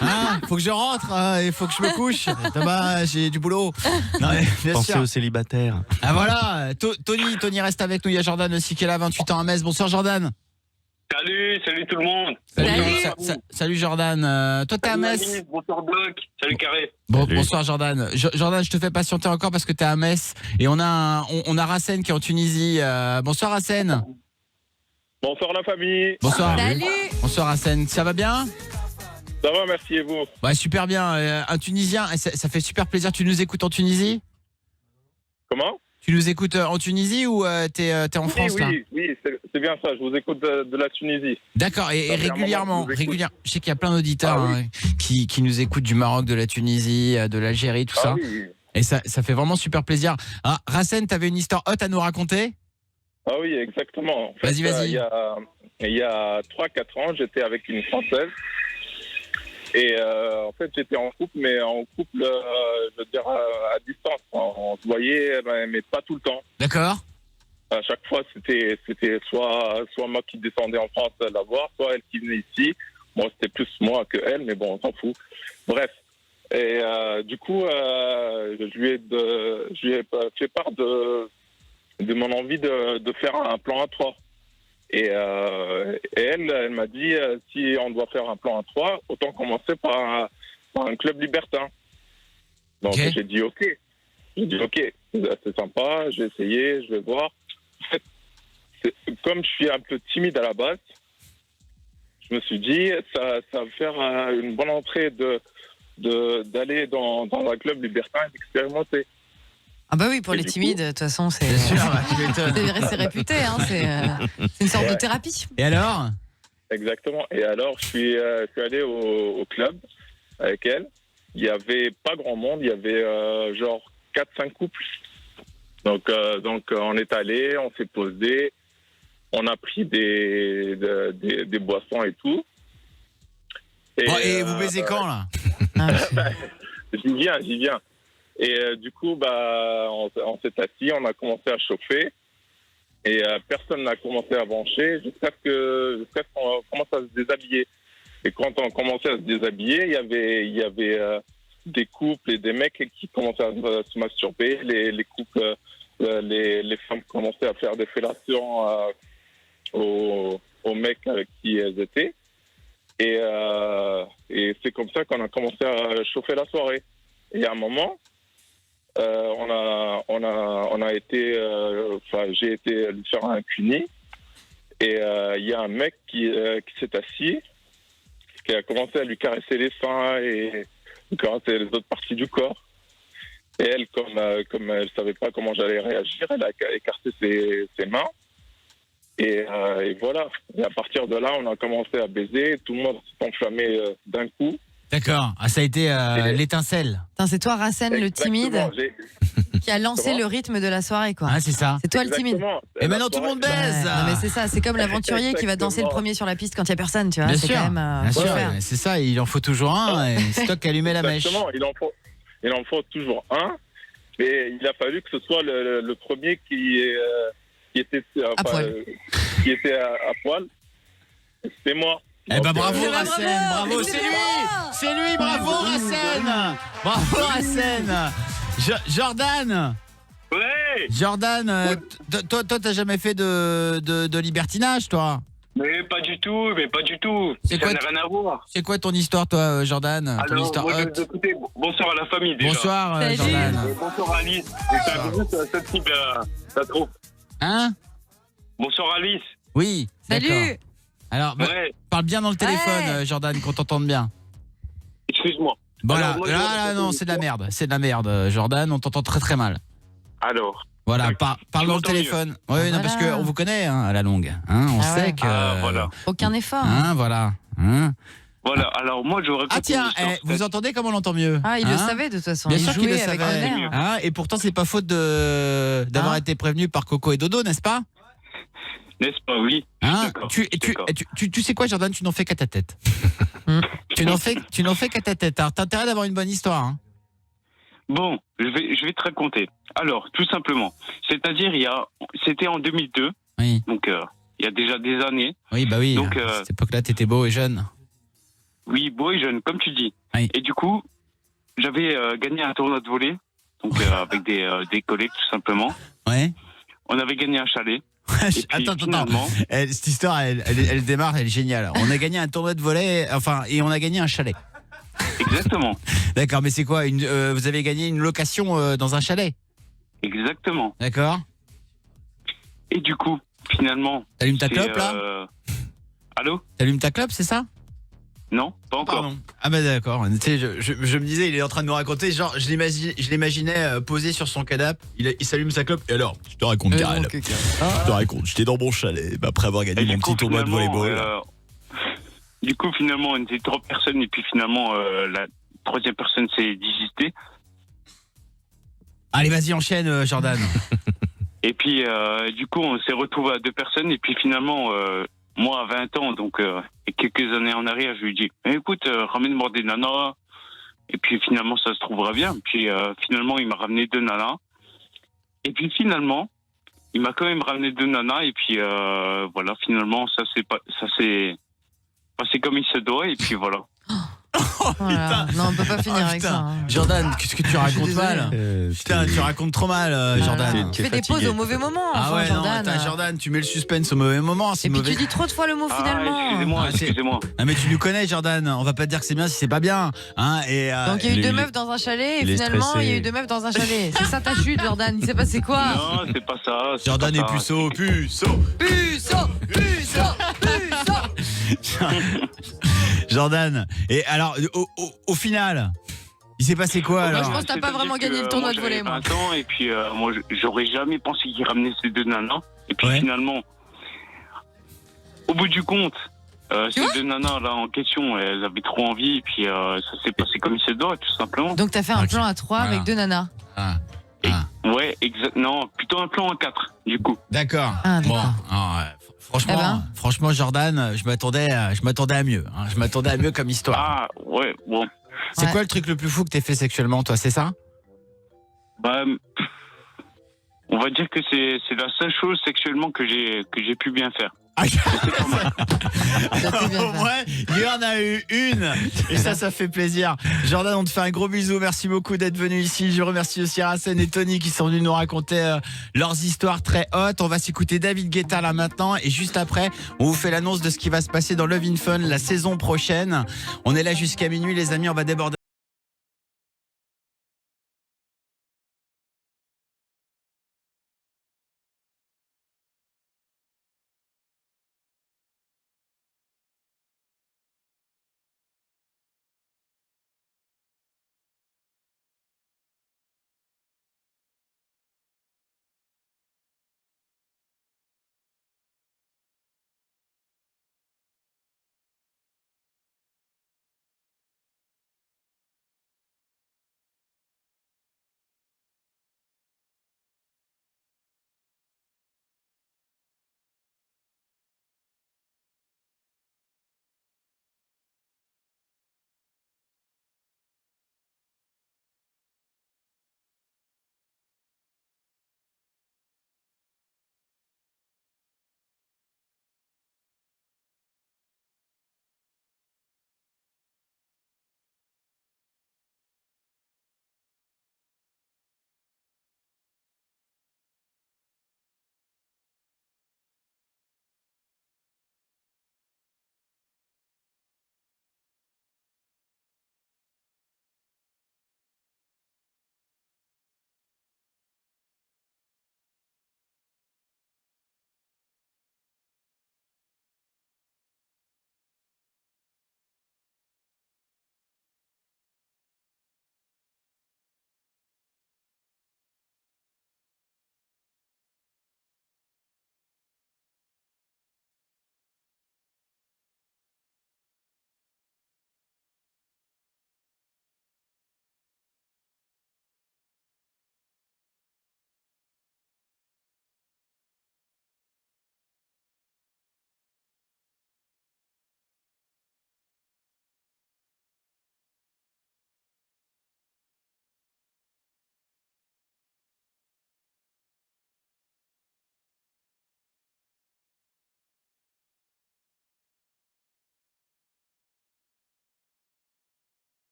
Hein, faut que je rentre, il faut que je me couche. Thomas, j'ai du boulot. Non, mais, bien Pensez sûr. aux célibataires. Ah voilà, Tony reste avec nous. Il y a Jordan aussi qui est là, 28 ans à Metz. Bonsoir Jordan. Salut tout le monde. Salut Jordan. Toi t'es à Metz. Bonsoir Doc. Salut Carré. Bonsoir Jordan. Jordan, je te fais patienter encore parce que t'es à Metz et on a Racine qui est en Tunisie. Bonsoir Racine. Bonsoir la famille. Bonsoir. Salut. Bonsoir Racine. Ça va bien? Ça va, merci et vous? Ouais, super bien. Un Tunisien, ça fait super plaisir. Tu nous écoutes en Tunisie? Comment? Tu nous écoutes en Tunisie ou t'es en France là? Oui, c'est bien ça. Je vous écoute de la Tunisie. D'accord, et régulièrement. Je sais qu'il y a plein d'auditeurs qui nous écoutent du Maroc, de la Tunisie, de l'Algérie, tout ça. Oui. Et ça fait vraiment super plaisir. Racine, t'avais une histoire haute à nous raconter? Ah oui, exactement. En fait, Vas-y. Et il y a 3-4 ans, j'étais avec une Française. Et en fait, j'étais en couple, mais en couple, je veux dire, à distance. On se voyait, mais pas tout le temps. D'accord. À chaque fois, c'était soit moi qui descendais en France la voir, soit elle qui venait ici. Bon, c'était plus moi que elle, mais bon, on s'en fout. Bref. Et du coup, je lui ai fait part de mon envie de faire un plan A3. Et elle m'a dit, si on doit faire un plan A3, autant commencer par un club libertin. Donc j'ai dit OK. C'est sympa, j'ai essayé, je vais voir. En fait, comme je suis un peu timide à la base, je me suis dit, ça va faire une bonne entrée d'aller dans un club libertin et d'expérimenter. Ah bah oui, pour les timides, de toute façon, c'est c'est réputé, hein, c'est une sorte de thérapie. Et alors? Exactement. Et alors, je suis allé au club avec elle. Il n'y avait pas grand monde, il y avait genre 4-5 couples. Donc on est allé, on s'est posé, on a pris des boissons et tout. Et vous baisez quand, là? J'y viens. Et du coup, on s'est assis, on a commencé à chauffer. Et personne n'a commencé à brancher jusqu'à ce qu'on commence à se déshabiller. Et quand on commençait à se déshabiller, il y avait des couples et des mecs qui commençaient à se masturber. Les couples, les femmes commençaient à faire des fellations aux mecs avec qui elles étaient. Et c'est comme ça qu'on a commencé à chauffer la soirée. Et à un moment, on a été, j'ai été lui faire un cuni. Et il y a un mec qui s'est assis, qui a commencé à lui caresser les seins et lui caresser les autres parties du corps. Et elle, comme elle savait pas comment j'allais réagir, elle a écarté ses mains. Et voilà. Et à partir de là, on a commencé à baiser. Tout le monde s'est enflammé d'un coup. D'accord. Ah, ça a été l'étincelle. C'est toi, Racine, le timide, qui a lancé le rythme de la soirée, quoi. Ah, c'est ça. C'est toi le timide. Et maintenant tout le monde baise. Non, mais c'est ça. C'est comme l'aventurier qui va danser le premier sur la piste quand il y a personne, tu vois. Bien c'est sûr. Quand même, Bien sûr. C'est ça. Il en faut toujours un. Et c'est toi qui allumais la mèche. Exactement. Il en faut toujours un. Mais il a fallu que ce soit le premier qui était à poil. C'était moi. Eh ben bravo Racine, bravo, c'est lui, bravo Racine, bravo Racine. Jordan. Ouais. Jordan, toi t'as jamais fait de libertinage, toi? Mais pas du tout. Ça n'a rien à voir. C'est quoi ton histoire, toi, Jordan? Ton histoire écoutez, bonsoir à la famille déjà. Bonsoir Jordan. Bonsoir Alice. C'est un type, ça trouve. Hein? Bonsoir Alice. Oui. Salut. D'accord. Alors, parle bien dans le téléphone, Jordan, qu'on t'entende bien. Excuse-moi. Voilà, là, non, c'est de la merde, Jordan, on t'entend très très mal. Alors. Voilà, parle dans le téléphone. Oui, non, parce qu'on vous connaît, hein, à la longue. Hein, on sait que. Voilà. Aucun effort. Voilà. Voilà, alors moi j'aurais. Ah tiens, vous entendez comme on l'entend mieux? Ah, il le savait de toute façon. Bien il sûr qu'il le avec savait. le nerf. Et pourtant, c'est pas faute d'avoir été prévenu par Coco et Dodo, n'est-ce pas? N'est-ce pas, oui. Tu sais quoi, Jordan, tu n'en fais qu'à ta tête. Tu n'en fais qu'à ta tête. Alors, t'as intérêt d'avoir une bonne histoire. Hein. Bon, je vais te raconter. Alors, tout simplement, c'est-à-dire c'était en 2002. Oui. Donc il y a déjà des années. Oui, bah oui. Donc à cette époque-là, t'étais beau et jeune. Oui, beau et jeune, comme tu dis. Oui. Et du coup, j'avais gagné un tournoi de volley, donc avec des collègues tout simplement. Ouais. On avait gagné un chalet. Attends. Cette histoire, elle démarre, elle est géniale. On a gagné un tournoi de volley, et on a gagné un chalet. Exactement. D'accord, mais c'est quoi vous avez gagné une location dans un chalet? Exactement. D'accord. Et du coup, finalement... T'allumes ta clope, là? Allô? T'allumes ta clope, c'est ça? Non, pas encore. Pardon. Ah bah d'accord. Tu sais, je me disais, il est en train de me raconter, genre, je l'imaginais posé sur son canapé, il s'allume sa clope, et alors, je te raconte, Karel. Je te raconte, j'étais dans mon chalet, après avoir gagné mon petit tournoi de volleyball. Du coup, finalement, on était 3 personnes, et puis finalement, la 3e personne s'est désistée. Allez, vas-y, enchaîne, Jordan. Et puis, du coup, on s'est retrouvé à 2 personnes, et puis finalement, moi, à 20 ans, donc et quelques années en arrière, je lui dis écoute, ramène-moi des nanas. Et puis finalement, ça se trouvera bien. Puis finalement, il m'a ramené 2 nanas. Et puis finalement, il m'a quand même ramené 2 nanas. Et puis voilà, finalement, ça s'est passé comme il se doit. Et puis voilà. Voilà. Non, on peut pas finir avec ça. Hein. Jordan, qu'est-ce que tu racontes mal Putain, tu racontes trop mal, Jordan. Tu fais des pauses au mauvais moment. Ah ouais, Jordan. non, Jordan, tu mets le suspense au mauvais moment. Et puis tu dis trop de fois le mot finalement. Excusez-moi. Ah mais tu nous connais, Jordan. On va pas te dire que c'est bien si c'est pas bien. Hein, et, donc il y a eu 2 meufs dans un chalet et finalement il y a eu 2 meufs dans un chalet. C'est ça ta chute, Jordan. Il s'est passé quoi? Non, c'est pas ça. Jordan pas est puceau. Jordan. Et alors, au final, il s'est passé quoi alors? Je pense que t'as pas vraiment gagné le tournoi de volley, moi. 20 ans, et puis moi, j'aurais jamais pensé qu'il ramenait ces 2 nanas. Et puis finalement, au bout du compte, ces 2 nanas là en question, elles avaient trop envie, et puis ça s'est passé comme il se doit, tout simplement. Donc t'as fait un plan à 3 avec 2 nanas. Ouais, non, plutôt un plan à 4, du coup. D'accord. Bon, franchement, Jordan, je m'attendais à mieux. Hein. Je m'attendais à mieux comme histoire. Ah, ouais, bon. C'est quoi le truc le plus fou que t'aies fait sexuellement, toi, c'est ça? Bah, on va dire que c'est la seule chose sexuellement que j'ai pu bien faire. Au moins, il y en a eu une. Et ça fait plaisir. Jordan, on te fait un gros bisou. Merci beaucoup d'être venu ici. Je remercie aussi Racine et Tony qui sont venus nous raconter leurs histoires très hautes. On va s'écouter David Guetta là maintenant. Et juste après, on vous fait l'annonce de ce qui va se passer dans Love in Fun la saison prochaine. On est là jusqu'à minuit, les amis. On va déborder.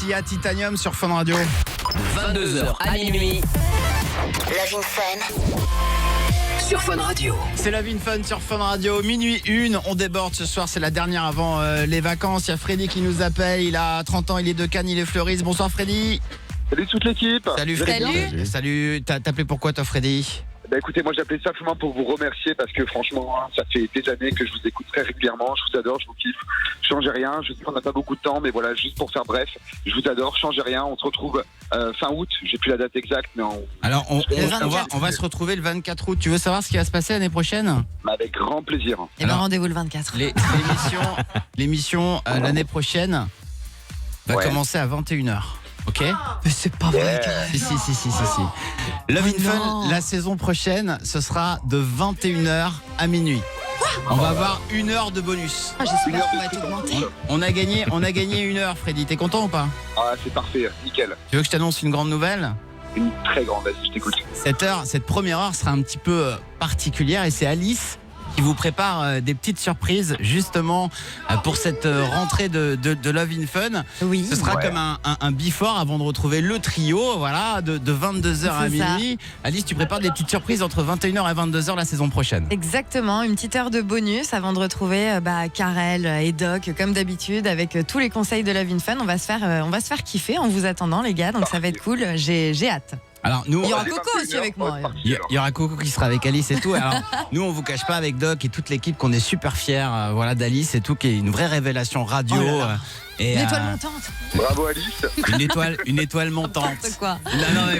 Sia Titanium sur Fun Radio. De 22h à minuit. Love in Fun. Sur Fun Radio. C'est Love in Fun sur Fun Radio, minuit 1. On déborde ce soir, c'est la dernière avant les vacances. Il y a Freddy qui nous appelle, il a 30 ans, il est de Cannes, il est fleuriste. Bonsoir Freddy. Salut toute l'équipe. Salut Freddy. Salut, t'as appelé pourquoi toi Freddy? Bah écoutez, moi j'appelais simplement pour vous remercier parce que franchement, ça fait des années que je vous écoute très régulièrement, je vous adore, je vous kiffe. Changez rien, je sais qu'on n'a pas beaucoup de temps, mais voilà, juste pour faire bref, je vous adore, changez rien, on se retrouve fin août, j'ai plus la date exacte, mais Alors on va se retrouver le 24 août. Tu veux savoir ce qui va se passer l'année prochaine? Avec grand plaisir. Et bien rendez-vous le 24. L'émission l'année prochaine va commencer à 21h. Ok. Mais c'est pas vrai. Si. Love in Fun, la saison prochaine, ce sera de 21h à minuit. On va avoir 1 heure de bonus. J'espère qu'on va être augmenté. On a gagné 1 heure, Freddy. T'es content ou pas? Ah, c'est parfait, nickel. Tu veux que je t'annonce une grande nouvelle? Une très grande, vas-y, je t'écoute. Cette première heure sera un petit peu particulière et c'est Alice qui vous prépare des petites surprises justement pour cette rentrée de Love in Fun. Oui. Ce sera comme un before avant de retrouver le trio, voilà, de 22h à minuit. Alice, tu prépares des petites surprises entre 21h et 22h la saison prochaine. Exactement, une petite heure de bonus avant de retrouver Karel et Doc comme d'habitude avec tous les conseils de Love in Fun. On va se faire kiffer en vous attendant les gars, donc ça va être cool, j'ai hâte. Alors nous, il y aura Coco aussi avec moi. Il y aura Coco qui sera avec Alice et tout. Alors nous, on vous cache pas avec Doc et toute l'équipe qu'on est super fiers, voilà, d'Alice et tout, qui est une vraie révélation radio. Et, une étoile montante. Bravo Alice. Une étoile montante. Quoi. Non mais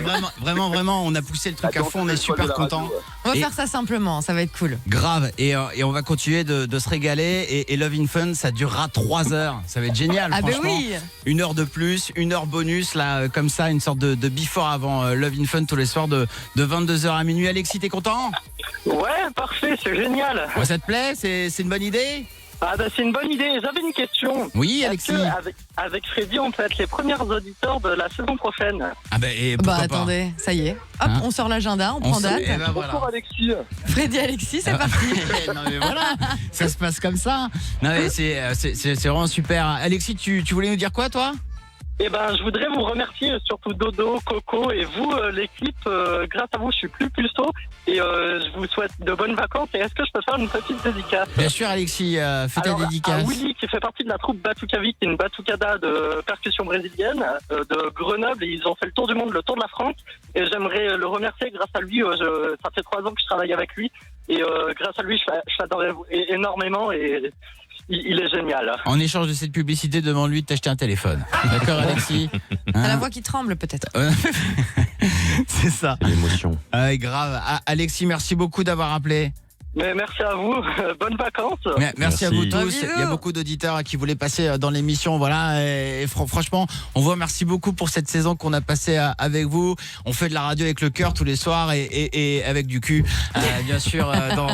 vraiment, on a poussé le truc à fond, on est super contents. On va faire ça simplement, ça va être cool. Grave, et on va continuer de se régaler et Love in Fun, ça durera 3 heures. Ça va être génial, franchement. Ben oui. 1 heure de plus, 1 heure bonus, là, comme ça, une sorte de before avant Love in Fun tous les soirs de 22h à minuit. Alexis, t'es content? Ouais, parfait, c'est génial. Ouais, ça te plaît? C'est une bonne idée? Ah bah c'est une bonne idée. J'avais une question. Oui, Alexis. Avec Freddy, on peut être les premiers auditeurs de la saison prochaine. Ah bah, et pourquoi pas. Attendez, ça y est. Hop, on sort l'agenda, on prend date. Bonjour Alexis. Freddy Alexis, c'est parti. Non mais voilà, ça se passe comme ça. Non mais c'est vraiment super. Alexis, tu voulais nous dire quoi toi? Eh ben, je voudrais vous remercier, surtout Dodo, Coco et vous, l'équipe. Grâce à vous, je suis plus puceau et je vous souhaite de bonnes vacances. Et est-ce que je peux faire une petite dédicace? Bien sûr, Alexis, fais ta dédicace. Willy, qui fait partie de la troupe Batucavi, qui est une batucada de percussion brésilienne de Grenoble. Et ils ont fait le tour du monde, le tour de la France. Et j'aimerais le remercier. Grâce à lui, ça fait 3 ans que je travaille avec lui. Et grâce à lui, je l'adorais énormément. Et il est génial. En échange de cette publicité, demande-lui de t'acheter un téléphone. D'accord, Alexis? T'as la voix qui tremble, peut-être. C'est ça. L'émotion. Grave. Alexis, merci beaucoup d'avoir appelé. Mais merci à vous, bonnes vacances. Merci à vous tous. Il y a beaucoup d'auditeurs qui voulaient passer dans l'émission, voilà. Et franchement, on vous remercie beaucoup pour cette saison qu'on a passée avec vous. On fait de la radio avec le cœur tous les soirs et avec du cul, bien sûr.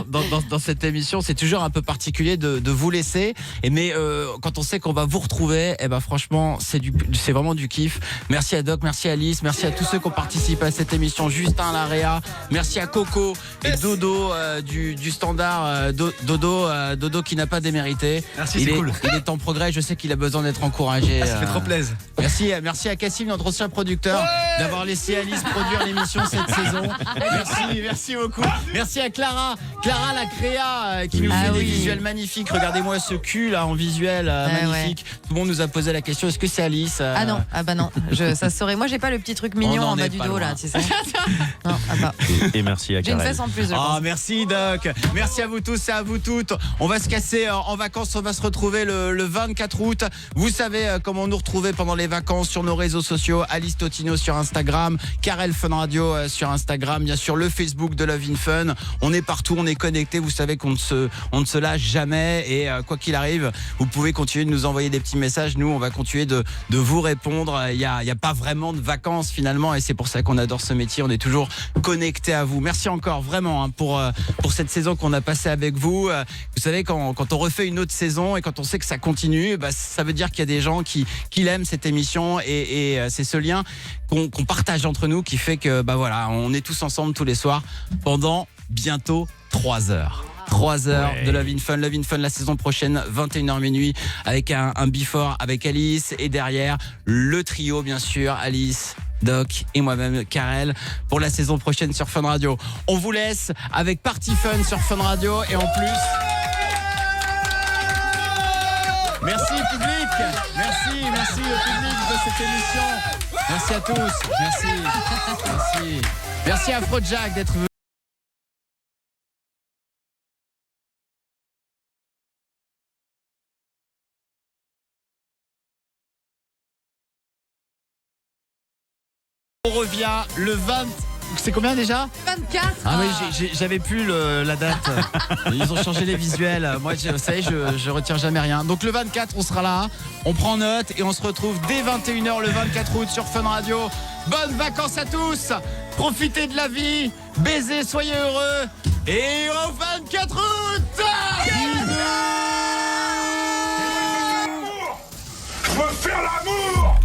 Dans cette émission, c'est toujours un peu particulier de vous laisser. Mais quand on sait qu'on va vous retrouver, et ben franchement, c'est vraiment du kiff. Merci à Doc, merci à Alice, merci à tous ceux qui ont participé à cette émission. Justin Larrea, merci à Coco et Dodo du standard, Dodo qui n'a pas démérité. Merci, c'est cool. Il est en progrès, je sais qu'il a besoin d'être encouragé. Ça fait trop plaisir. Merci à Cassim, notre ancien producteur, d'avoir laissé Alice produire l'émission cette saison. Merci beaucoup. Merci à Clara la créa qui nous fait des visuels magnifiques. Regardez-moi ce cul là en visuel magnifique. Ouais. Tout le monde nous a posé la question, est-ce que c'est Alice? Ah non, ça se saurait. Moi j'ai pas le petit truc mignon en bas du dos là, tu sais. Non, et merci à Karel. J'ai une fesse en plus. Merci Doc. Merci à vous tous et à vous toutes. On va se casser en vacances, on va se retrouver le 24 août. Vous savez comment nous retrouver pendant les vacances sur nos réseaux sociaux. Alice Totino sur Instagram, Karel Fun Radio sur Instagram, bien sûr le Facebook de Love in Fun. On est partout, on est connectés. Vous savez qu'on ne se lâche jamais et quoi qu'il arrive, vous pouvez continuer de nous envoyer des petits messages. Nous, on va continuer de vous répondre. Il y a pas vraiment de vacances finalement et c'est pour ça qu'on adore ce métier. On est toujours connectés à vous. Merci encore vraiment pour cette saison qu'on a passée avec vous. Vous savez, quand on refait une autre saison et quand on sait que ça continue, ça veut dire qu'il y a des gens qui l'aiment cette émission et c'est ce lien qu'on partage entre nous qui fait que voilà, on est tous ensemble tous les soirs pendant bientôt 3 heures. 3 heures de Love in Fun. Love in Fun la saison prochaine, 21h minuit, avec un before avec Alice. Et derrière, le trio, bien sûr, Alice, Doc et moi-même, Karel, pour la saison prochaine sur Fun Radio. On vous laisse avec Party Fun sur Fun Radio. Et en plus... Merci public, merci au public de cette émission. Merci à tous, merci à Afrojack d'être venu. On revient le 20... C'est combien déjà ? 24. Ah oui, j'avais plus la date. Ils ont changé les visuels. Moi, vous savez, je retire jamais rien. Donc le 24, on sera là. On prend note et on se retrouve dès 21h le 24 août sur Fun Radio. Bonnes vacances à tous. Profitez de la vie. Baisez, soyez heureux. Et au 24 août. Je veux faire l'amour.